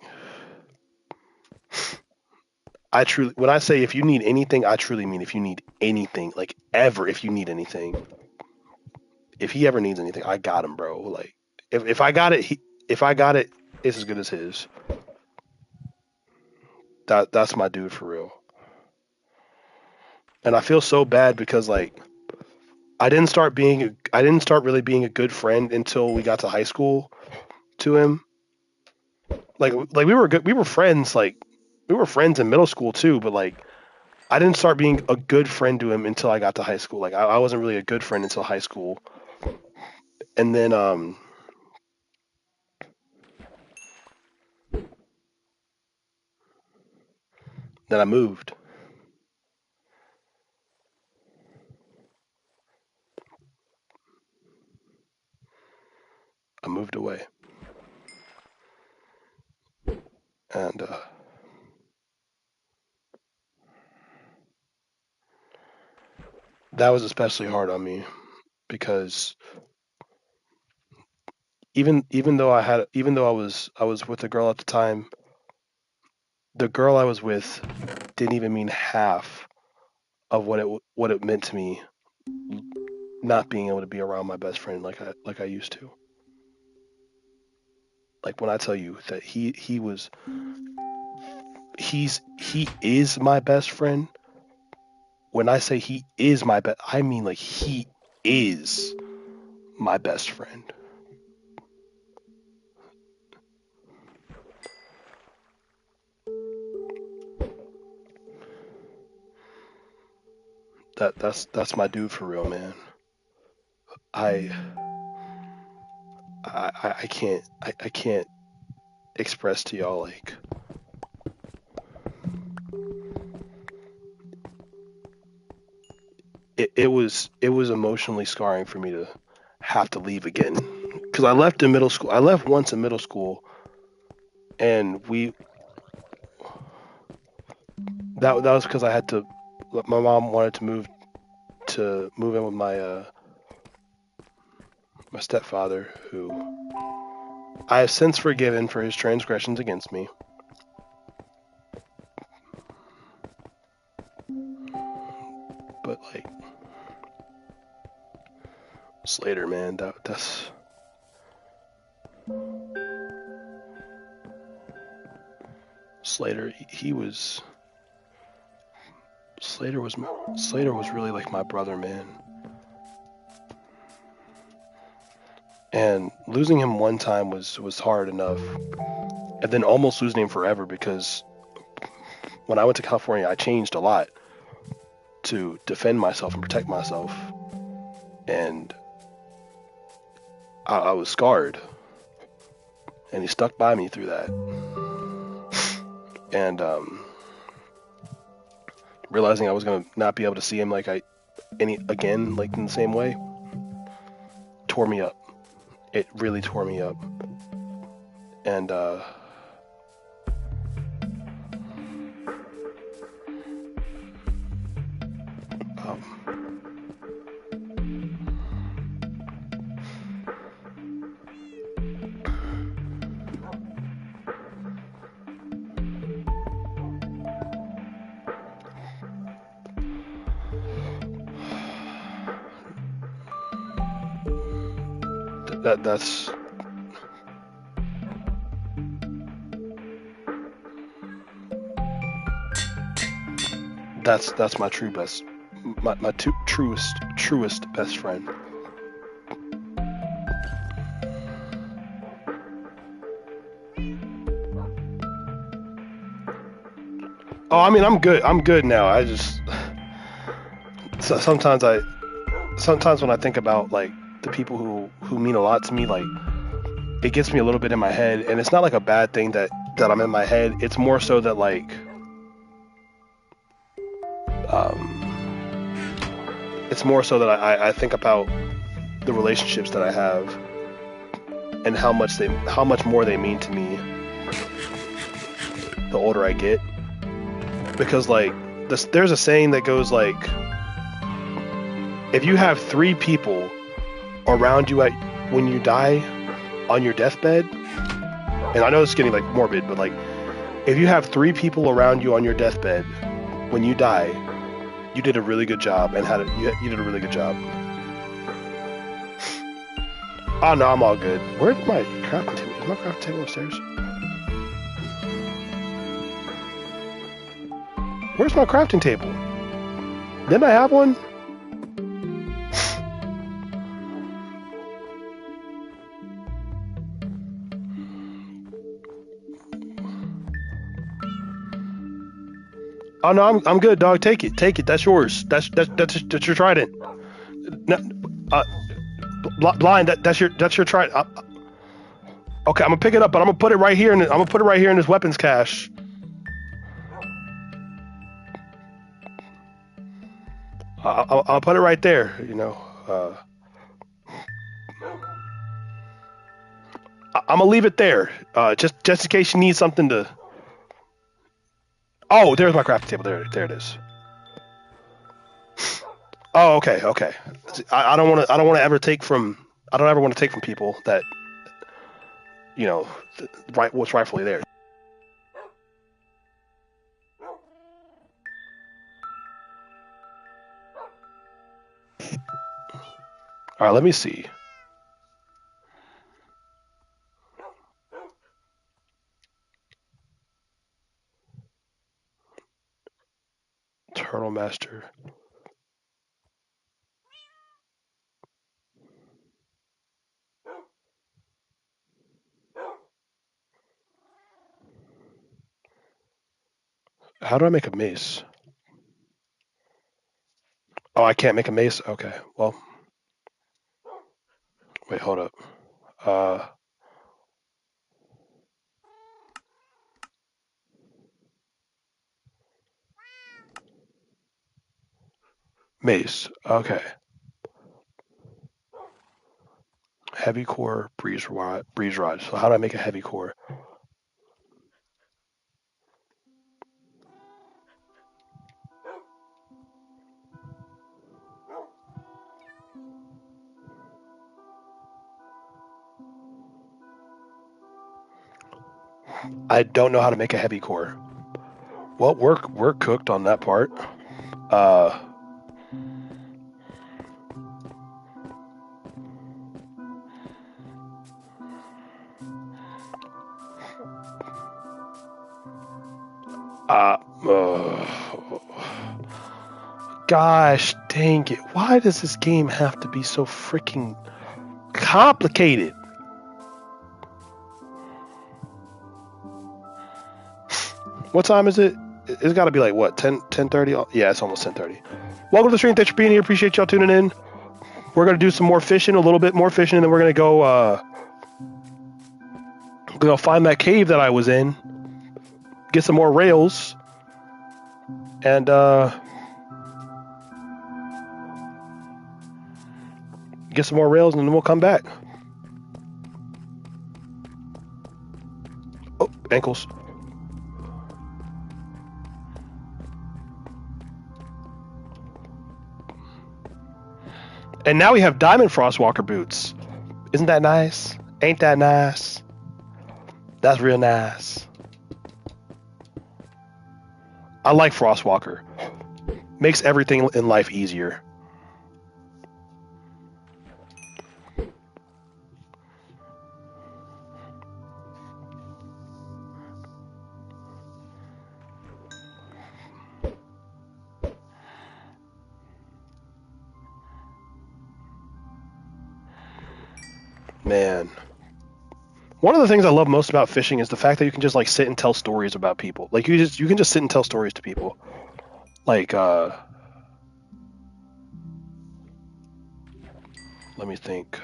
I truly, when I say if you need anything, I truly mean if you need anything, like ever, if you need anything, if he ever needs anything, I got him, bro. Like if I got it, if I got it, it's as good as his. That's my dude for real. And I feel so bad because like I didn't start really being a good friend until we got to high school to him. Like we were friends, like we were friends in middle school too, but like I didn't start being a good friend to him until I got to high school. Like I wasn't really a good friend until high school. And then I moved. I moved away. And that was especially hard on me because even though I was with a girl at the time, the girl I was with didn't even mean half of what it meant to me not being able to be around my best friend like I used to. Like when I tell you that he is my best friend. When I say he is my best, I mean like he is my best friend. That's my dude for real, man. I I can't express to y'all like it was emotionally scarring for me to have to leave again because I left in middle school. I left once in middle school, and that was because I had to. My mom wanted to move in with my stepfather, who I have since forgiven for his transgressions against me. But like Slater, man, that's Slater. Slater was really like my brother, man. And losing him one time was hard enough, and then almost losing him forever because when I went to California, I changed a lot. to defend myself and protect myself, and I was scarred, and he stuck by me through that. And realizing I was gonna not be able to see him like again like in the same way tore me up. It really tore me up. And that's my true best, my truest best friend. Oh, I mean, I'm good now. I just sometimes when I think about like the people who mean a lot to me, like it gets me a little bit in my head, and it's not like a bad thing that I'm in my head. It's more so that like it's more so that I think about the relationships that I have and how much more they mean to me the older I get. Because like there's a saying that goes like, if you have 3 people around you when you die on your deathbed, and I know it's getting like morbid, but like if you have 3 people around you on your deathbed when you die, you did a really good job, and you did a really good job. Oh no, I'm all good. Where's my crafting table? Is my crafting table upstairs? Where's my crafting table? Didn't I have one? Oh no, I'm good, dog. Take it. That's yours. That's your trident. No, blind. That's your trident. Okay, I'm gonna pick it up, but I'm gonna put it right here. I'm gonna put it right here in this weapons cache. I'll put it right there. You know. I'm gonna leave it there. Just in case you need something to. Oh, there's my crafting table. There it is. Oh, okay. I don't want to ever take from. I don't ever want to take from people that, you know, what's rightfully theirs. All right, let me see. Turtle Master. How do I make a mace? Oh, I can't make a mace? Okay, well. Wait, hold up. Mace. Okay. Heavy core, breeze rod. So how do I make a heavy core? I don't know how to make a heavy core. Well, we're cooked on that part. Gosh dang it. Why does this game have to be so freaking complicated? What time is it? It's got to be like what 10:30. Yeah, it's almost 10:30. Welcome to the stream. Thanks for being here. Appreciate y'all tuning in. We're gonna do some more fishing, a little bit more fishing, and then we're gonna go find that cave that I was in, get some more rails, and get some more rails, and then we'll come back. Oh, ankles. And now we have diamond frostwalker boots. Isn't that nice? Ain't that nice? That's real nice. I like frostwalker. Makes everything in life easier. Man. One of the things I love most about fishing is the fact that you can just like sit and tell stories about people. Like you can just sit and tell stories to people. Like let me think.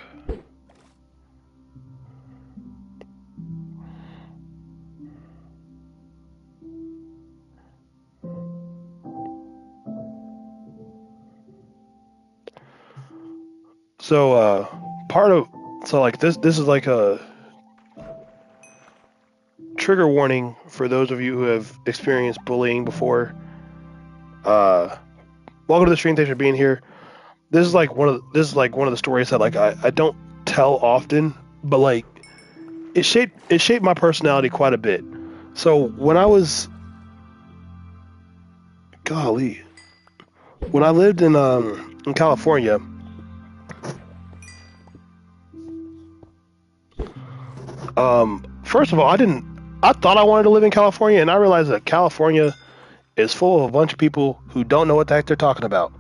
So this is like a trigger warning for those of you who have experienced bullying before. Welcome to the stream. Thanks for being here. This is like one of the stories that like I don't tell often, but like it shaped my personality quite a bit. So when I was when I lived in California, first of all, I thought I wanted to live in California, and I realized that California is full of a bunch of people who don't know what the heck they're talking about.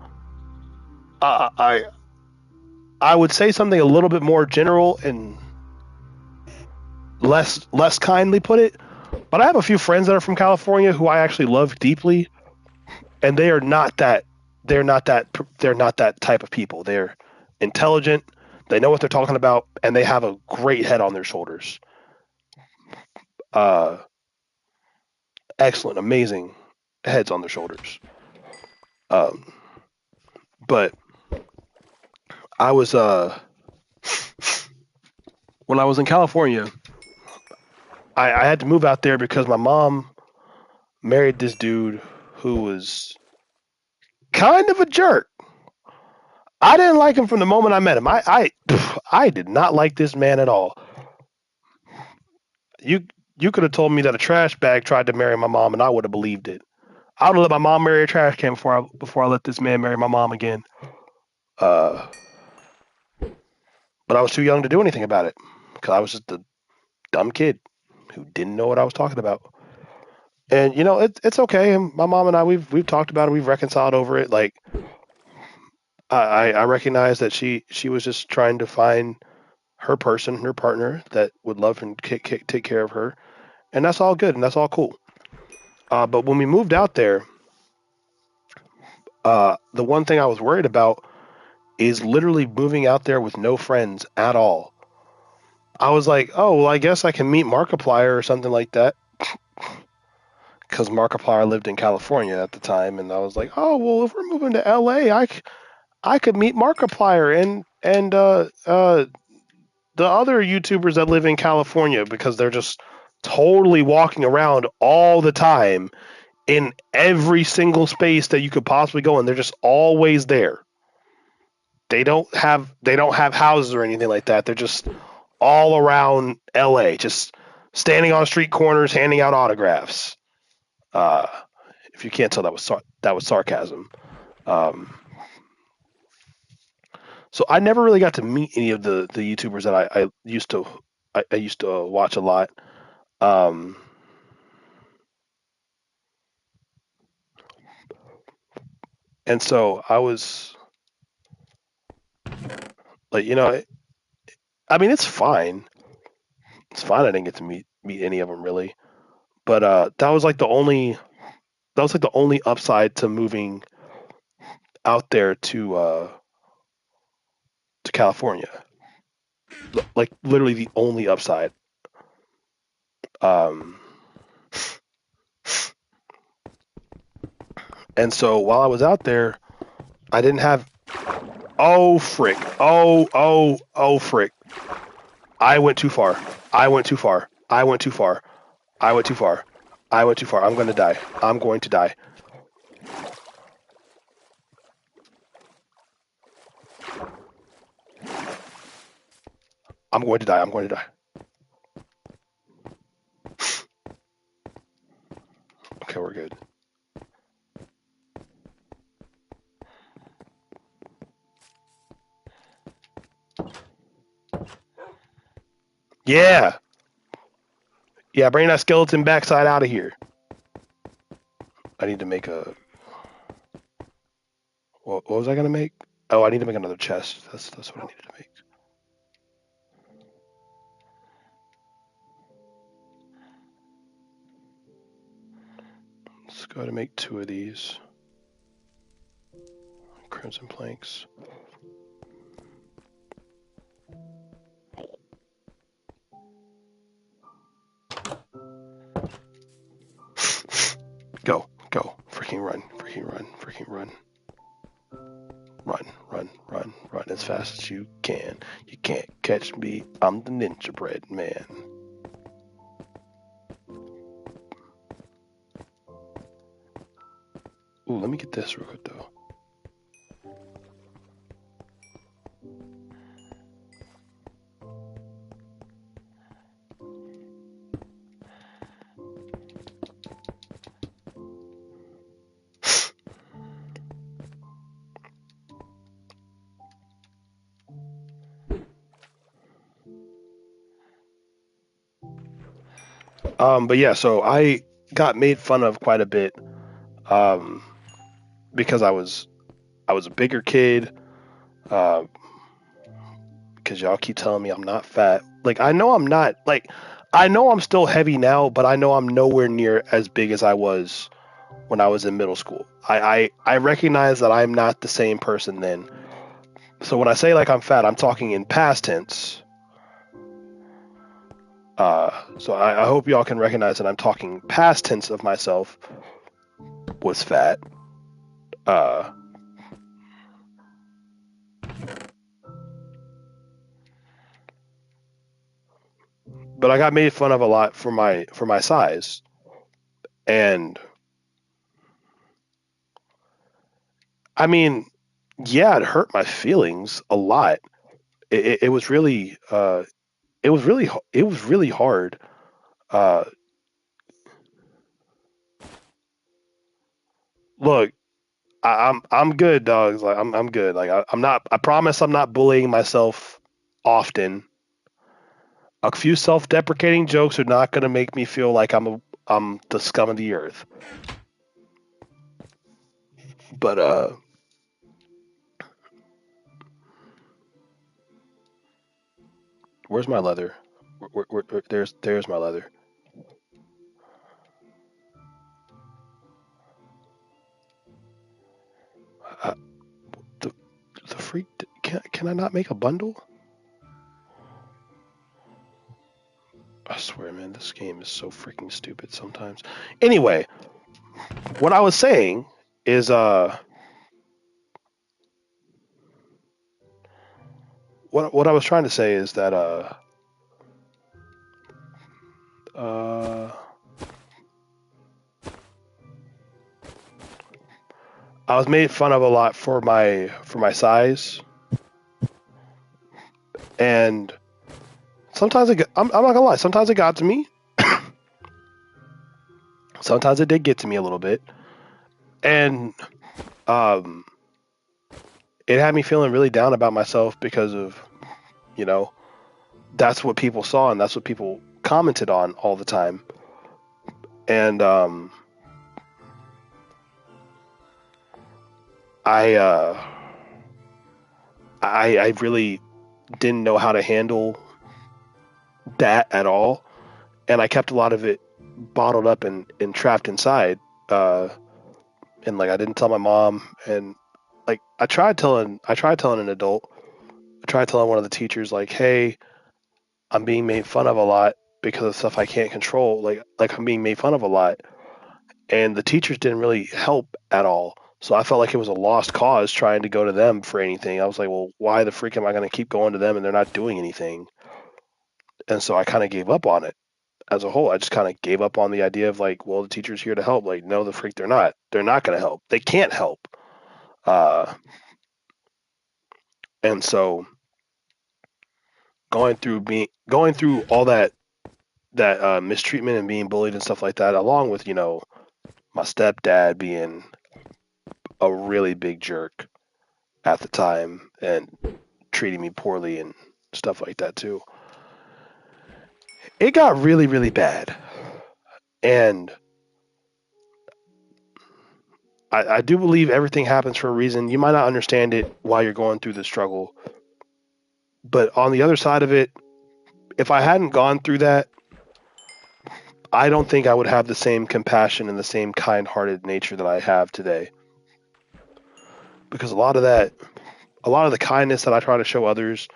I would say something a little bit more general and less kindly put it, but I have a few friends that are from California who I actually love deeply, and they're not that type of people. They're intelligent, they know what they're talking about, and they have a great head on their shoulders. Excellent, amazing heads on their shoulders. But I was when I was in California, I had to move out there because my mom married this dude who was kind of a jerk. I didn't like him from the moment I met him. I did not like this man at all. You could have told me that a trash bag tried to marry my mom, and I would have believed it. I would have let my mom marry a trash can before I let this man marry my mom again. But I was too young to do anything about it because I was just a dumb kid who didn't know what I was talking about. And you know, it's okay. And my mom and I we've talked about it. We've reconciled over it. Like I recognize that she was just trying to find her person, her partner that would love and take care of her, and that's all good and that's all cool. But when we moved out there, the one thing I was worried about is literally moving out there with no friends at all. I was like, oh, well, I guess I can meet Markiplier or something like that. Because Markiplier lived in California at the time, and I was like, oh, well, if we're moving to LA, I could meet Markiplier and the other YouTubers that live in California because they're just totally walking around all the time in every single space that you could possibly go in. They're just always there. They don't have houses or anything like that. They're just all around LA, just standing on street corners, handing out autographs. If you can't tell, that was sarcasm. So I never really got to meet any of the YouTubers that I used to watch a lot. And so I was like, you know, I mean, it's fine. It's fine. I didn't get to meet any of them really, but that was like the only that was like the only upside to moving out there to California. Like literally the only upside. Um, and so while I was out there, I didn't have. Oh frick! Oh frick! I went too far. I went too far. I went too far. I went too far. I went too far. I'm going to die. I'm going to die. I'm going to die. I'm going to die. Okay, we're good. Yeah. Yeah, bring that skeleton backside out of here. I need to make a... What was I going to make? Oh, I need to make another chest. That's what I needed to make. Let's go ahead and make 2 of these. Crimson planks. Go. Go. Freaking run. Freaking run. Freaking run. Run, run, run, run as fast as you can. You can't catch me. I'm the ninja bread man. Ooh, let me get this real quick though. But yeah, so I got made fun of quite a bit, because I was a bigger kid, because y'all keep telling me I'm not fat. Like I know I'm not. Like I know I'm still heavy now, but I know I'm nowhere near as big as I was when I was in middle school. I recognize that I'm not the same person then. So when I say like I'm fat, I'm talking in past tense. So I hope y'all can recognize that I'm talking past tense of myself was fat. Uh, but I got made fun of a lot for my size, and I mean, yeah, it hurt my feelings a lot. It was really it was really hard. Uh, Look, I'm good, dogs. Like I'm good. Like I'm not. I promise I'm not bullying myself often. A few self-deprecating jokes are not going to make me feel like I'm the scum of the earth. But where's my leather? There's my leather. Uh, the the freak. Can I not make a bundle? I swear, man, this game is so freaking stupid sometimes. Anyway, what I was saying is what I was trying to say is that uh I was made fun of a lot for my size, and sometimes I'm not gonna lie, sometimes it got to me. Sometimes it did get to me a little bit, and um it had me feeling really down about myself because of, you know, that's what people saw and that's what people commented on all the time. And I I really didn't know how to handle that at all, and I kept a lot of it bottled up and trapped inside. uh, and like I didn't tell my mom, and like I tried telling an adult, I tried telling one of the teachers like, hey, I'm being made fun of a lot because of stuff I can't control, like I'm being made fun of a lot, and the teachers didn't really help at all. So I felt like it was a lost cause trying to go to them for anything. I was like, well, why the freak am I going to keep going to them and they're not doing anything? And so I kind of gave up on it as a whole. I just kind of gave up on the idea of like, well, the teacher's here to help. Like, no, the freak, they're not. They're not going to help. They can't help. Uh, and so going through all that mistreatment and being bullied and stuff like that, along with my stepdad being a really big jerk at the time and treating me poorly and stuff like that too. It got really, really bad. And I do believe everything happens for a reason. You might not understand it while you're going through the struggle. But on the other side of it, if I hadn't gone through that, I don't think I would have the same compassion and the same kind hearted nature that I have today. Because a lot of the kindness that I try to show others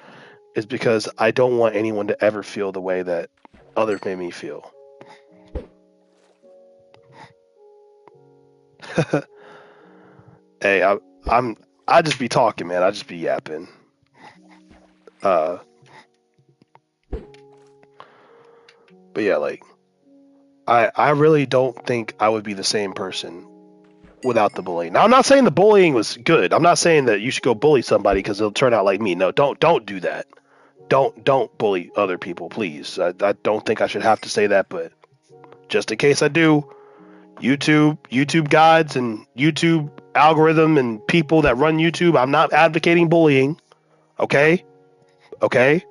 is because I don't want anyone to ever feel the way that others made me feel. Hey, I'm I just be talking, man. I just be yapping. Uh, but yeah, like I really don't think I would be the same person without the bullying. Now, I'm not saying the bullying was good. I'm not saying that you should go bully somebody because they'll turn out like me. No, don't do that. Don't bully other people, please. I don't think I should have to say that, but just in case I do, YouTube guides and YouTube algorithm and people that run YouTube, I'm not advocating bullying. Okay, okay,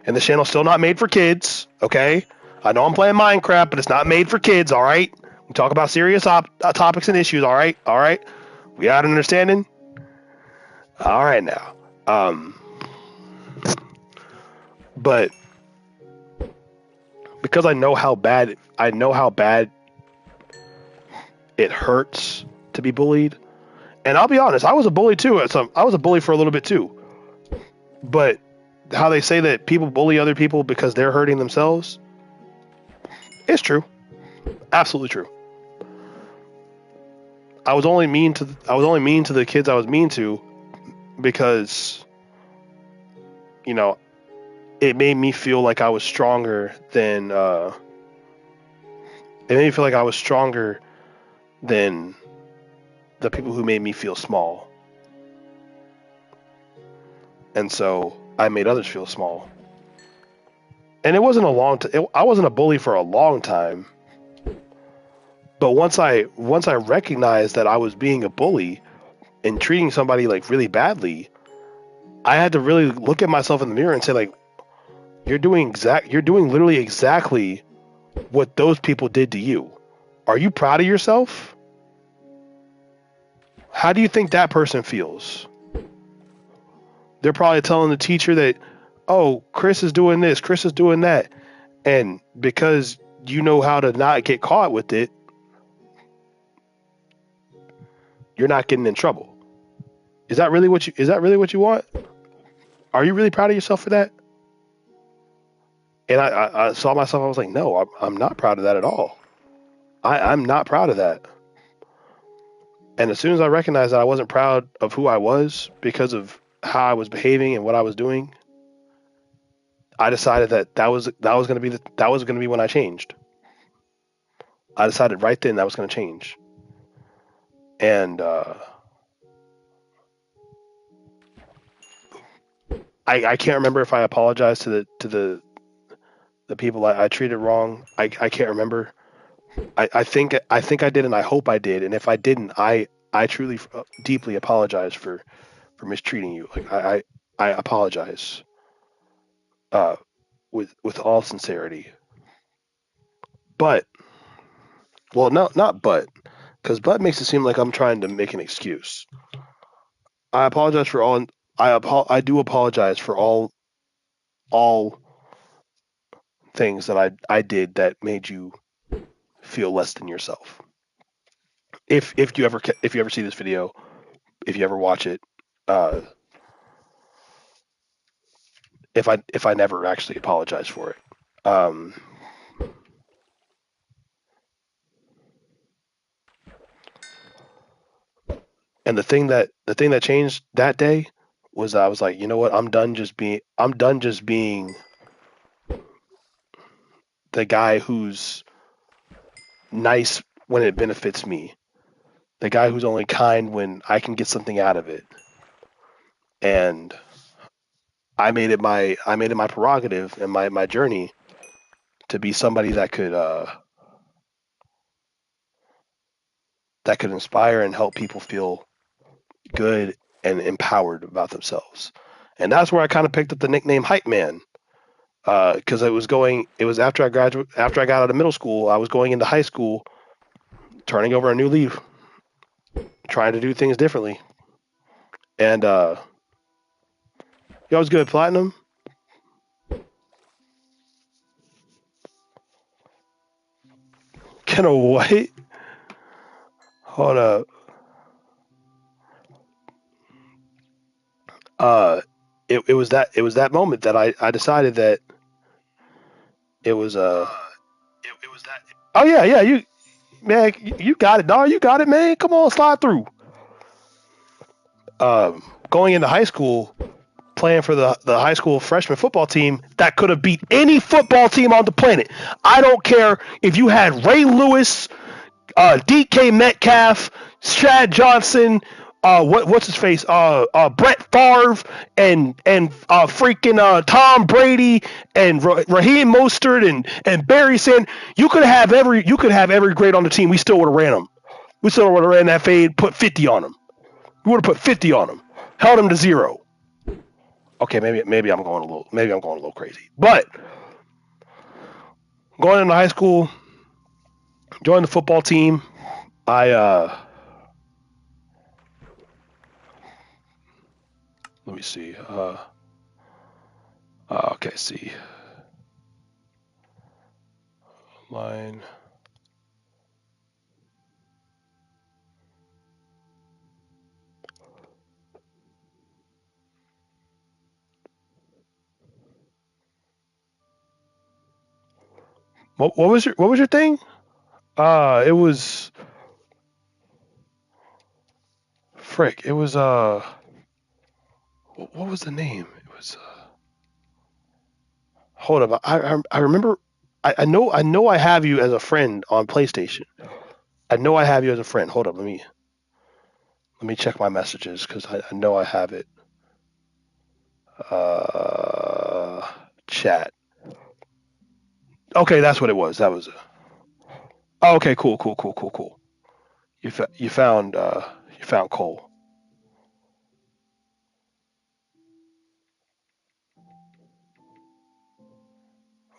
and the channel's still not made for kids. Okay, I know I'm playing Minecraft, but it's not made for kids. All right, we talk about serious topics and issues. All right, we got an understanding. All right now, but because I know how bad it hurts to be bullied. And I'll be honest, I was a bully too. I was a bully for a little bit too. But how they say that people bully other people because they're hurting themselves, it's true. Absolutely true. I was only mean to the kids I was mean to because you know it made me feel like I was stronger than it made me feel like I was stronger than the people who made me feel small. And so I made others feel small. And it wasn't a I wasn't a bully for a long time. But once I recognized that I was being a bully and treating somebody like really badly, I had to really look at myself in the mirror and say like, you're doing literally exactly what those people did to you. Are you proud of yourself? How do you think that person feels? They're probably telling the teacher that, oh, Chris is doing this, Chris is doing that. And because you know how to not get caught with it, you're not getting in trouble. Is that really what you want? Are you really proud of yourself for that? And I saw myself, I was like, no, I'm not proud of that at all. I'm not proud of that. And as soon as I recognized that I wasn't proud of who I was because of how I was behaving and what I was doing, I decided that was going to be that was going to be when I changed. I decided right then that was going to change. And I can't remember if I apologized to the people I treated wrong. I can't remember. I think I did, and I hope I did. And if I didn't, I truly deeply apologize for mistreating you. Like I apologize uh, with all sincerity. But well, no, not but, because but makes it seem like I'm trying to make an excuse. I apologize for all. I do apologize for all things that I did that made you feel less than yourself. if you ever see this video, if you ever watch it, uh, if I never actually apologize for it. And the thing that changed that day was I was like, you know what? I'm done just being the guy who's nice when it benefits me. The guy who's only kind when I can get something out of it. And I made it my prerogative and my journey to be somebody that could inspire and help people feel good and empowered about themselves. And that's where I kind of picked up the nickname Hype Man. Because it was after after I got out of middle school, I was going into high school, turning over a new leaf, trying to do things differently. And you always good at platinum. Can a white? Hold up. It was that moment that I decided that it was it was that. Oh yeah, you man, you got it, dog. You got it, man. Come on, slide through. Going into high school, playing for the high school freshman football team that could have beat any football team on the planet. I don't care if you had Ray Lewis, DK Metcalf, Chad Johnson, what's his face, Brett Favre, and freaking Tom Brady and Raheem Mostert and Barry Sanders. You could have every grade on the team. We still would have ran them. We still would have ran that fade, put 50 on them. We would have put 50 on them, held them to 0. Okay, maybe I'm going a little crazy, but going into high school, joined the football team. Let me see. Okay, see. Line. What was your thing? It was frick. It was what was the name? It was hold up. I remember. I know I have you as a friend on PlayStation. I know I have you as a friend. Hold up. Let me check my messages because I know I have it. Chat. Okay, that's what it was. That was. Oh, okay, cool. You found Cole.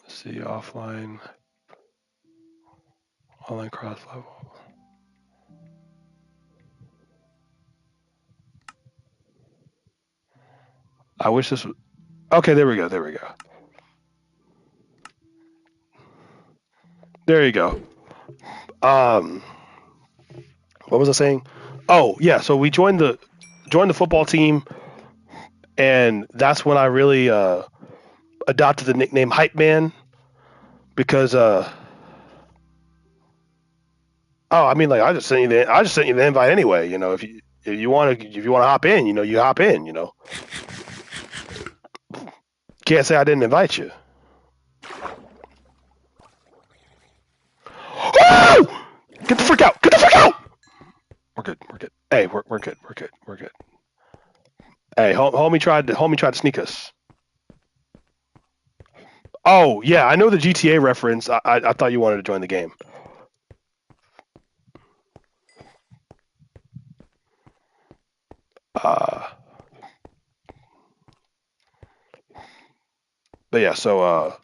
Let's see, offline, online cross level. I wish this was okay. There we go. There you go. What was I saying? Oh yeah, so we joined the football team, and that's when I really adopted the nickname Hype Man because I mean, like I just sent you the invite anyway. You know, if you want to hop in, you know, you hop in. You know, can't say I didn't invite you. Oh! Get the frick out! Get the frick out! We're good. Hey, we're good. Hey, homie tried to sneak us. Oh yeah, I know the GTA reference. I thought you wanted to join the game. But yeah, so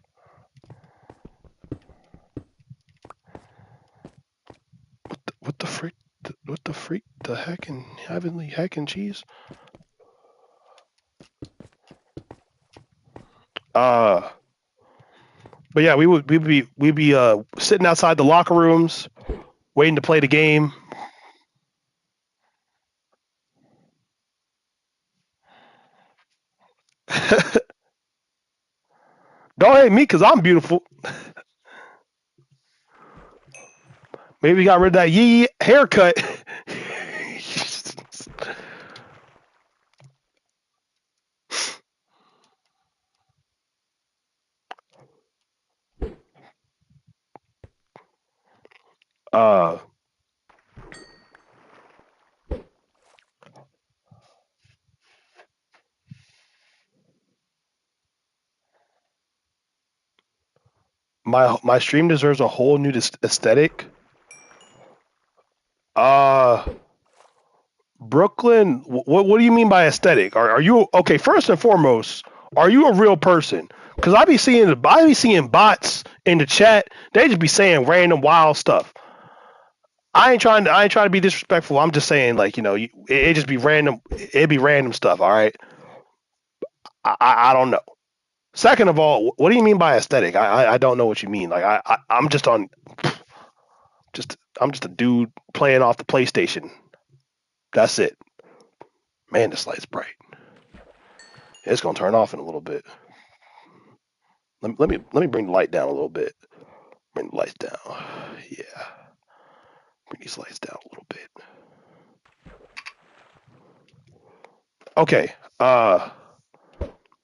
what the freak the heck and heavenly heck and cheese? But yeah, we'd be sitting outside the locker rooms, waiting to play the game. Don't hate me because I'm beautiful. Maybe we got rid of that yee haircut. uh, my stream deserves a whole new aesthetic. Uh, Brooklyn, what do you mean by aesthetic? Are you okay? First and foremost, are you a real person? Because I be seeing bots in the chat. They just be saying random wild stuff. I ain't trying to be disrespectful. I'm just saying, like, it just be random. It be random stuff. All right. I don't know. Second of all, what do you mean by aesthetic? I don't know what you mean. Like I'm just I'm just a dude playing off the PlayStation. That's it. Man, this light's bright. It's gonna turn off in a little bit. Let me bring the light down a little bit. Bring the lights down. Yeah. Bring these lights down a little bit. Okay.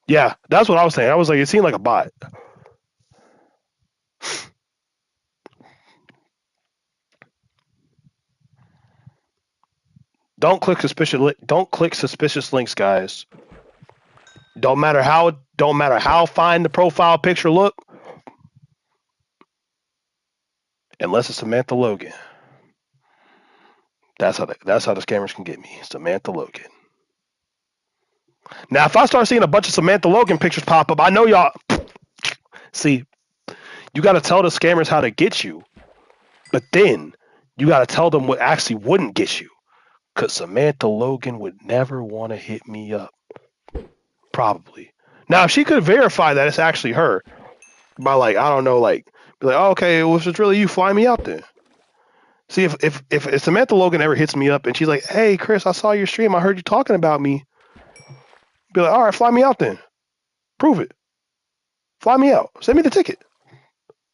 Yeah, that's what I was saying. I was like, it seemed like a bot. Don't click suspicious links, guys. Don't matter how fine the profile picture look, unless it's Samantha Logan. That's how the scammers can get me. Samantha Logan. Now, if I start seeing a bunch of Samantha Logan pictures pop up, I know y'all. See, you got to tell the scammers how to get you, but then you got to tell them what actually wouldn't get you. Because Samantha Logan would never want to hit me up. Probably. Now, if she could verify that it's actually her, by like, I don't know, like, be like, oh, okay, well, if it's really you, fly me out then. See, if Samantha Logan ever hits me up and she's like, hey, Chris, I saw your stream. I heard you talking about me. Be like, all right, fly me out then. Prove it. Fly me out. Send me the ticket.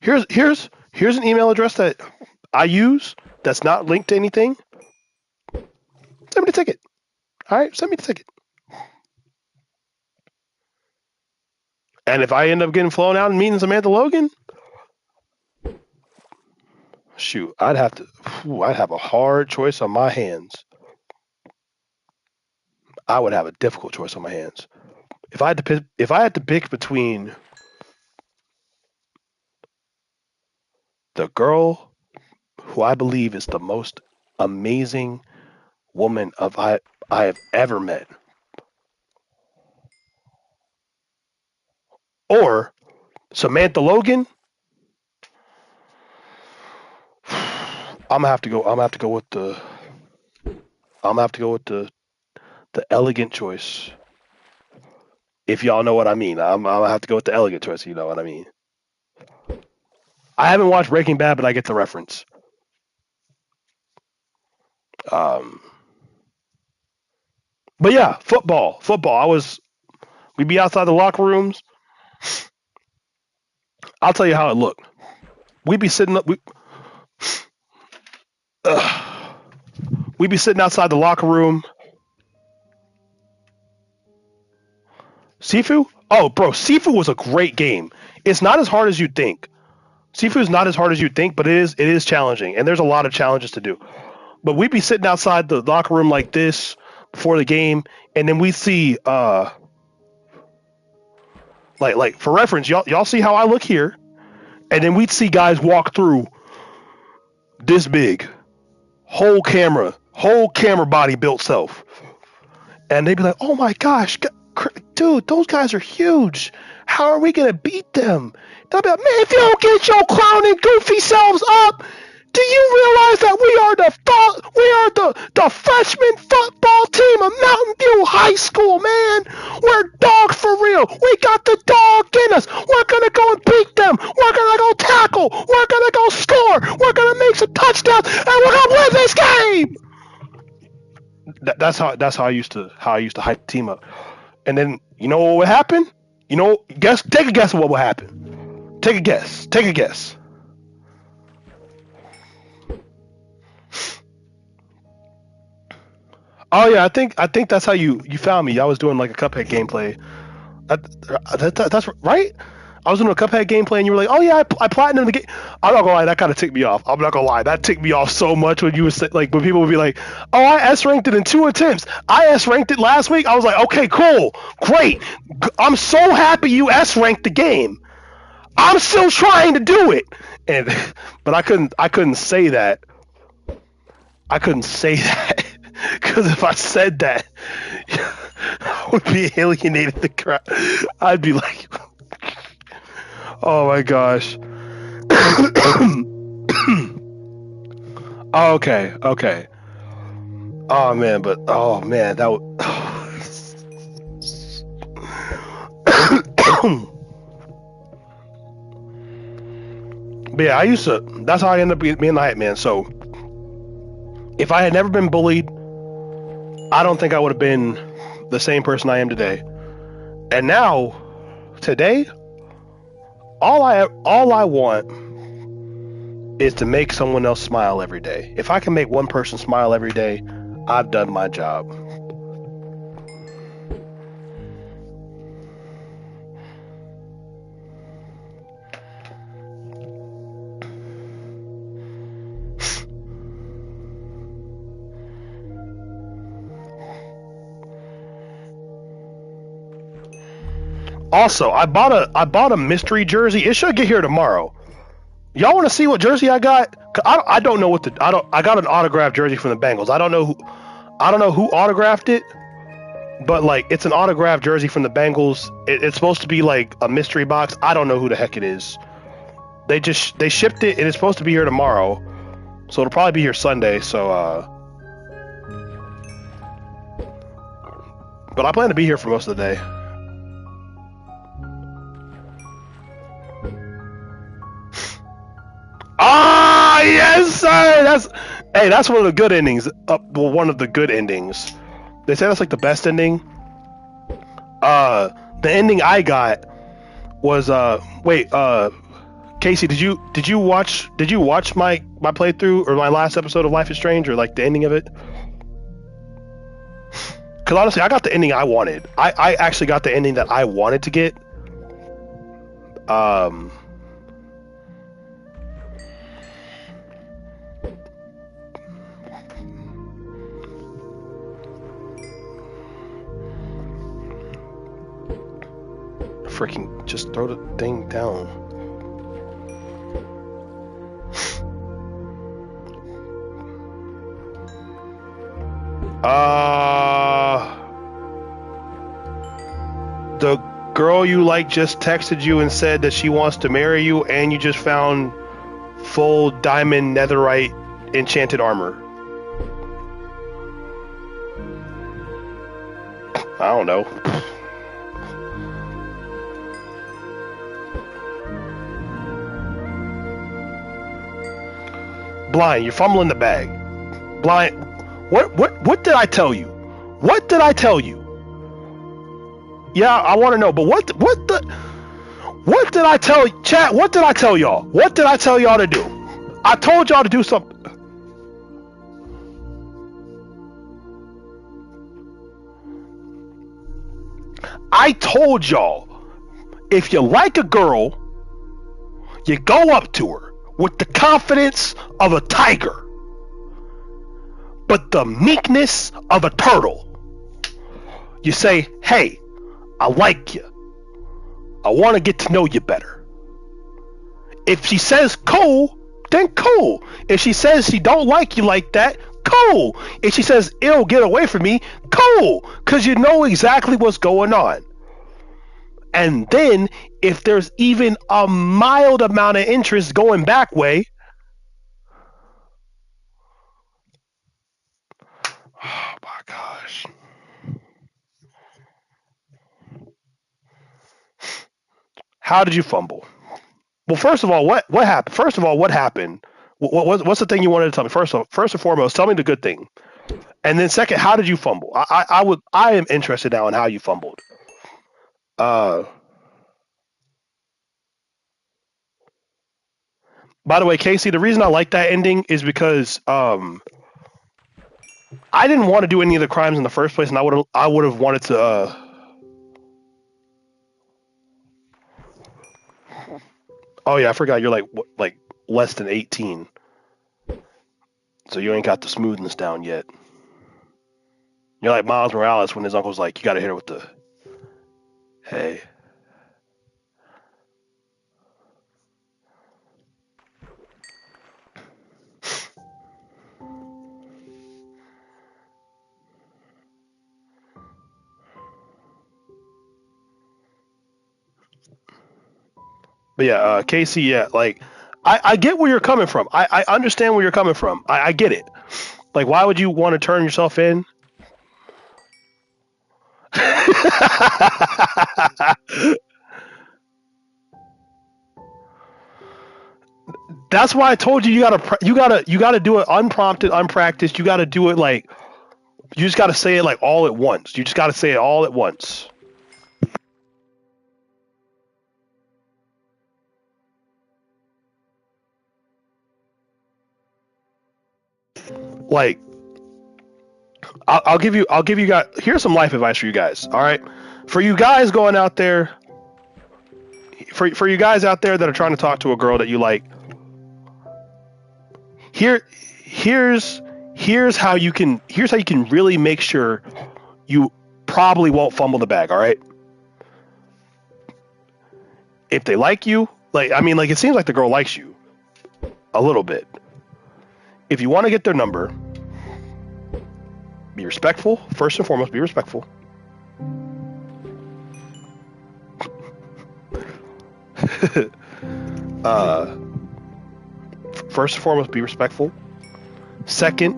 Here's an email address that I use that's not linked to anything. Send me the ticket. All right, send me the ticket. And if I end up getting flown out and meeting Samantha Logan, shoot, I'd have a hard choice on my hands. I would have a difficult choice on my hands. If I had to pick between the girl who I believe is the most amazing woman I have ever met, or Samantha Logan, I'm gonna have to go with the elegant choice. If y'all know what I mean, I'm gonna have to go with the elegant choice. You know what I mean? I haven't watched Breaking Bad, but I get the reference. But yeah, football. We'd be outside the locker rooms. I'll tell you how it looked. We'd be sitting up. We'd be sitting outside the locker room. Sifu? Oh, bro, Sifu was a great game. It's not as hard as you'd think. Sifu is not as hard as you'd think, but it is challenging, and there's a lot of challenges to do. But we'd be sitting outside the locker room like this before the game, and then we'd see, like for reference, y'all see how I look here, and then we'd see guys walk through this big, whole camera body built self, and they'd be like, "Oh my gosh, dude, those guys are huge. How are we gonna beat them?" And I'd be like, "Man, if you don't get your clown and goofy selves up, do you realize that we are the freshman football team of Mountain View High School, man? We're dogs for real. We got the dog in us. We're gonna go and beat them. We're gonna go tackle. We're gonna go score. We're gonna make some touchdowns, and we're gonna win this game." That's how I used to hype the team up. And then you know what would happen? Take a guess of what would happen. Take a guess. Take a guess. Oh yeah, I think that's how you found me. I was doing like a Cuphead gameplay. That's right. I was doing a Cuphead gameplay, and you were like, "Oh yeah, I platinum the game." I'm not gonna lie, that kind of ticked me off. I'm not gonna lie, that ticked me off so much when you would say, like, when people would be like, "Oh, I S ranked it in 2 attempts. I S ranked it last week." I was like, "Okay, cool, great. I'm so happy you S ranked the game. I'm still trying to do it." And but I couldn't say that. I couldn't say that because if I said that, I would be alienating the crowd. I'd be like, "Oh my gosh." Okay, okay. Oh man, that would. But yeah, I used to. That's how I ended up being the hype man. So if I had never been bullied, I don't think I would have been the same person I am today. And now, today, all I want is to make someone else smile every day. If I can make one person smile every day, I've done my job. Also, I bought a mystery jersey. It should get here tomorrow. Y'all want to see what jersey I got? I don't know I got an autographed jersey from the Bengals. I don't know who autographed it, but like it's an autographed jersey from the Bengals. It's supposed to be like a mystery box. I don't know who the heck it is. They shipped it and it's supposed to be here tomorrow, so it'll probably be here Sunday. So but I plan to be here for most of the day. Ah, yes, sir. That's one of the good endings. Well, one of the good endings. They say that's like the best ending. The ending I got was Casey, did you watch my playthrough or my last episode of Life is Strange or like the ending of it? Because honestly, I got the ending I wanted. I actually got the ending that I wanted to get. Freaking just throw the thing down. The girl you like just texted you and said that she wants to marry you, and you just found full diamond netherite enchanted armor. I don't know. Blind, you're fumbling the bag. Blind, what did I tell you? What did I tell you? Yeah, I want to know, but what did I tell you? Chat, what did I tell y'all? What did I tell y'all to do? I told y'all to do something. I told y'all, if you like a girl, you go up to her with the confidence of a tiger, but the meekness of a turtle. You say, "Hey, I like you. I want to get to know you better." If she says cool, then cool. If she says she don't like you like that, cool. If she says, "Ew, get away from me," cool, because you know exactly what's going on. And then, if there's even a mild amount of interest going back way, oh my gosh. How did you fumble? Well, first of all, what happened? First of all, what happened? What's the thing you wanted to tell me? First and foremost, tell me the good thing. And then second, how did you fumble? I am interested now in how you fumbled. Uh, by the way, Casey, the reason I like that ending is because I didn't want to do any of the crimes in the first place, and I would have wanted to. Oh yeah, I forgot you're like less than 18, so you ain't got the smoothness down yet. You're like Miles Morales when his uncle's like, you got to hit her with the hey. But yeah, Casey, yeah, like I get where you're coming from. I understand where you're coming from. I get it. Like, why would you want to turn yourself in? That's why I told you you gotta do it unprompted, unpracticed. You gotta do it like you just gotta say it like all at once. You just gotta say it all at once. Like I'll give you guys here's some life advice for you guys. All right, for you guys going out there, for you guys out there that are trying to talk to a girl that you like, here here's here's how you can really make sure you probably won't fumble the bag. All right, if they like you, like I mean, like it seems like the girl likes you a little bit. If you want to get their number, be respectful. First and foremost, be respectful. uh, First and foremost, be respectful. Second,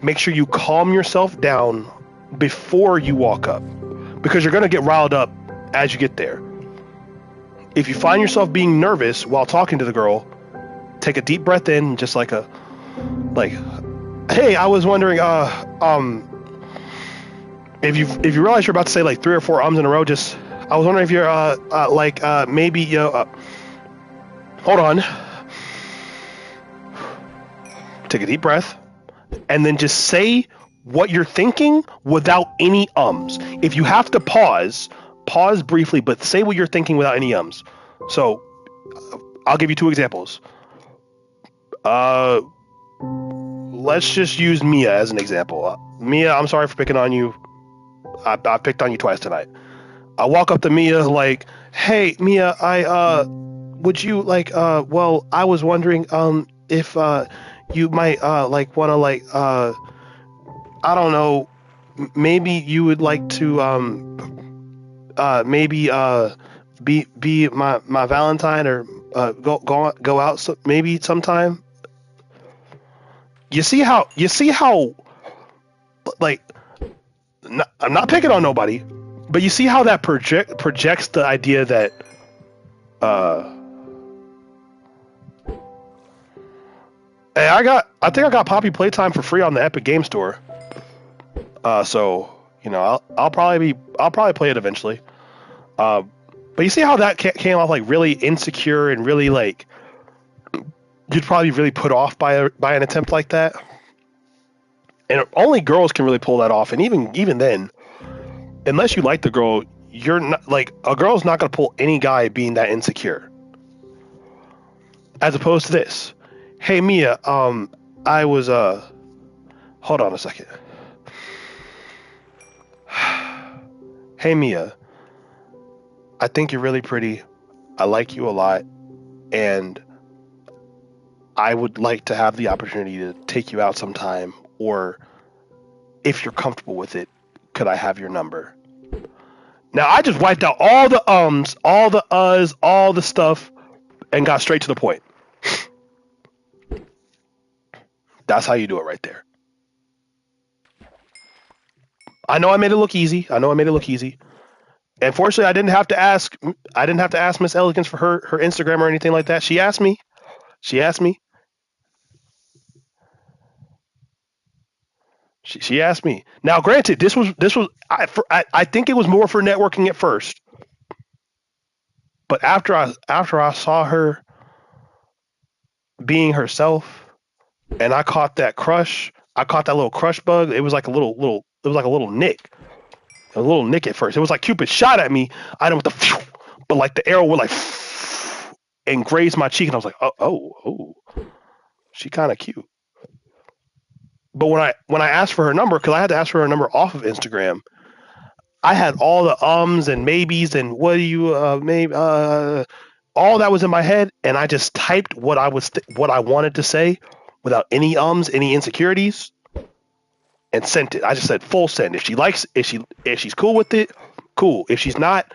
make sure you calm yourself down before you walk up, because you're going to get riled up as you get there. If you find yourself being nervous while talking to the girl, take a deep breath in, just like, hey, I was wondering, if you realize you're about to say like 3 or 4 ums in a row, just I was wondering if you're maybe hold on, take a deep breath, and then just say what you're thinking without any ums. If you have to pause briefly, but say what you're thinking without any ums. So I'll give you 2 examples. Let's just use Mia as an example. Mia, I'm sorry for picking on you. I picked on you twice tonight. I walk up to Mia like, hey Mia, I would you like well, I was wondering if you might like want to like I don't know, maybe you would like to maybe be my Valentine, or go out maybe sometime. You see how like I'm not picking on nobody, but you see how that projects the idea that uh hey, I think I got Poppy Playtime for free on the Epic Game Store. So I'll probably play it eventually. But you see how that came off like really insecure and really like you'd probably be really put off by an attempt like that. And only girls can really pull that off, and even then, unless you like the girl, you're not like a girl's not gonna pull any guy being that insecure. As opposed to this, hey Mia, I was hold on a second. Hey Mia, I think you're really pretty. I like you a lot, and I would like to have the opportunity to take you out sometime, or if you're comfortable with it, could I have your number? Now I just wiped out all the ums, all the uhs, all the stuff, and got straight to the point. That's how you do it right there. I know I made it look easy. And fortunately, I didn't have to ask. I didn't have to ask Miss Elegance for her Instagram or anything like that. She asked me. She asked me. She asked me. Now, granted, I think it was more for networking at first, but after I saw her being herself, and I caught that crush, I caught that little crush bug. It was like a little. It was like a little nick, a little nick at first. It was like Cupid shot at me. I don't with the, but like the arrow would like and grazed my cheek, and I was like, oh, she kind of cute. But when I asked for her number, because I had to ask for her number off of Instagram, I had all the ums and maybes and what do you maybe all that was in my head, and I just typed what I wanted to say without any ums, any insecurities, and sent it. I just said full send. If she likes, if she's cool with it, cool. If she's not,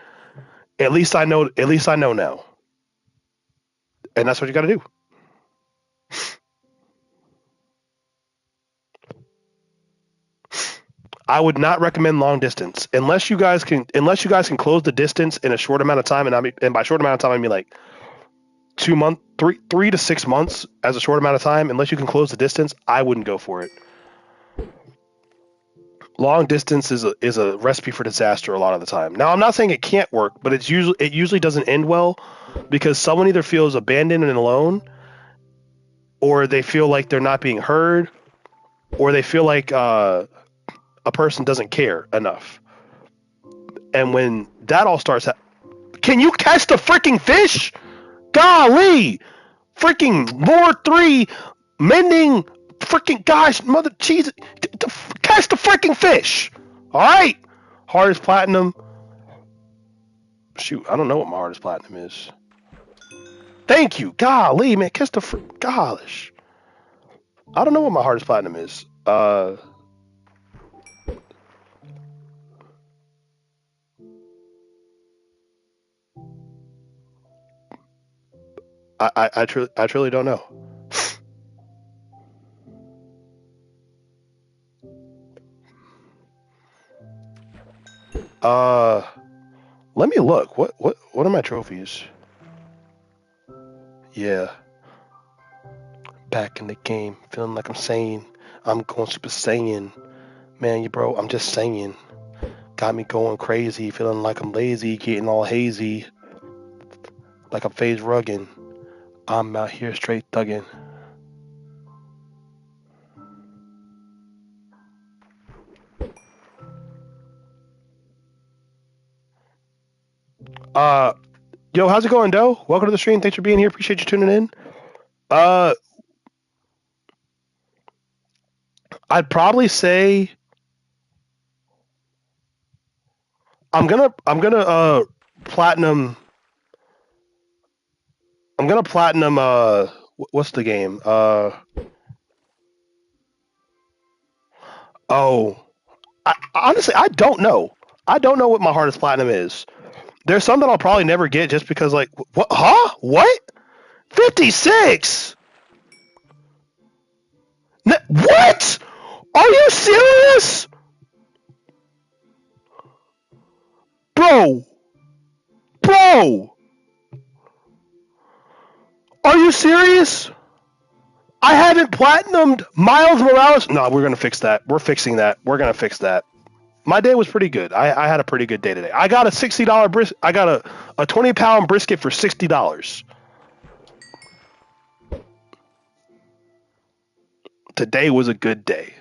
at least I know. At least I know now, and that's what you got to do. I would not recommend long distance unless you guys can close the distance in a short amount of time, and by short amount of time I mean like 2 months, 3 to 6 months as a short amount of time. Unless you can close the distance, I wouldn't go for it. Long distance is a recipe for disaster a lot of the time. Now I'm not saying it can't work, but it usually doesn't end well because someone either feels abandoned and alone, or they feel like they're not being heard, or they feel like a person doesn't care enough. And when that all starts, can you catch the freaking fish? Golly, freaking Lord 3 mending freaking gosh, mother cheese, catch the freaking fish. All right, hardest platinum. Shoot, I don't know what my hardest platinum is. Thank you, golly, man, catch the gosh. I don't know what my hardest platinum is. I truly don't know. Let me look. What are my trophies? Yeah. Back in the game, feeling like I'm sane. I'm going Super Saiyan. Man, you bro, I'm just saying. Got me going crazy, feeling like I'm lazy, getting all hazy. Like I'm phase rugging. I'm out here straight thugging. Yo, how's it going, Doe? Welcome to the stream. Thanks for being here. Appreciate you tuning in. I'd probably say I'm gonna platinum. I'm gonna platinum. What's the game? Oh, honestly, I don't know. I don't know what my hardest platinum is. There's some that I'll probably never get just because, like, what? Huh? What? 56? What? Are you serious? Bro. Bro. Are you serious? I haven't platinumed Miles Morales. No, we're going to fix that. We're fixing that. We're going to fix that. My day was pretty good. I had a pretty good day today. I got a $60 brisket. I got a 20-pound brisket for $60. Today was a good day.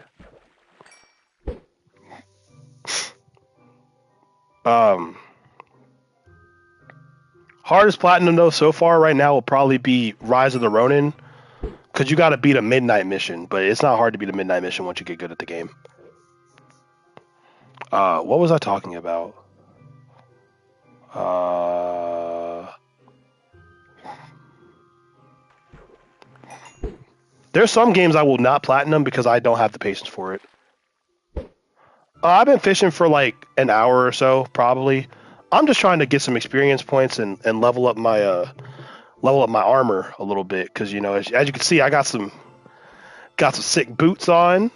Hardest platinum though so far right now will probably be Rise of the Ronin, because you got to beat a midnight mission, but it's not hard to beat a midnight mission once you get good at the game. What was I talking about? There's some games I will not platinum because I don't have the patience for it. I've been fishing for like an hour or so, probably. I'm just trying to get some experience points and level up my armor a little bit, because you know, as you can see, I got some sick boots on.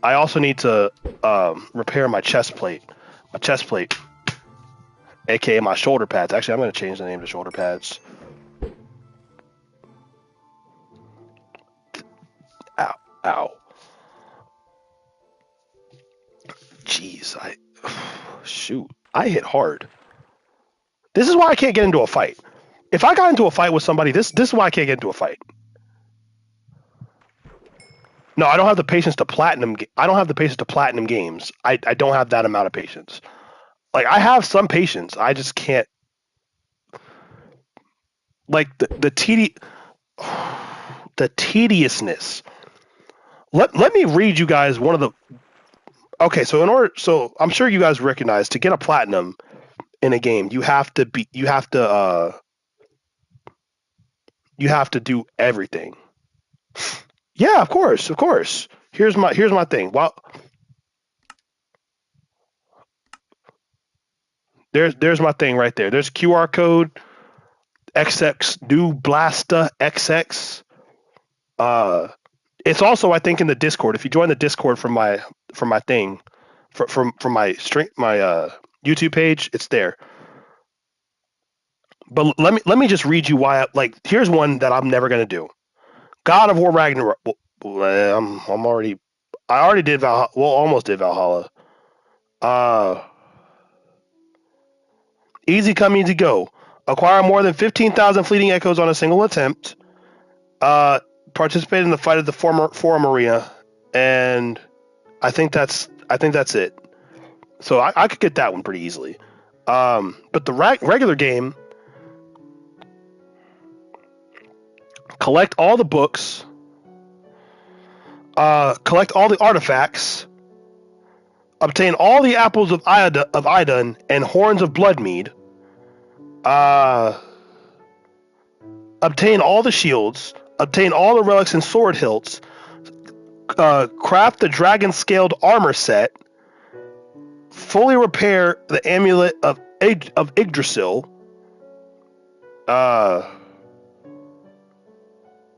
I also need to repair my chest plate, aka my shoulder pads. Actually, I'm going to change the name to shoulder pads. Ow. Jeez, shoot, I hit hard. This is why I can't get into a fight. If I got into a fight with somebody, this is why I can't get into a fight. No, I don't have the patience to platinum. I don't have the patience to platinum games. I don't have that amount of patience. Like I have some patience. I just can't. Like the tediousness. Let me read you guys one of the. Okay, so I'm sure you guys recognize to get a platinum in a game, you have to do everything. Yeah, of course, of course. Here's my thing. Well, there's my thing right there. There's QR code XX new Blasta XX. Uh, it's also I think in the Discord. If you join the Discord from my thing, from my YouTube page, it's there. But let me just read you why. Like here's one that I'm never gonna do. God of War Ragnarok. I'm already. I already did Valhalla. Well, almost did Valhalla. Uh, Easy come, easy go. Acquire more than 15,000 fleeting echoes on a single attempt. Uh, Participate in the fight at the Forum Arena, and I think that's it. So I could get that one pretty easily. But the regular game, collect all the books, collect all the artifacts, obtain all the apples of Idun and horns of Bloodmead, uh, obtain all the shields, obtain all the relics and sword hilts, craft the dragon scaled armor set, fully repair the amulet of Yggdrasil, uh,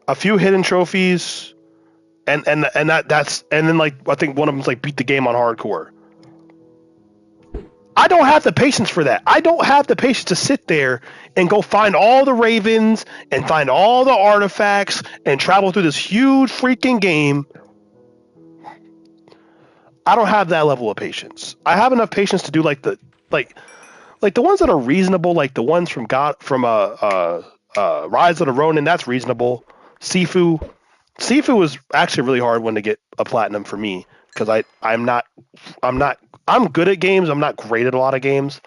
a few hidden trophies, and that's and then like I think one of them's like beat the game on hardcore. I don't have the patience for that. I don't have the patience to sit there and go find all the ravens and find all the artifacts and travel through this huge freaking game. I don't have that level of patience. I have enough patience to do like the ones that are reasonable, like the ones from Rise of the Ronin. That's reasonable. Sifu was actually a really hard one to get a platinum for me because I'm good at games. I'm not great at a lot of games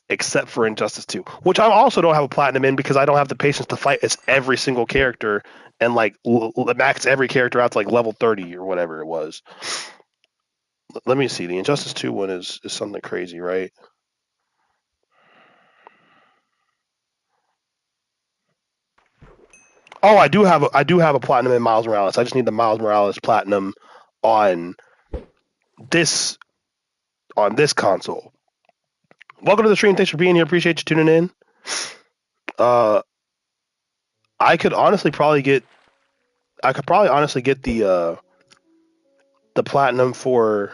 except for Injustice 2, which I also don't have a platinum in because I don't have the patience to fight as every single character and like max every character out to like level 30 or whatever it was. Let me see. The Injustice 2 one is something crazy, right? Oh, I do have a platinum in Miles Morales. I just need the Miles Morales platinum on this this console. Welcome to the stream. Thanks for being here. Appreciate you tuning in. Uh, I could honestly probably get the platinum for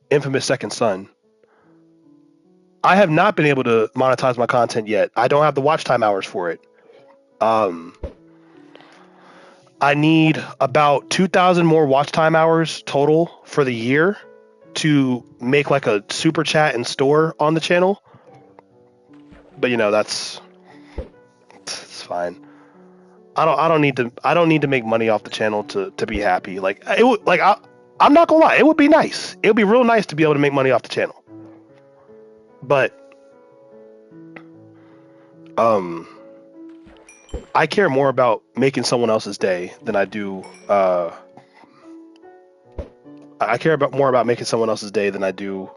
Infamous Second Son. I have not been able to monetize my content yet. I don't have the watch time hours for it. Um, I need about 2,000 more watch time hours total for the year to make like a super chat and store on the channel. But that's it's fine. I don't need to make money off the channel to be happy. Like it would like I'm not gonna lie, it would be nice. It would be real nice to be able to make money off the channel. But um I care more about making someone else's day than I do I care more about making someone else's day than I do,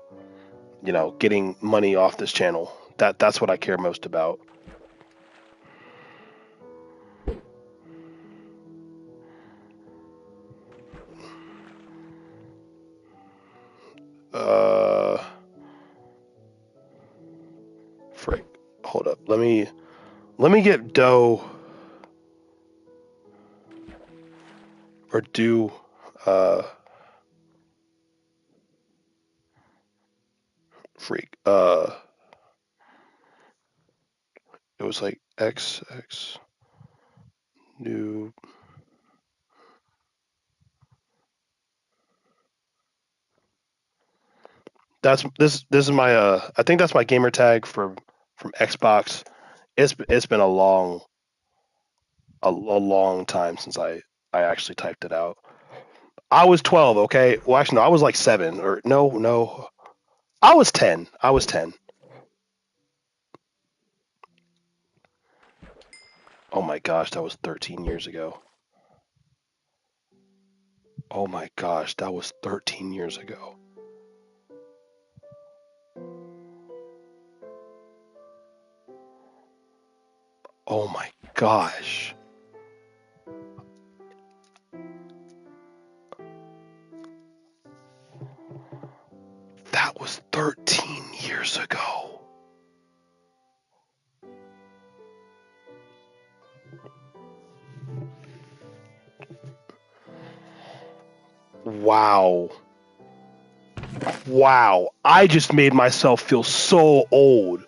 getting money off this channel. That's what I care most about. Uh Frick. Hold up. Let me get Doe or do freak. It was like XX new. This is my I think that's my gamer tag from Xbox. It's been a long time since I actually typed it out. I was 12, okay? Well, actually no, I was like 7 or no. I was 10. I was 10. Oh my gosh, that was 13 years ago. Oh my gosh, that was 13 years ago. Oh my gosh. That was 13 years ago. Wow. Wow. I just made myself feel so old.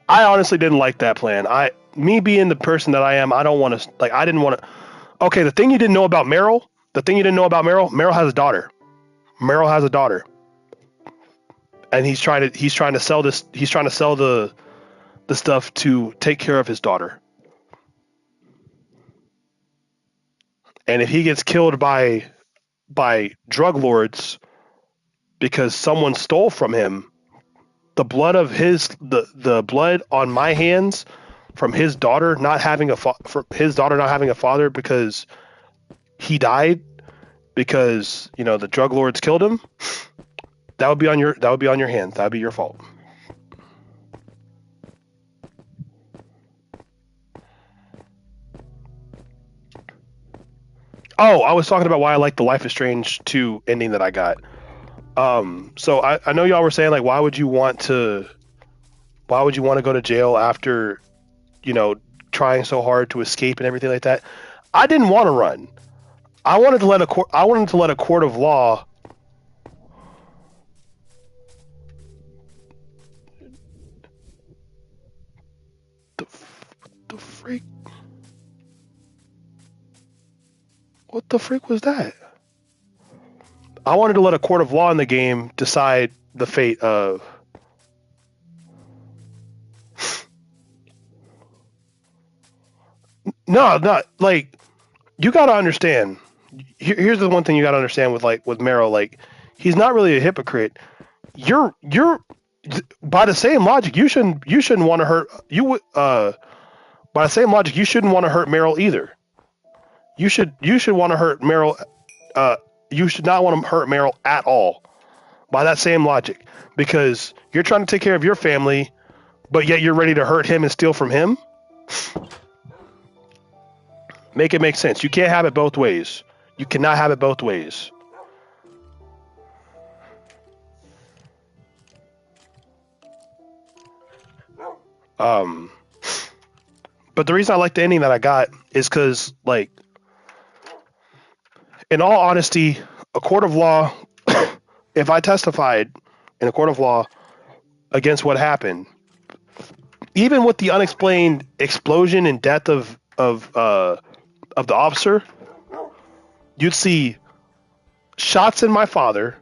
I honestly didn't like that plan. Me being the person that I am, I don't want to like I didn't want to. Okay, the thing you didn't know about Meryl, Meryl has a daughter. Meryl has a daughter. And he's trying to sell this he's trying to sell the stuff to take care of his daughter. And if he gets killed by drug lords because someone stole from him, the blood of the blood on my hands from his daughter not having a father because he died because the drug lords killed him. That would be on your hands. That would be your fault. Oh, I was talking about why I like the Life is Strange 2 ending that I got. So I know y'all were saying like, why would you want to go to jail after, trying so hard to escape and everything like that? I didn't want to run. I wanted to let a court of law. The, the freak. What the freak was that? I wanted to let a court of law in the game decide the fate of. No, not like you got to understand. Here's the one thing you got to understand with Meryl. Like, he's not really a hypocrite. You're by the same logic, you shouldn't want to hurt you. By the same logic, you shouldn't want to hurt Meryl either. You should want to hurt Meryl. Uh, you should not want to hurt Meryl at all. By that same logic, because you're trying to take care of your family, but yet you're ready to hurt him and steal from him. Make it make sense. You can't have it both ways. You cannot have it both ways. Um, but the reason I like the ending that I got is because, like, in all honesty, a court of law, if I testified in a court of law against what happened, even with the unexplained explosion and death of the officer, you'd see shots in my father,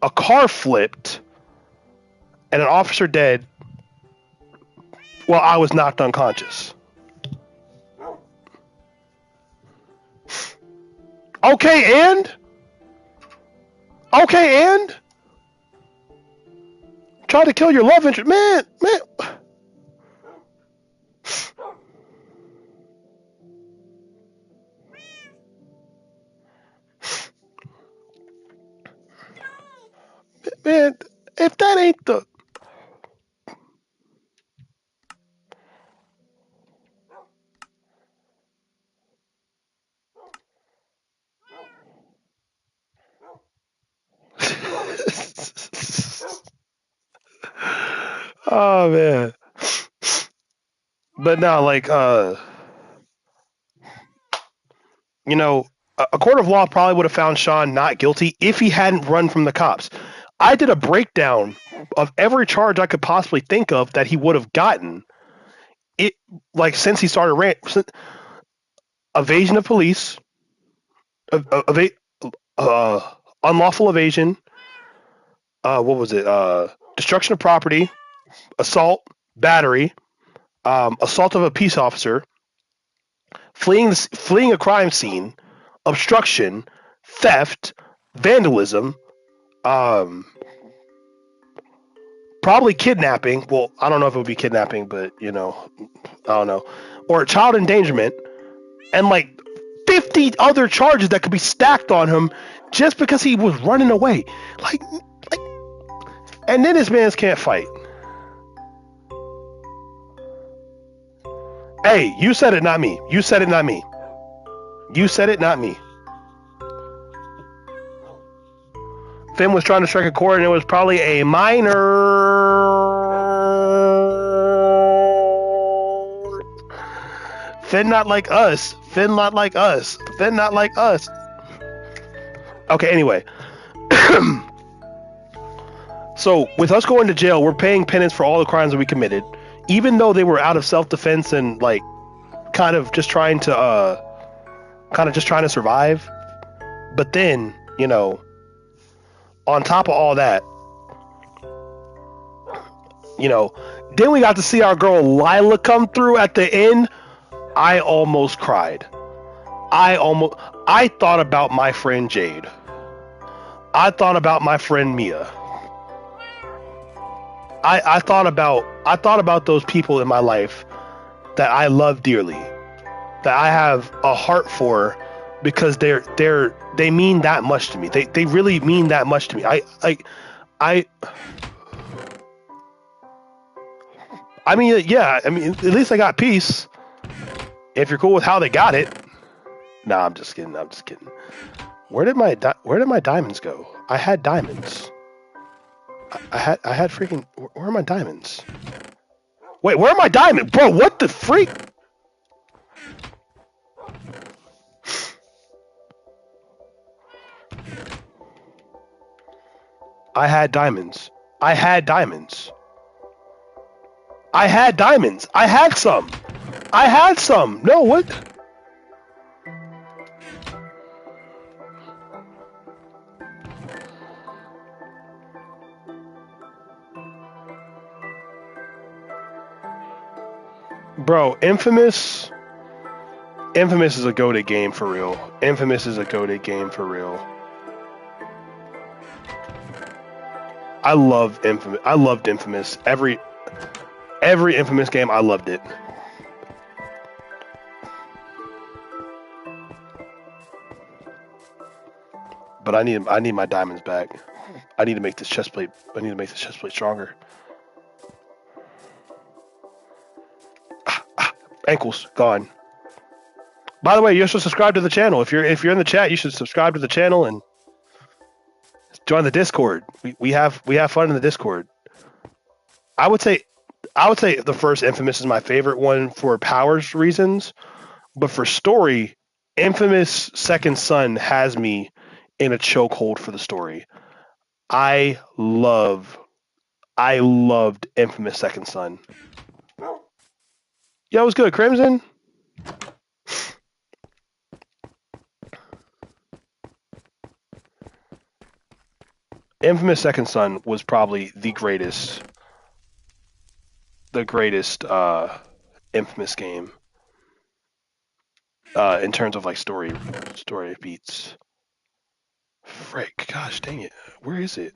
a car flipped, and an officer dead while I was knocked unconscious. Okay, and try to kill your love interest, man. Man, if that ain't the oh man. But no, like a court of law probably would have found Sean not guilty if he hadn't run from the cops. I did a breakdown of every charge I could possibly think of that he would have gotten. It like since he started evasion of police, eva- uh, unlawful evasion. What was it? Destruction of property, assault, battery, assault of a peace officer, fleeing a crime scene, obstruction, theft, vandalism, um, probably kidnapping. Well, I don't know if it would be kidnapping, but I don't know, or child endangerment, and like 50 other charges that could be stacked on him just because he was running away. Like, and then his mans can't fight. Hey, you said it, not me. You said it, not me. You said it, not me. Finn was trying to strike a chord, and it was probably a minor. Finn not like us. Finn not like us. Finn not like us. Okay, anyway. So, with us going to jail, we're paying penance for all the crimes that we committed, even though they were out of self-defense and, like, kind of just trying to survive. But then, on top of all that, then we got to see our girl Lila come through at the end. I almost cried. I thought about my friend Jade. I thought about my friend Mia. I thought about those people in my life that I love dearly, that I have a heart for, because they mean that much to me. They really mean that much to me. I mean, yeah. I mean, at least I got peace. If you're cool with how they got it. Nah, I'm just kidding. Where did my diamonds go? I had diamonds. I had freaking. Where are my diamonds? Wait, where are my diamonds, bro? What the freak? I had diamonds. I had some. No, what? Bro, Infamous is a goated game for real. I loved Infamous. Every Infamous game, I loved it. But I need my diamonds back. I need to make this chest plate stronger. Ankles gone. By the way, you should subscribe to the channel. If you're in the chat, you should subscribe to the channel and join the Discord. We have fun in the Discord. I would say the first Infamous is my favorite one for powers reasons, but for story, Infamous Second Son has me in a chokehold for the story. I loved Infamous Second Son. Yeah, it was good. Crimson? Infamous Second Son was probably the greatest Infamous game in terms of like story beats. Frick, gosh dang it. Where is it?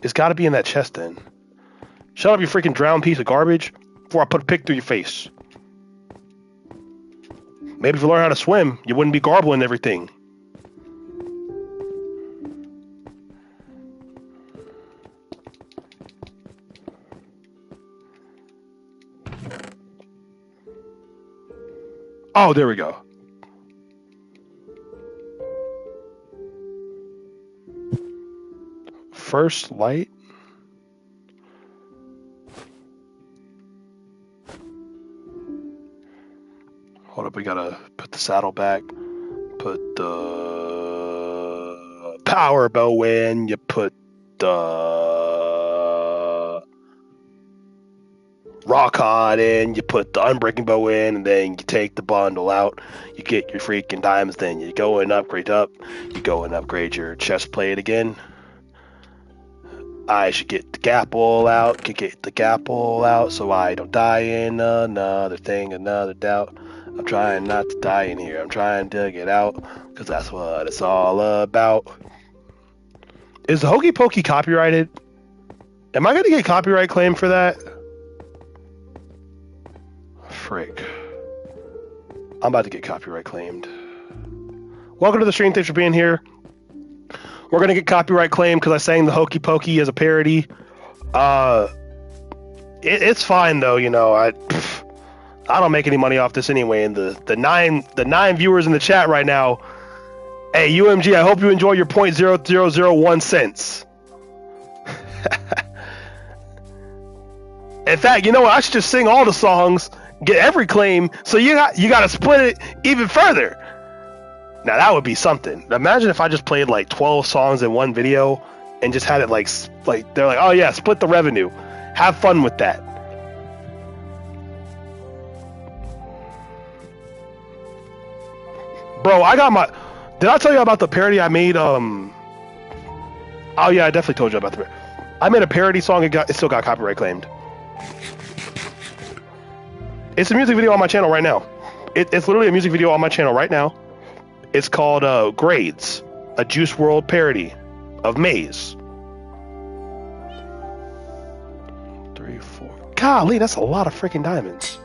It's got to be in that chest then. Shut up, you freaking drowned piece of garbage, before I put a pick through your face. Maybe if you learn how to swim, you wouldn't be garbling everything. Oh, there we go. First light. Hold up, we gotta put the saddle back. Put the power bow in. You put the rock cod in, you put the unbreaking bow in, and then you take the bundle out. You get your freaking diamonds, then you go and upgrade You go and upgrade your chest plate again. I should get the gap all out, so I don't die in another doubt. I'm trying not to die in here. I'm trying to get out, because that's what it's all about. Is the Hokey Pokey copyrighted? Am I going to get copyright claim for that? Frick. I'm about to get copyright claimed. Welcome to the stream. Thanks for being here. We're going to get copyright claimed because I sang the Hokey Pokey as a parody. It's fine, though. You know, I don't make any money off this anyway. And the nine viewers in the chat right now, hey, UMG, I hope you enjoy your 0.0001 cents. In fact, you know what? I should just sing all the songs, get every claim, so you got to split it even further. Now that would be something. Imagine if I just played like 12 songs in one video and just had it like they're like, oh yeah, split the revenue. Have fun with that. Bro, did I tell you about the parody I made? Oh yeah, I definitely told you about I made a parody song. It still got copyright claimed. It's a music video on my channel right now. It's literally a music video on my channel right now. It's called Grades, a Juice WRLD parody of Maze. 3, 4. Golly, that's a lot of freaking diamonds.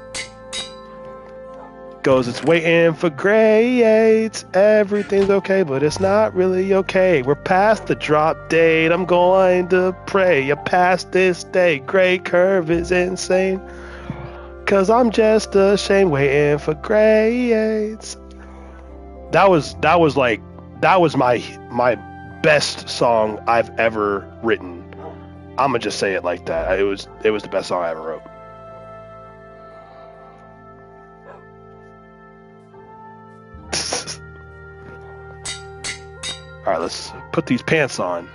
Goes, it's waiting for grades. Everything's okay, but it's not really okay. We're past the drop date. I'm going to pray. You're past this day. Grade curve is insane. 'Cause I'm just ashamed waiting for grades. That was my best song I've ever written. I'm gonna just say it like that. It was the best song I ever wrote. All right, let's put these pants on.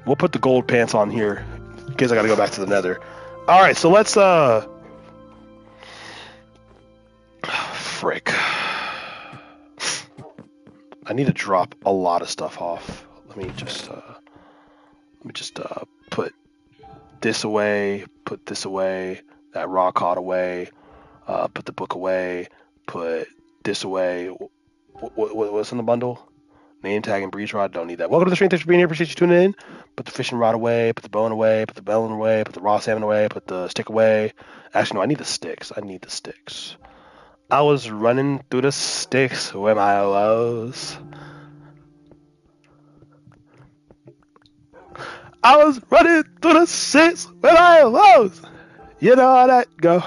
We'll put the gold pants on here in case I gotta go back to the Nether. All right, so let's frick. I need to drop a lot of stuff off. Let me just put this away, put this away, that raw cod away, put the book away, put this away. What's in the bundle? Name tag and breeze rod. Don't need that. Welcome to the stream. Thanks for being here. Appreciate you tuning in. Put the fishing rod away, put the bone away, put the melon away, put the raw salmon away, put the stick away. Actually, no, I need the sticks. I was running through the sticks with my woes. I was running through the sticks with my woes. You know how that go.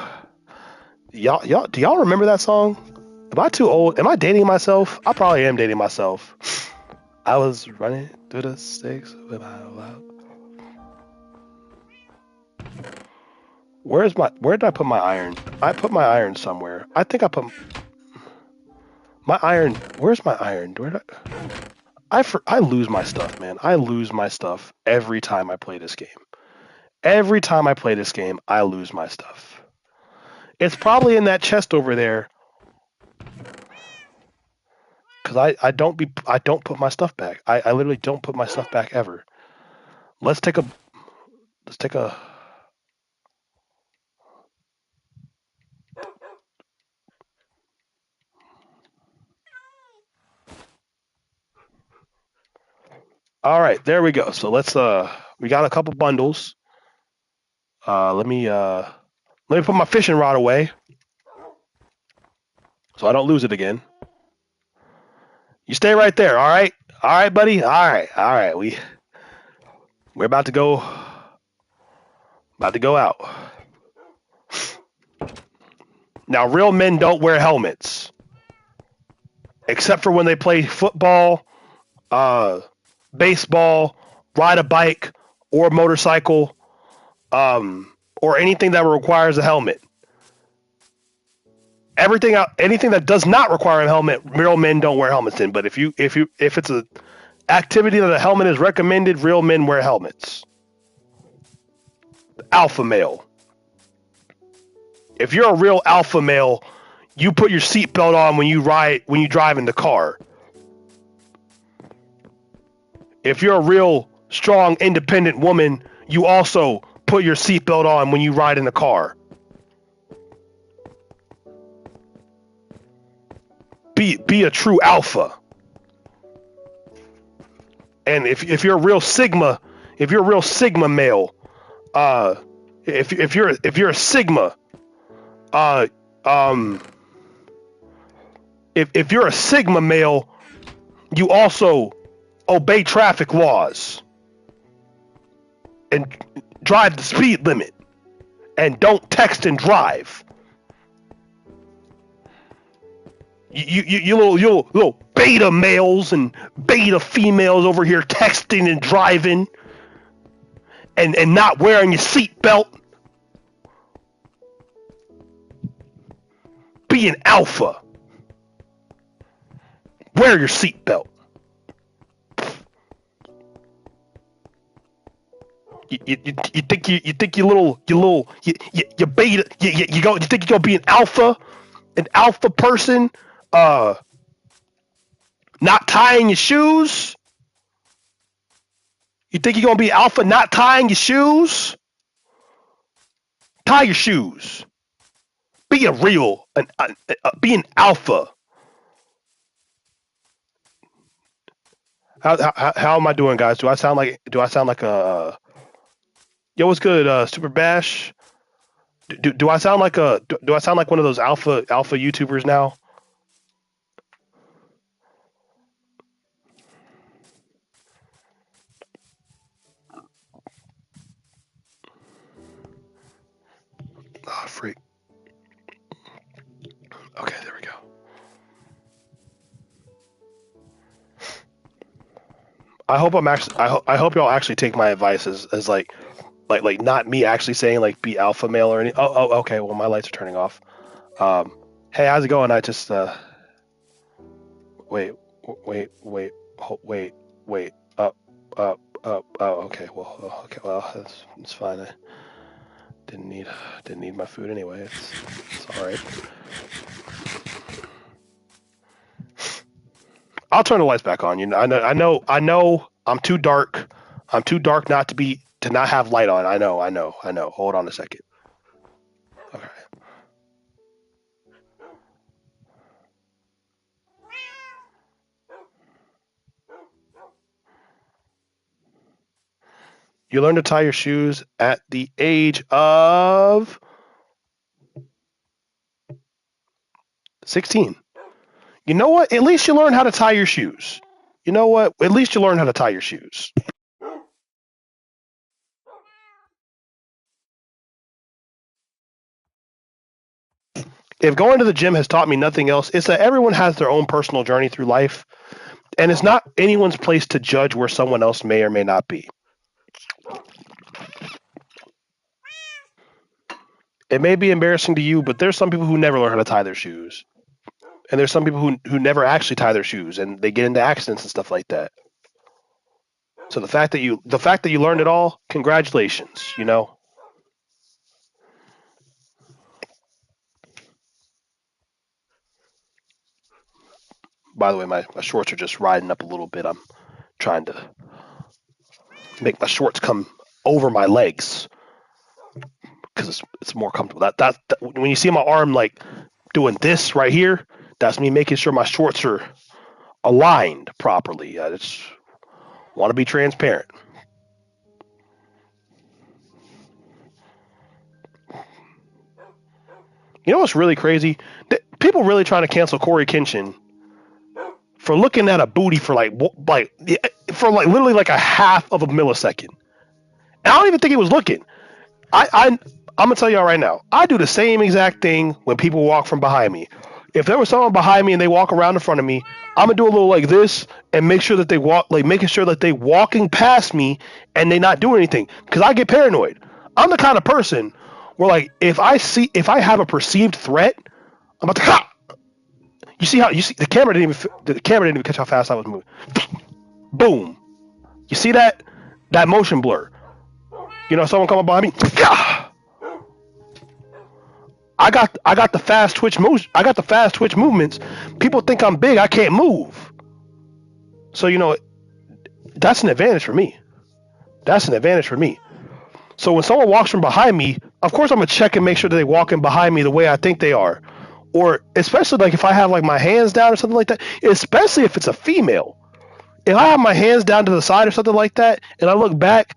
Y'all, do y'all remember that song? Am I too old? Am I dating myself? I probably am dating myself. I was running through the sticks with my woes. Where did I put my iron? I put my iron somewhere. I think I put my iron. Where's my iron? I lose my stuff, man. I lose my stuff every time I play this game. Every time I play this game, I lose my stuff. It's probably in that chest over there. Cause I don't put my stuff back. I literally don't put my stuff back ever. Let's take a All right, there we go. So let's we got a couple bundles. Let me put my fishing rod away so I don't lose it again. You stay right there, all right? All right, buddy. All right. We're about to go out. Now, real men don't wear helmets, except for when they play football, baseball, ride a bike or motorcycle, or anything that requires a helmet. Anything that does not require a helmet, real men don't wear helmets in. But if it's a activity that a helmet is recommended, real men wear helmets. Alpha male. If you're a real alpha male, you put your seatbelt on when you drive in the car. If you're a real strong, independent woman, you also put your seatbelt on when you ride in the car. Be a true alpha. And if you're a real sigma male, if you're a sigma, if you're a sigma male, you also obey traffic laws and drive the speed limit and don't text and drive. You little beta males and beta females over here texting and driving and not wearing your seatbelt. Be an alpha. Wear your seatbelt. You think you beta you think you're gonna be an alpha person, not tying your shoes? You think you're gonna be alpha not tying your shoes? Tie your shoes. Be a real, be an alpha. How am I doing, guys? Do I sound like a yo? What's good, Super Bash? Do I sound like one of those alpha YouTubers now? Oh, freak. Okay, there we go. I hope y'all actually take my advice as like not me actually saying like be alpha male or any. Oh, okay. Well, my lights are turning off. Hey, how's it going? I just wait. Up. Oh, okay. Well, okay. Well, it's fine. I didn't need my food anyway. It's all right. I'll turn the lights back on. You know, I know. I'm too dark. I'm too dark to not have light on. I know. Hold on a second. Okay. You learn to tie your shoes at the age of 16. You know what? At least you learn how to tie your shoes. You know what? At least you learn how to tie your shoes. If going to the gym has taught me nothing else, it's that everyone has their own personal journey through life, and it's not anyone's place to judge where someone else may or may not be. It may be embarrassing to you, but there's some people who never learn how to tie their shoes. And there's some people who never actually tie their shoes and they get into accidents and stuff like that. So the fact that you learned it all, congratulations, you know. By the way, my shorts are just riding up a little bit. I'm trying to make my shorts come over my legs because it's more comfortable. That when you see my arm like doing this right here, that's me making sure my shorts are aligned properly. I just want to be transparent. You know what's really crazy? People really trying to cancel Corey Kenshin for looking at a booty for literally like a half of a millisecond. And I don't even think he was looking. I'm gonna tell y'all right now. I do the same exact thing when people walk from behind me. If there was someone behind me and they walk around in front of me, I'm gonna do a little like this and make sure that they walk, like making sure that they walking past me and they not doing anything. Because I get paranoid. I'm the kind of person where like if I have a perceived threat, I'm about to ha! You see the camera didn't even catch how fast I was moving. Boom. You see that motion blur? You know, someone coming behind me. I got the fast twitch moves. I got the fast twitch movements. People think I'm big. I can't move. So that's an advantage for me. That's an advantage for me. So when someone walks from behind me, of course I'm gonna check and make sure that they walk in behind me the way I think they are. Or especially like if I have like my hands down or something like that, especially if it's a female. If I have my hands down to the side or something like that and I look back,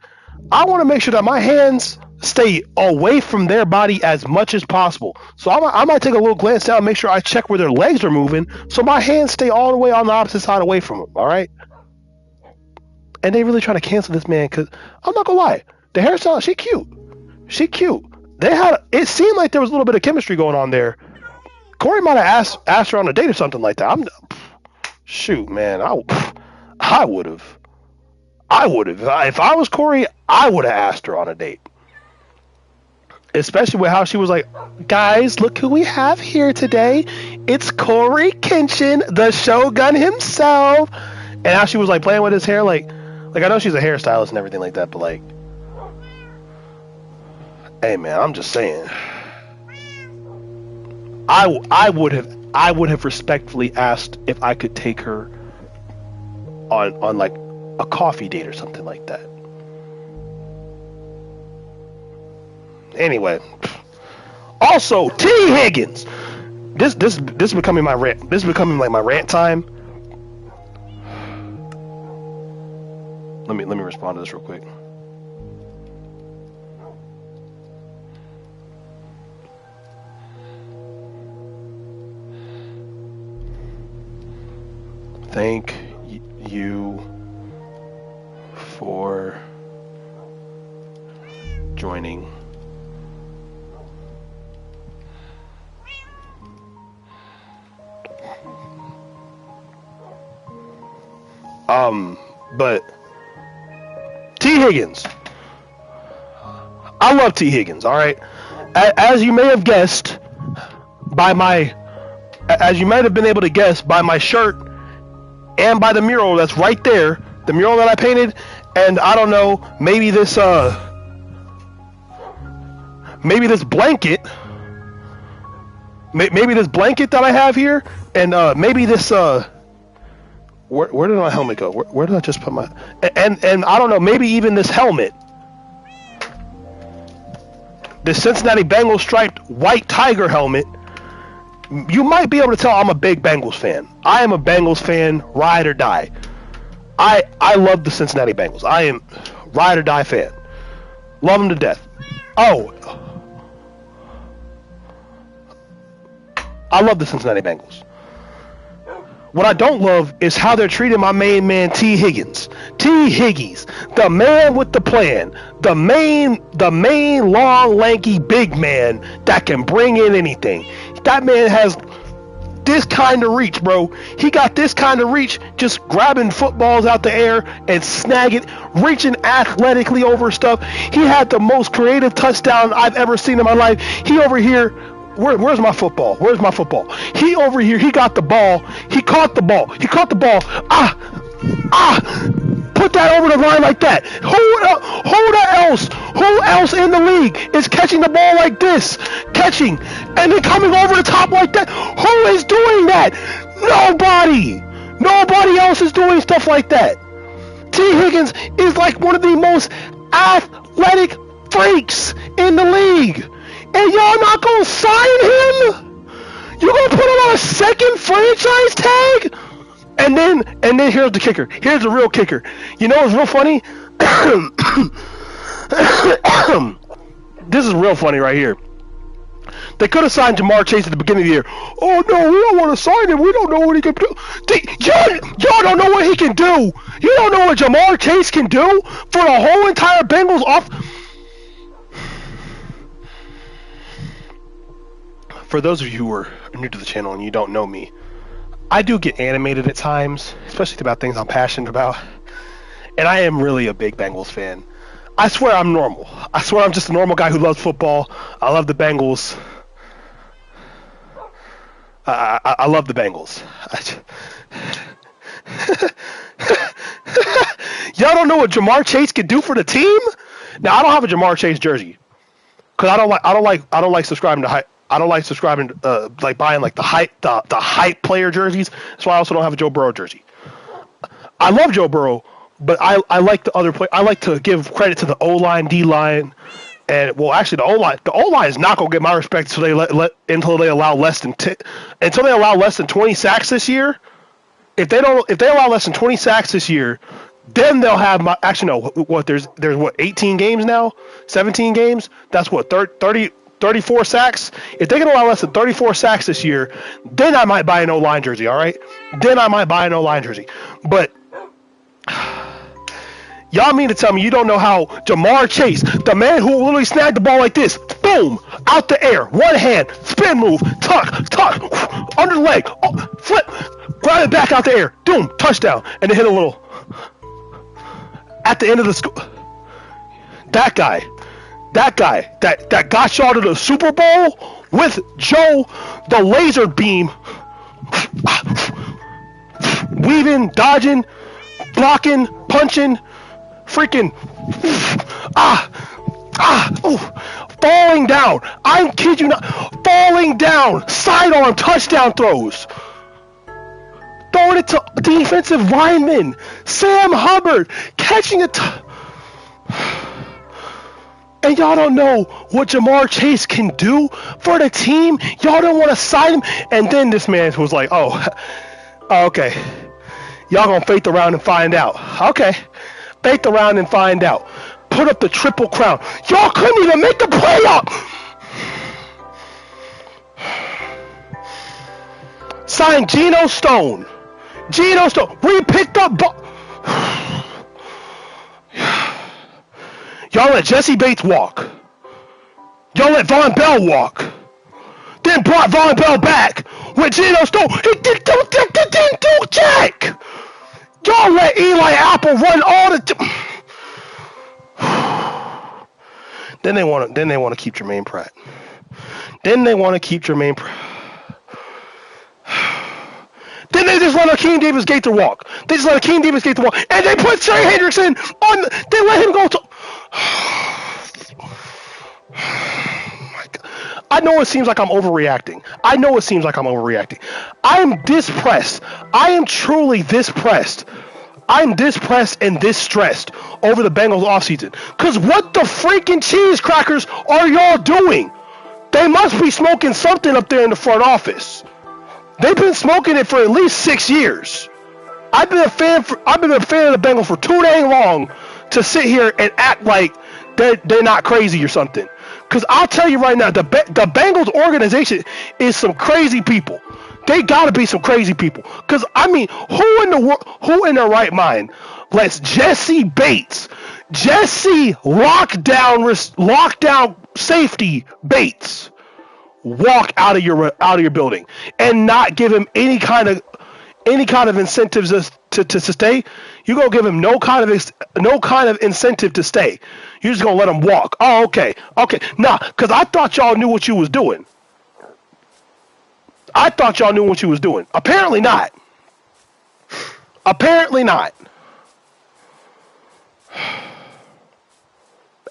I want to make sure that my hands stay away from their body as much as possible. So I might take a little glance down and make sure I check where their legs are moving so my hands stay all the way on the opposite side away from them, all right? And they really try to cancel this man because I'm not gonna lie, the hairstyle, she cute. She cute. It seemed like there was a little bit of chemistry going on there. Corey might have asked her on a date or something like that. Shoot, man, I would have. If I was Corey, I would have asked her on a date. Especially with how she was like, guys, look who we have here today. It's Corey Kenshin, the Shogun himself. And how she was like playing with his hair, like I know she's a hairstylist and everything like that, but like, hey man, I'm just saying. I would have respectfully asked if I could take her on like a coffee date or something like that. Anyway, also T. Higgins. This is becoming my rant. This is becoming like my rant time. Let me respond to this real quick. Thank you for joining. But T. Higgins. I love T. Higgins, all right? As you may have guessed as you might have been able to guess by my shirt and by the mural that's right there, the mural that I painted, and I don't know, maybe this blanket, maybe this blanket that I have here, and maybe this where did my helmet go? Where did I just put my and I don't know, maybe even this helmet, the Cincinnati Bengals striped white tiger helmet. You might be able to tell I'm a big Bengals fan. I am a Bengals fan, ride or die. I love the Cincinnati Bengals. I am ride or die fan. Love them to death. Oh, I love the Cincinnati Bengals. What I don't love is how they're treating my main man T. Higgins. T. Higgies, the man with the plan, the main long, lanky, big man that can bring in anything. That man has this kind of reach, bro. He got this kind of reach, just grabbing footballs out the air and snag it, reaching athletically over stuff. He had the most creative touchdown I've ever seen in my life. He over here. Where's my football? Where's my football? He over here, he got the ball. He caught the ball. Put that over the line like that. Who else in the league is catching the ball like this? Catching and then coming over the top like that? Who is doing that? Nobody else is doing stuff like that. T. Higgins is like one of the most athletic freaks in the league. And y'all not gonna sign him? You gonna put him on a second franchise tag? And then here's the kicker. Here's the real kicker. You know what's real funny? This is real funny right here. They could have signed Ja'Marr Chase at the beginning of the year. Oh no, we don't want to sign him. We don't know what he can do. Y'all don't know what he can do. You don't know what Ja'Marr Chase can do for the whole entire Bengals off. For those of you who are new to the channel and you don't know me, I do get animated at times, especially about things I'm passionate about. And I am really a big Bengals fan. I swear I'm normal. I swear I'm just a normal guy who loves football. I love the Bengals. I love the Bengals. Y'all don't know what Ja'Marr Chase can do for the team? Now, I don't have a Ja'Marr Chase jersey. because I don't like subscribing to hype. I don't like subscribing like buying like the hype player jerseys. That's why I also don't have a Joe Burrow jersey. I love Joe Burrow, but I like the other play. I like to give credit to the O line, D line, and well, actually the O line is not gonna get my respect until they allow less than 20 sacks this year. If they allow less than 20 sacks this year, then they'll have my actually no what there's what 18 games now, 17 games. That's what 34 sacks. If they can allow less than 34 sacks this year, then I might buy an O-line jersey, all right? Then I might buy an O-line jersey. But y'all mean to tell me you don't know how Ja'Marr Chase, the man who literally snagged the ball like this, boom, out the air, one hand, spin move, tuck, under the leg, flip, grab it back out the air, boom, touchdown, and then hit a little. At the end of the school, that guy that got y'all to the Super Bowl with Joe, the laser beam, weaving, dodging, blocking, punching, freaking, falling down. I kid you not, falling down, sidearm touchdown throws. Throwing it to defensive linemen. Sam Hubbard catching it. And y'all don't know what Ja'Marr Chase can do for the team. Y'all don't want to sign him. And then this man was like, oh, okay. Y'all gonna fake around and find out. Okay. Fake around and find out. Put up the Triple Crown. Y'all couldn't even make the playoff. Signed Geno Stone. We picked up. Y'all let Jesse Bates walk. Y'all let Von Bell walk. Then brought Von Bell back with Geno Stone. He didn't do jack. Y'all let Eli Apple run all the. Then they want to keep Jermaine Pratt. Then they just let Akeem Davis Gaither walk. And they put Trey Hendrickson on. They let him go to. My God. I know it seems like I'm overreacting. I'm this pressed. I am truly this pressed. I'm this pressed and this stressed over the Bengals offseason. Because what the freaking cheese crackers are y'all doing? They must be smoking something up there in the front office. They've been smoking it for at least 6 years. I've been a fan of the Bengals for too dang long to sit here and act like they're not crazy or something. Because I'll tell you right now, the Bengals organization is some crazy people. They gotta be some crazy people. Because I mean, who in their right mind lets Jesse lockdown safety Bates walk out of your building and not give him any kind of incentives to stay? You gonna give him no kind of incentive to stay? You're just gonna let him walk? Oh, okay. Nah, because I thought y'all knew what you was doing. Apparently not.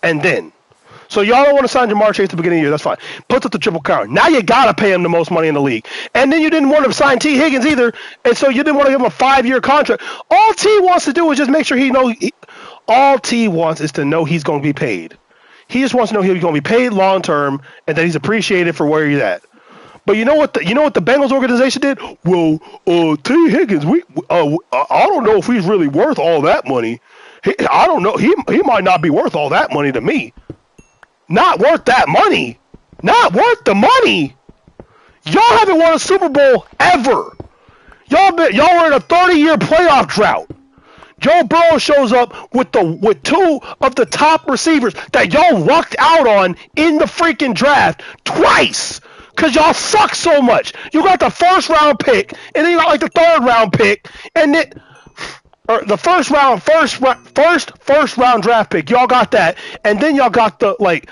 And then, so y'all don't want to sign Ja'Marr Chase at the beginning of the year, that's fine. Puts up the Triple Crown. Now you got to pay him the most money in the league. And then you didn't want to sign T. Higgins either, and so you didn't want to give him a 5-year contract. All T wants to do is just make sure all T wants is to know he's going to be paid. He just wants to know he's going to be paid long term and that he's appreciated for where he's at. But you know what the Bengals organization did? Well, T. Higgins, I don't know if he's really worth all that money. I don't know. He might not be worth all that money to me. Not worth that money. Not worth the money. Y'all haven't won a Super Bowl ever. Y'all were in a 30-year playoff drought. Joe Burrow shows up with 2 of the top receivers that y'all lucked out on in the freaking draft twice. Because y'all suck so much. You got the first round pick, and then you got like the third round pick, and then or the first round draft pick. Y'all got that, and then y'all got the like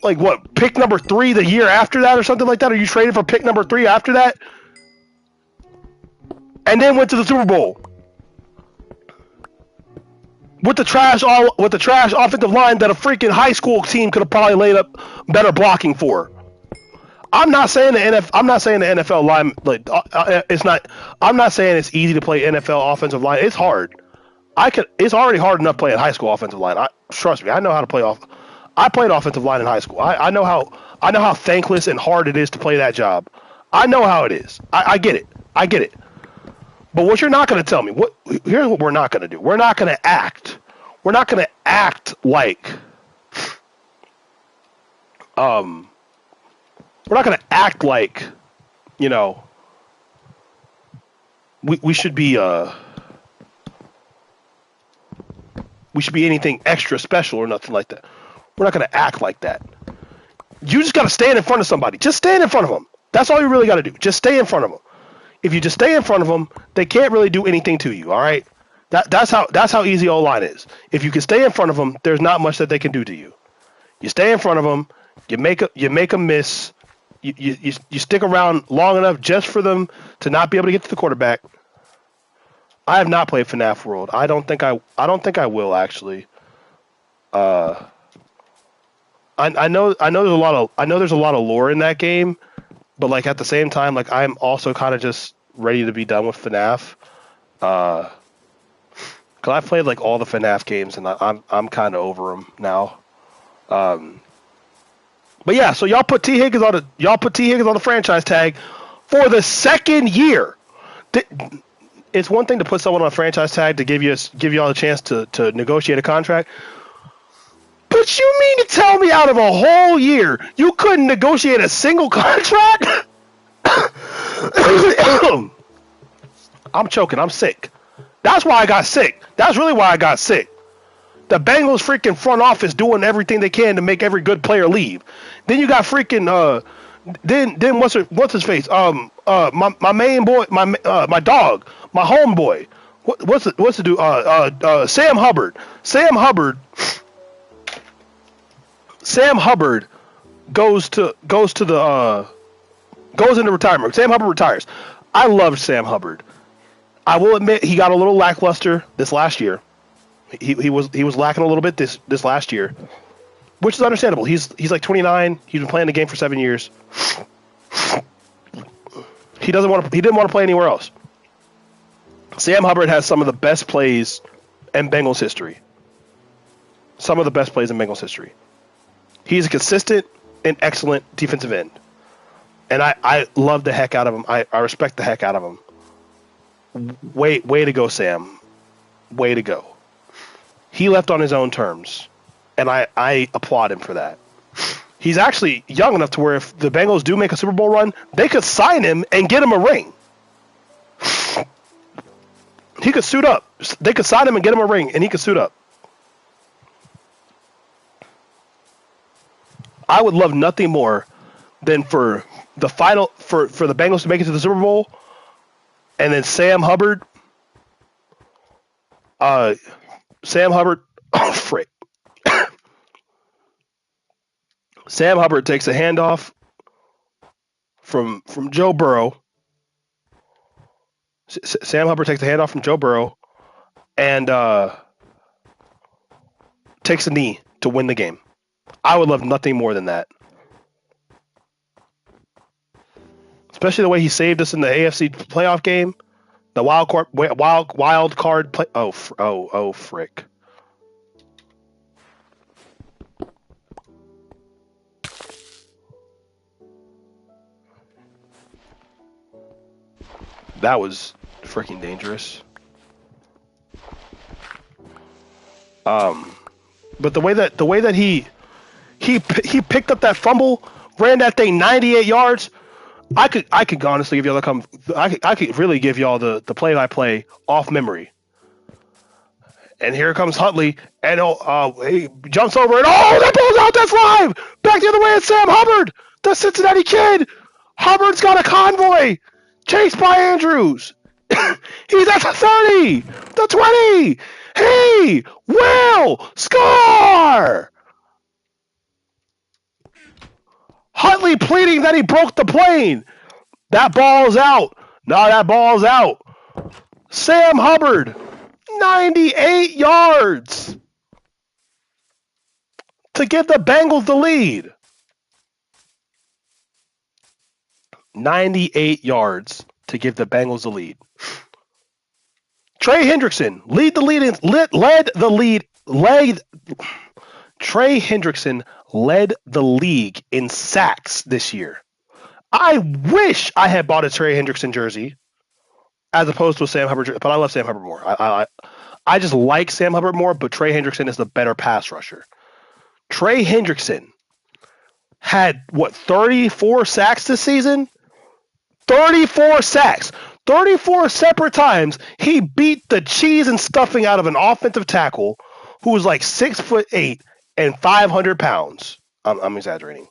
what, pick number 3 the year after that or something like that? Or you traded for pick number 3 after that? And then went to the Super Bowl with the trash offensive line that a freaking high school team could have probably laid up better blocking for. I'm not saying the NFL line like it's not. I'm not saying it's easy to play NFL offensive line. It's hard. It's already hard enough playing high school offensive line. Trust me, I know how to play off. I played offensive line in high school. I know how thankless and hard it is to play that job. I know how it is. I get it. I get it. But what you're not going to tell me, here's what we're not going to do. We're not going to act. We're not going to act like, we're not going to act like, you know, we should be anything extra special or nothing like that. We're not going to act like that. You just got to stand in front of somebody. Just stand in front of them. That's all you really got to do. Just stay in front of them. If you just stay in front of them, they can't really do anything to you. All right. That's how easy O-line is. If you can stay in front of them, there's not much that they can do to you. You stay in front of them. You make a miss. You stick around long enough just for them to not be able to get to the quarterback. I have not played FNAF World. I don't think I will actually. I know there's a lot of lore in that game, but like at the same time, like I'm also kind of just ready to be done with FNAF. Cause I've played like all the FNAF games and I'm kind of over them now. But yeah, so y'all put T Higgins on the franchise tag for the second year. It's one thing to put someone on a franchise tag to give y'all a chance to negotiate a contract. But you mean to tell me out of a whole year you couldn't negotiate a single contract? I'm choking. I'm sick. That's why I got sick. That's really why I got sick. The Bengals freaking front office doing everything they can to make every good player leave. Then you got freaking then what's his face? My main boy, my dog, my homeboy. What's the dude? Sam Hubbard. Sam Hubbard goes into retirement. Sam Hubbard retires. I loved Sam Hubbard. I will admit he got a little lackluster this last year. He was lacking a little bit this last year, which is understandable. He's like 29. He's been playing the game for 7 years. He didn't want to play anywhere else. Sam Hubbard has some of the best plays in Bengals history. Some of the best plays in Bengals history. He's a consistent and excellent defensive end. And I love the heck out of him. I respect the heck out of him. Way to go, Sam. Way to go. He left on his own terms. And I applaud him for that. He's actually young enough to where if the Bengals do make a Super Bowl run, they could sign him and get him a ring. He could suit up. They could sign him and get him a ring, and he could suit up. I would love nothing more than for the Bengals to make it to the Super Bowl, and then Sam Hubbard, oh frick. Sam Hubbard takes a handoff from Joe Burrow. Sam Hubbard takes a handoff from Joe Burrow and takes a knee to win the game. I would love nothing more than that. Especially the way he saved us in the AFC playoff game. The wild card play. Oh, frick. That was freaking dangerous. But the way that he picked up that fumble, ran that thing 98 yards. I could honestly give y'all I could really give y'all the play-by-play off memory. And here comes Huntley, and he jumps over, and that ball's out. That's live. Back the other way, it's Sam Hubbard, the Cincinnati kid. Hubbard's got a convoy, chased by Andrews. He's at the 30, the 20. Hey, Will, score! Huntley pleading that he broke the plane. That ball's out. No, that ball's out. Sam Hubbard. 98 yards to give the Bengals the lead. 98 yards to give the Bengals the lead. Trey Hendrickson led Trey Hendrickson led the league in sacks this year. I wish I had bought a Trey Hendrickson jersey as opposed to a Sam Hubbard, but I love Sam Hubbard more. I just like Sam Hubbard more, but Trey Hendrickson is the better pass rusher. Trey Hendrickson had, 34 sacks this season? 34 sacks. 34 separate times he beat the cheese and stuffing out of an offensive tackle who was like 6'8" and 500 pounds. I'm exaggerating.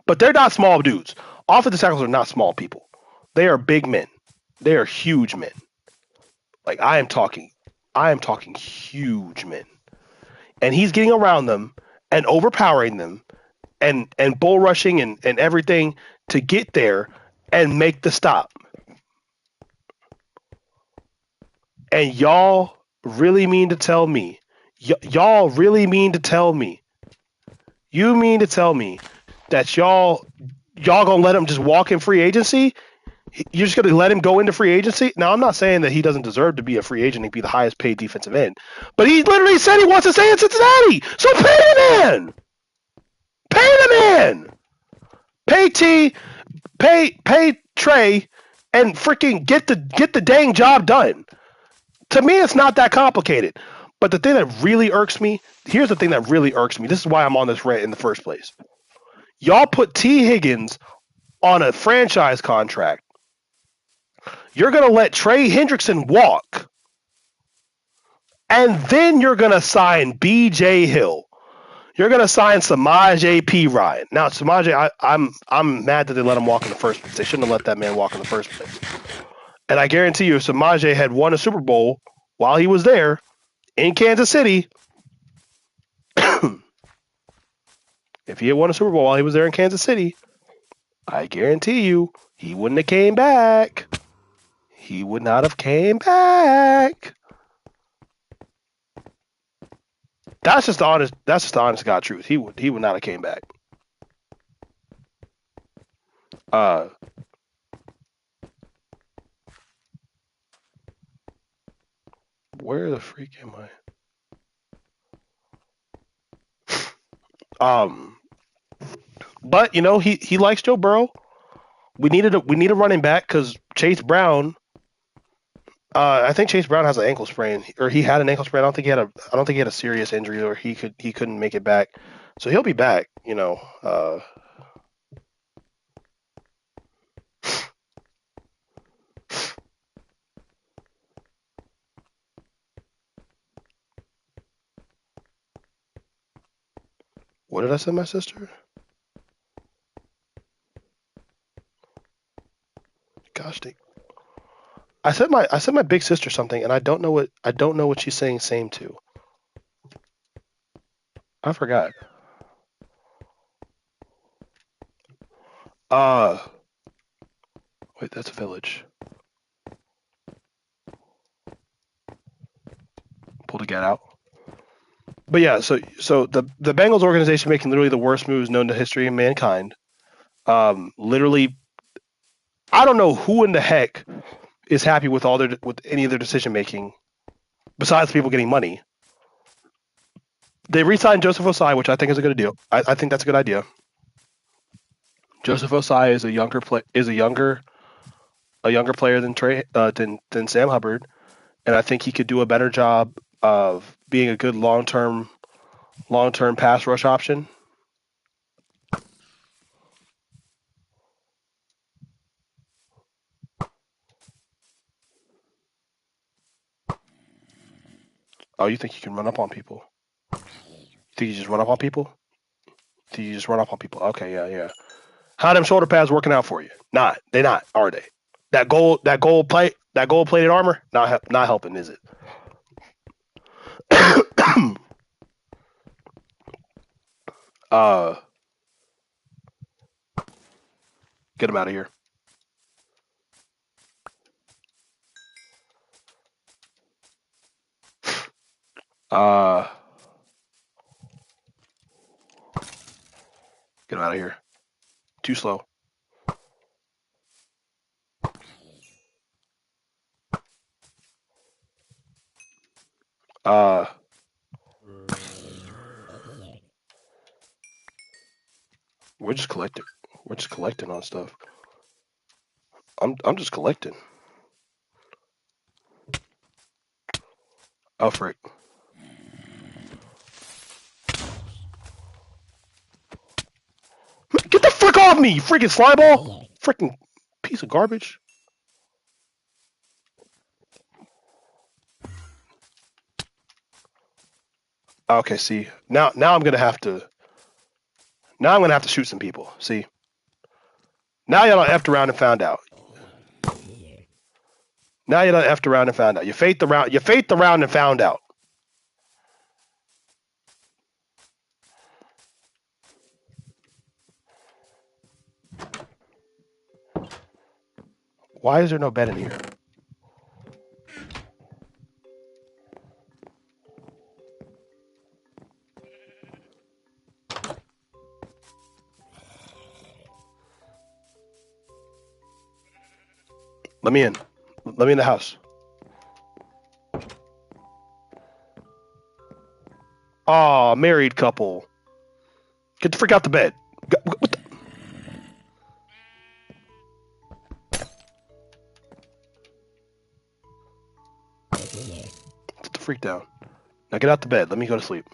But they're not small dudes. Offensive tackles are not small people. They are big men. They are huge men. Like I am talking huge men. And he's getting around them and overpowering them and bull rushing and everything to get there and make the stop. And y'all really mean to tell me, you mean to tell me that y'all gonna let him just walk in free agency? You're just gonna let him go into free agency? Now, I'm not saying that he doesn't deserve to be a free agent and be the highest paid defensive end, but he literally said he wants to stay in Cincinnati. So pay the man. Pay the man. Pay T. Pay Trey, and freaking get the dang job done. To me, it's not that complicated. But the thing that really irks me, here's the thing that really irks me. This is why I'm on this rant in the first place. Y'all put T. Higgins on a franchise contract. You're going to let Trey Hendrickson walk. And then you're going to sign B.J. Hill. You're going to sign Samaje Perine. Now, Samaje, I'm mad that they let him walk in the first place. They shouldn't have let that man walk in the first place. And I guarantee you, if Samaje had won a Super Bowl while he was there in Kansas City, if he had won a Super Bowl while he was there in Kansas City, I guarantee you he wouldn't have came back. He would not have came back. That's just the honest God truth. He would not have came back. Where the freak am I? But he likes Joe Burrow. We need a running back because Chase Brown. I think Chase Brown has an ankle sprain, or he had an ankle sprain. I don't think he had a serious injury, or he couldn't make it back. So he'll be back. What did I send my sister? Gosh dang. I sent my big sister something, and I don't know what she's saying same to. I forgot. Wait, that's a village. Pull the get out. But yeah, so the Bengals organization making literally the worst moves known to history of mankind. Literally, I don't know who in the heck is happy with any of their decision making, besides people getting money. They re-signed Joseph Ossai, which I think is a good deal. I think that's a good idea. Joseph Ossai is a younger player than Sam Hubbard, and I think he could do a better job of being a good long-term pass rush option. Oh, you think you can run up on people? You think you just run up on people? Okay, yeah. How them shoulder pads working out for you? Not. They not, are they? That gold plated armor not helping, is it? Get him out of here. Uh, get him out of here. Too slow. Uh, we're just collecting. We're just collecting on stuff. I'm just collecting. Oh frick! Get the frick off me, you freaking slyball! Freaking piece of garbage. Okay, see now I'm gonna have to shoot some people. See now y'all effed around and found out. Now you done effed around and found out. You faked the round. You faked the round and found out. Why is there no bed in here? Let me in. Let me in the house. Aw, married couple. Get the frick out the bed. What the? Put the freak down. Now get out the bed. Let me go to sleep.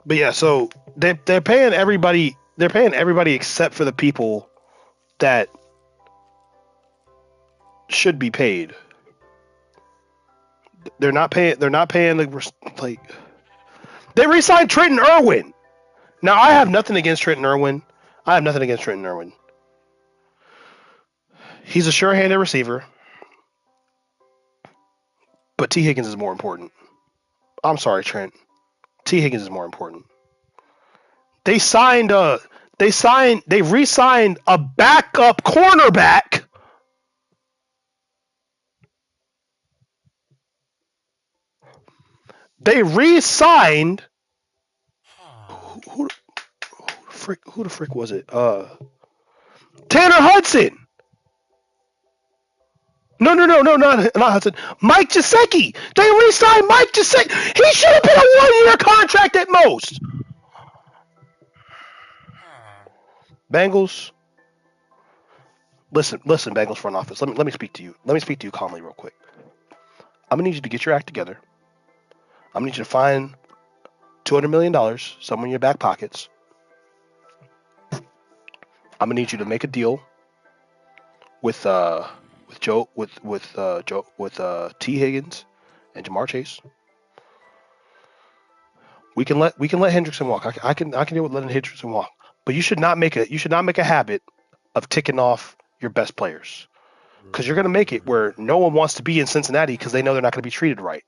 But yeah, so they're paying everybody. They're paying everybody except for the people that should be paid. They're not paying. They're not paying like. They re-signed Trenton Irwin. Now I have nothing against Trenton Irwin. I have nothing against Trenton Irwin. He's a sure-handed receiver, but T. Higgins is more important. I'm sorry, Trent. T. Higgins is more important. They re-signed a backup cornerback. They re-signed who the frick was it? Tanner Hudson. No, not Hudson. Mike Gesicki. They re-signed Mike Gesicki. He should have been a one-year contract at most. Bengals. Listen, Bengals front office. Let me speak to you. Let me speak to you calmly, real quick. I'm gonna need you to get your act together. I'm gonna need you to find $200 million somewhere in your back pockets. I'm gonna need you to make a deal with T. Higgins and Jamar Chase. We can let Hendrickson walk. I can deal with letting Hendrickson walk. But you should not make a habit of ticking off your best players, because you're gonna make it where no one wants to be in Cincinnati because they know they're not gonna be treated right.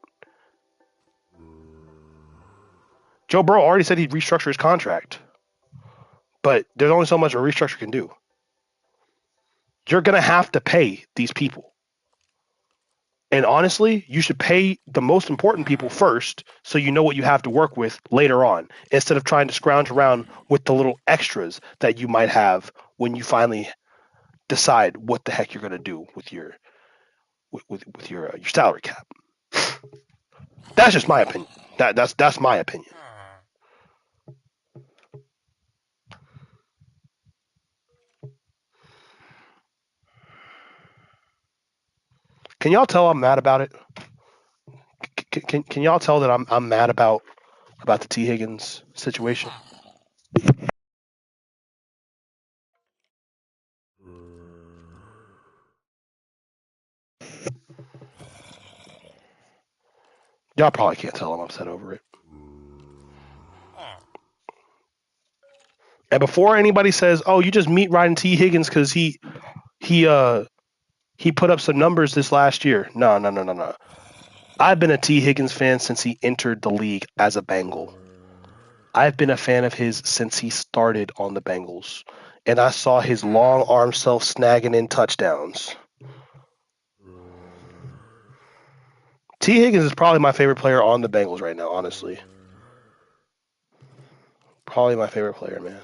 Joe Burrow already said he'd restructure his contract, but there's only so much a restructure can do. You're gonna have to pay these people. And honestly, you should pay the most important people first so you know what you have to work with later on, instead of trying to scrounge around with the little extras that you might have when you finally decide what the heck you're going to do with your your salary cap. That's just my opinion. That's my opinion. Can y'all tell I'm mad about it? Can y'all tell that I'm mad about the T. Higgins situation? Y'all probably can't tell I'm upset over it. And before anybody says, "Oh, you just meat riding T Higgins because he put up some numbers this last year," no. I've been a T Higgins fan since he entered the league as a Bengal. I've been a fan of his since he started on the Bengals, and I saw his long arm self snagging in touchdowns. T Higgins is probably my favorite player on the Bengals right now, honestly. Probably my favorite player, man.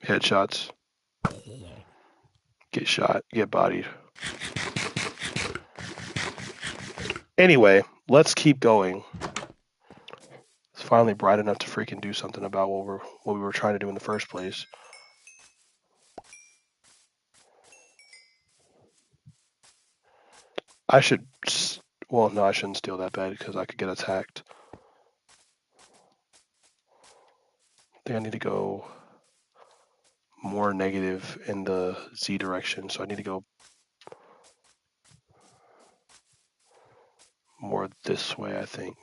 Headshots. Get shot. Get bodied. Anyway, let's keep going. It's finally bright enough to freaking do something about what we were trying to do in the first place. I should. Well, no, I shouldn't steal that bed because I could get attacked. I think I need to go more negative in the Z direction, so I need to go more this way, I think.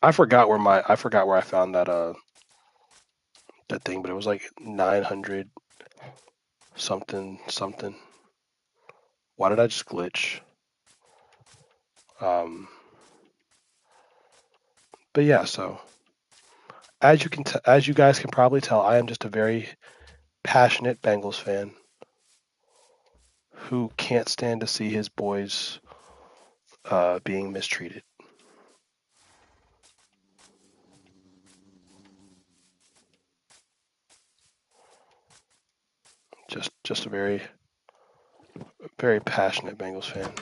I forgot where I found that thing, but it was like 900 something. Why did I just glitch? But yeah, so as you guys can probably tell, I am just a very passionate Bengals fan who can't stand to see his boys being mistreated. Just a very passionate Bengals fan.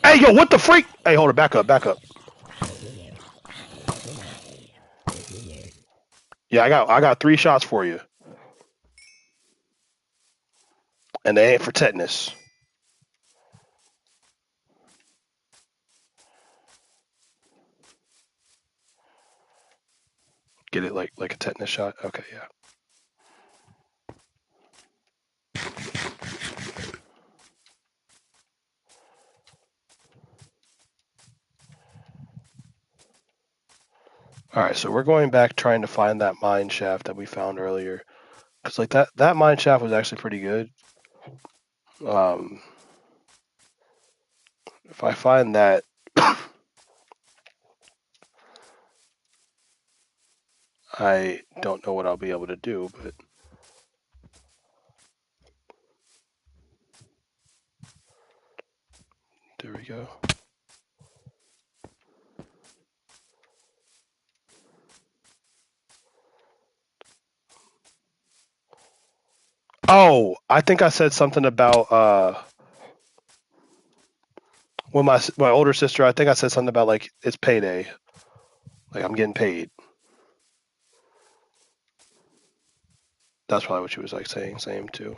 Hey, yo, what the freak? Hey, hold it, back up. Yeah, I got 3 shots for you, and they ain't for tetanus. Get it like a tetanus shot? Okay, yeah. All right, so we're going back trying to find that mine shaft that we found earlier, because like that mine shaft was actually pretty good. If I find that, I don't know what I'll be able to do, but there we go. Oh, I think I said something about when my older sister. I think I said something about like it's payday, like I'm getting paid. That's probably what she was like saying too.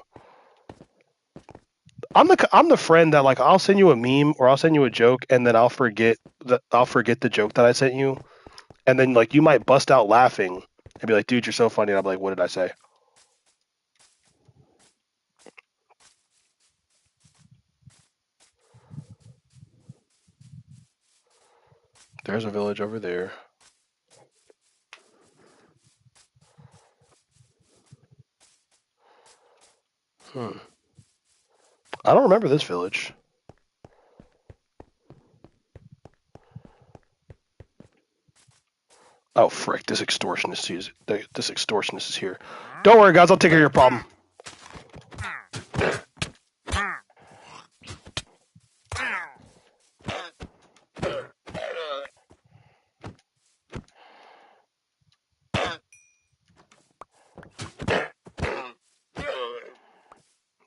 I'm the friend that like I'll send you a meme or I'll send you a joke and then I'll forget the joke that I sent you, and then like you might bust out laughing and be like, "Dude, you're so funny." And I'm like, "What did I say?" There's a village over there. I don't remember this village. Oh frick! This extortionist is here. Don't worry, guys. I'll take care of your problem.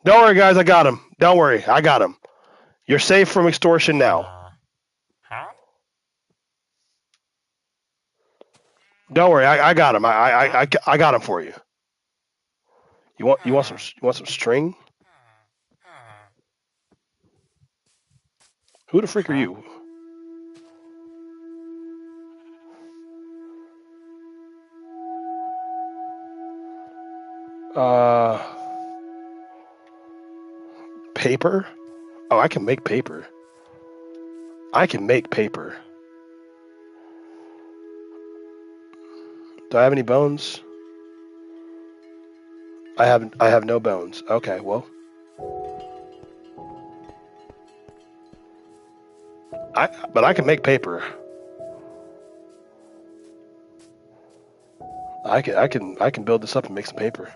Don't worry, guys. I got him. Don't worry. I got him. You're safe from extortion now. Huh? Don't worry. I got him. I got him for you. You want some string? Who the freak are you? Paper? Oh, I can make paper. I can make paper. Do I have any bones? I have no bones. Okay, well. But I can make paper. I can build this up and make some paper.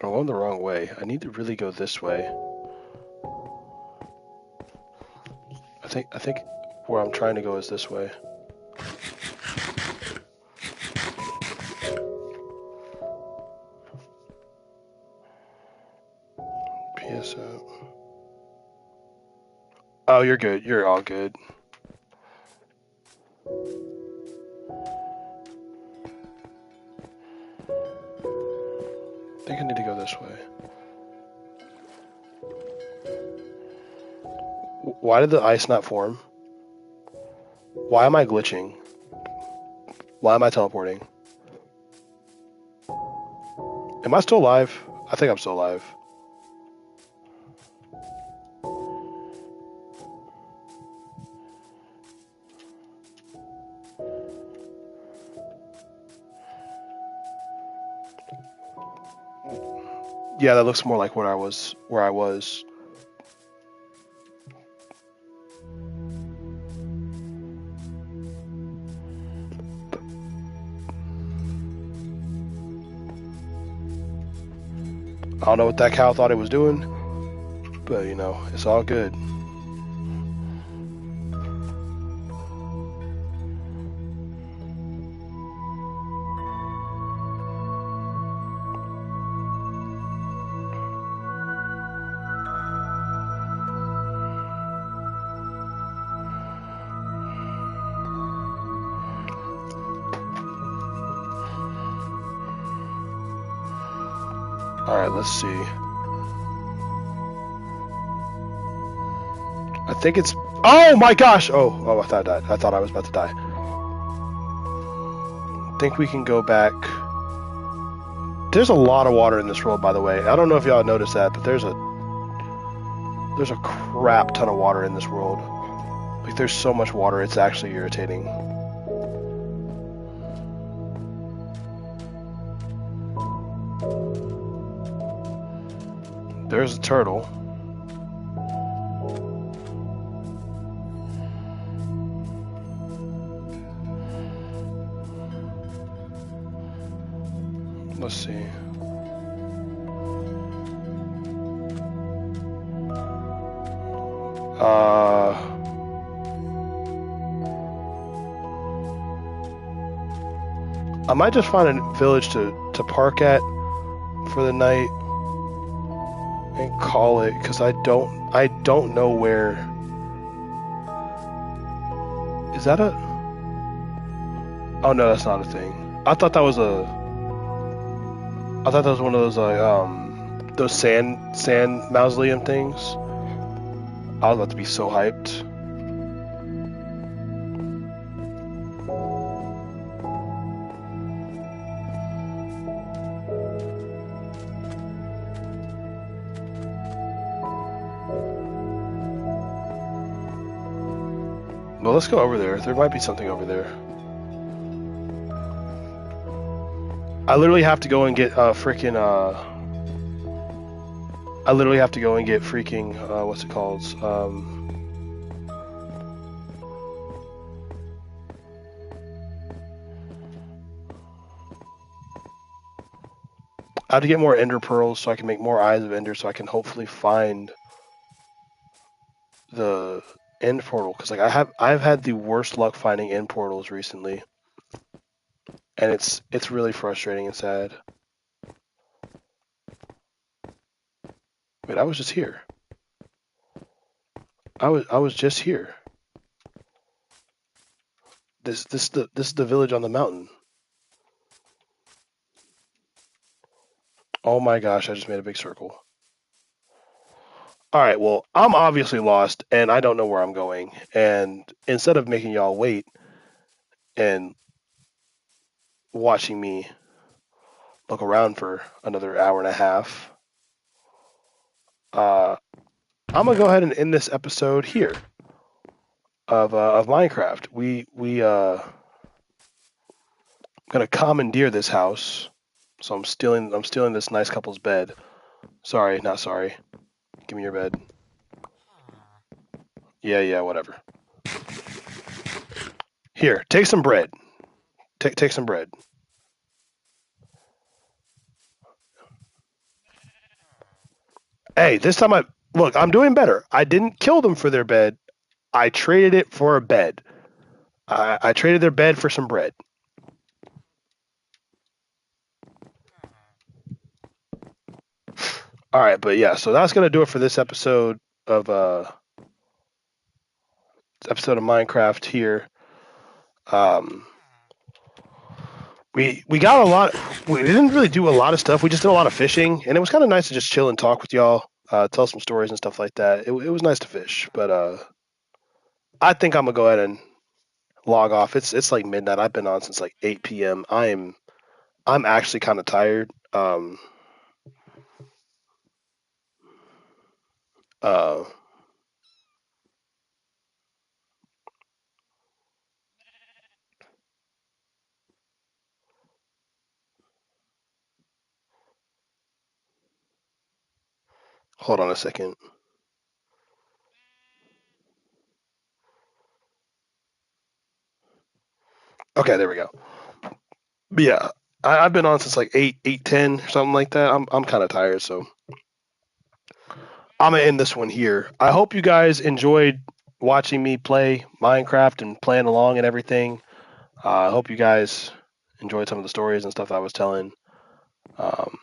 I'm going the wrong way. I need to really go this way. I think where I'm trying to go is this way. PSO. Oh, you're good. You're all good. I think I need to go this way. Why did the ice not form? Why am I glitching? Why am I teleporting? Am I still alive? I think I'm still alive. Yeah, that looks more like where I was. I don't know what that cow thought it was doing, but you know, it's all good. Alright, let's see. I think it's... Oh my gosh! Oh, I thought I died. I thought I was about to die. I think we can go back. There's a lot of water in this world, by the way. I don't know if y'all noticed that, but there's a crap ton of water in this world. Like, there's so much water, it's actually irritating. There's a turtle. Let's see. I might just find a village to park at for the night and call it, because I don't know where. Is that a... Oh no, that's not a thing. I thought that was one of those sand mausoleum things. I was about to be so hyped. Well, let's go over there. There might be something over there. I literally have to go and get freaking what's it called? I have to get more ender pearls so I can make more eyes of ender, so I can hopefully find the end portal, because like I've had the worst luck finding end portals recently. and it's really frustrating and sad. Wait, I was just here. I was just here. This is the village on the mountain. Oh my gosh, I just made a big circle. All right, well, I'm obviously lost and I don't know where I'm going. And instead of making y'all wait and watching me look around for another hour and a half, I'm gonna go ahead and end this episode here of Minecraft. We gonna commandeer this house. So I'm stealing this nice couple's bed. Sorry, not sorry. Give me your bed. Yeah, whatever. Here, take some bread. Take some bread. Hey, this time I'm doing better. I didn't kill them for their bed. I traded it for a bed. I traded their bed for some bread. All right, but yeah, so that's gonna do it for this episode of Minecraft here. We got a lot. We didn't really do a lot of stuff. We just did a lot of fishing, and it was kind of nice to just chill and talk with y'all, tell some stories and stuff like that. It was nice to fish, but I think I'm gonna go ahead and log off. It's like midnight. I've been on since like 8 p.m. I'm actually kind of tired. Uh, Hold on a second. Okay, there we go. But yeah, I've been on since like 8:10 or something like that. I'm kind of tired, so I'm gonna end this one here. I hope you guys enjoyed watching me play Minecraft and playing along and everything. I hope you guys enjoyed some of the stories and stuff I was telling. Um,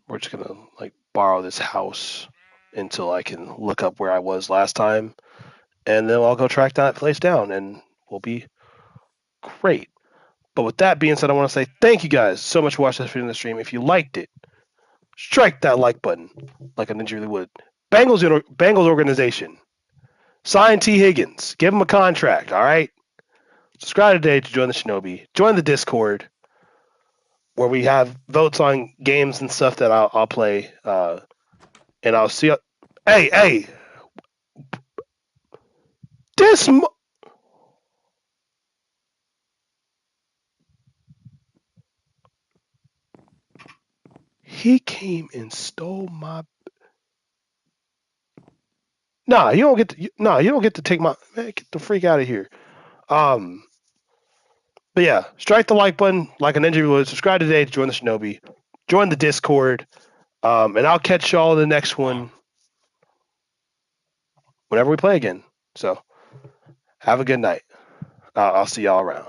we're just gonna like borrow this house until I can look up where I was last time, and then I'll go track that place down, and we'll be great. But with that being said, I want to say thank you guys so much for watching this video in the stream. If you liked it, strike that like button like a ninja really would. Bengals organization. Sign T. Higgins. Give him a contract, all right? Subscribe today to join the Shinobi. Join the Discord where we have votes on games and stuff that I'll play. And I'll see you. Hey! This. He came and stole my. Nah, you don't get to. Nah, you don't get to take my. Man, get the freak out of here. But yeah, strike the like button like an ninja would. Subscribe today to join the Shinobi. Join the Discord. And I'll catch y'all in the next one whenever we play again. So have a good night. I'll see y'all around.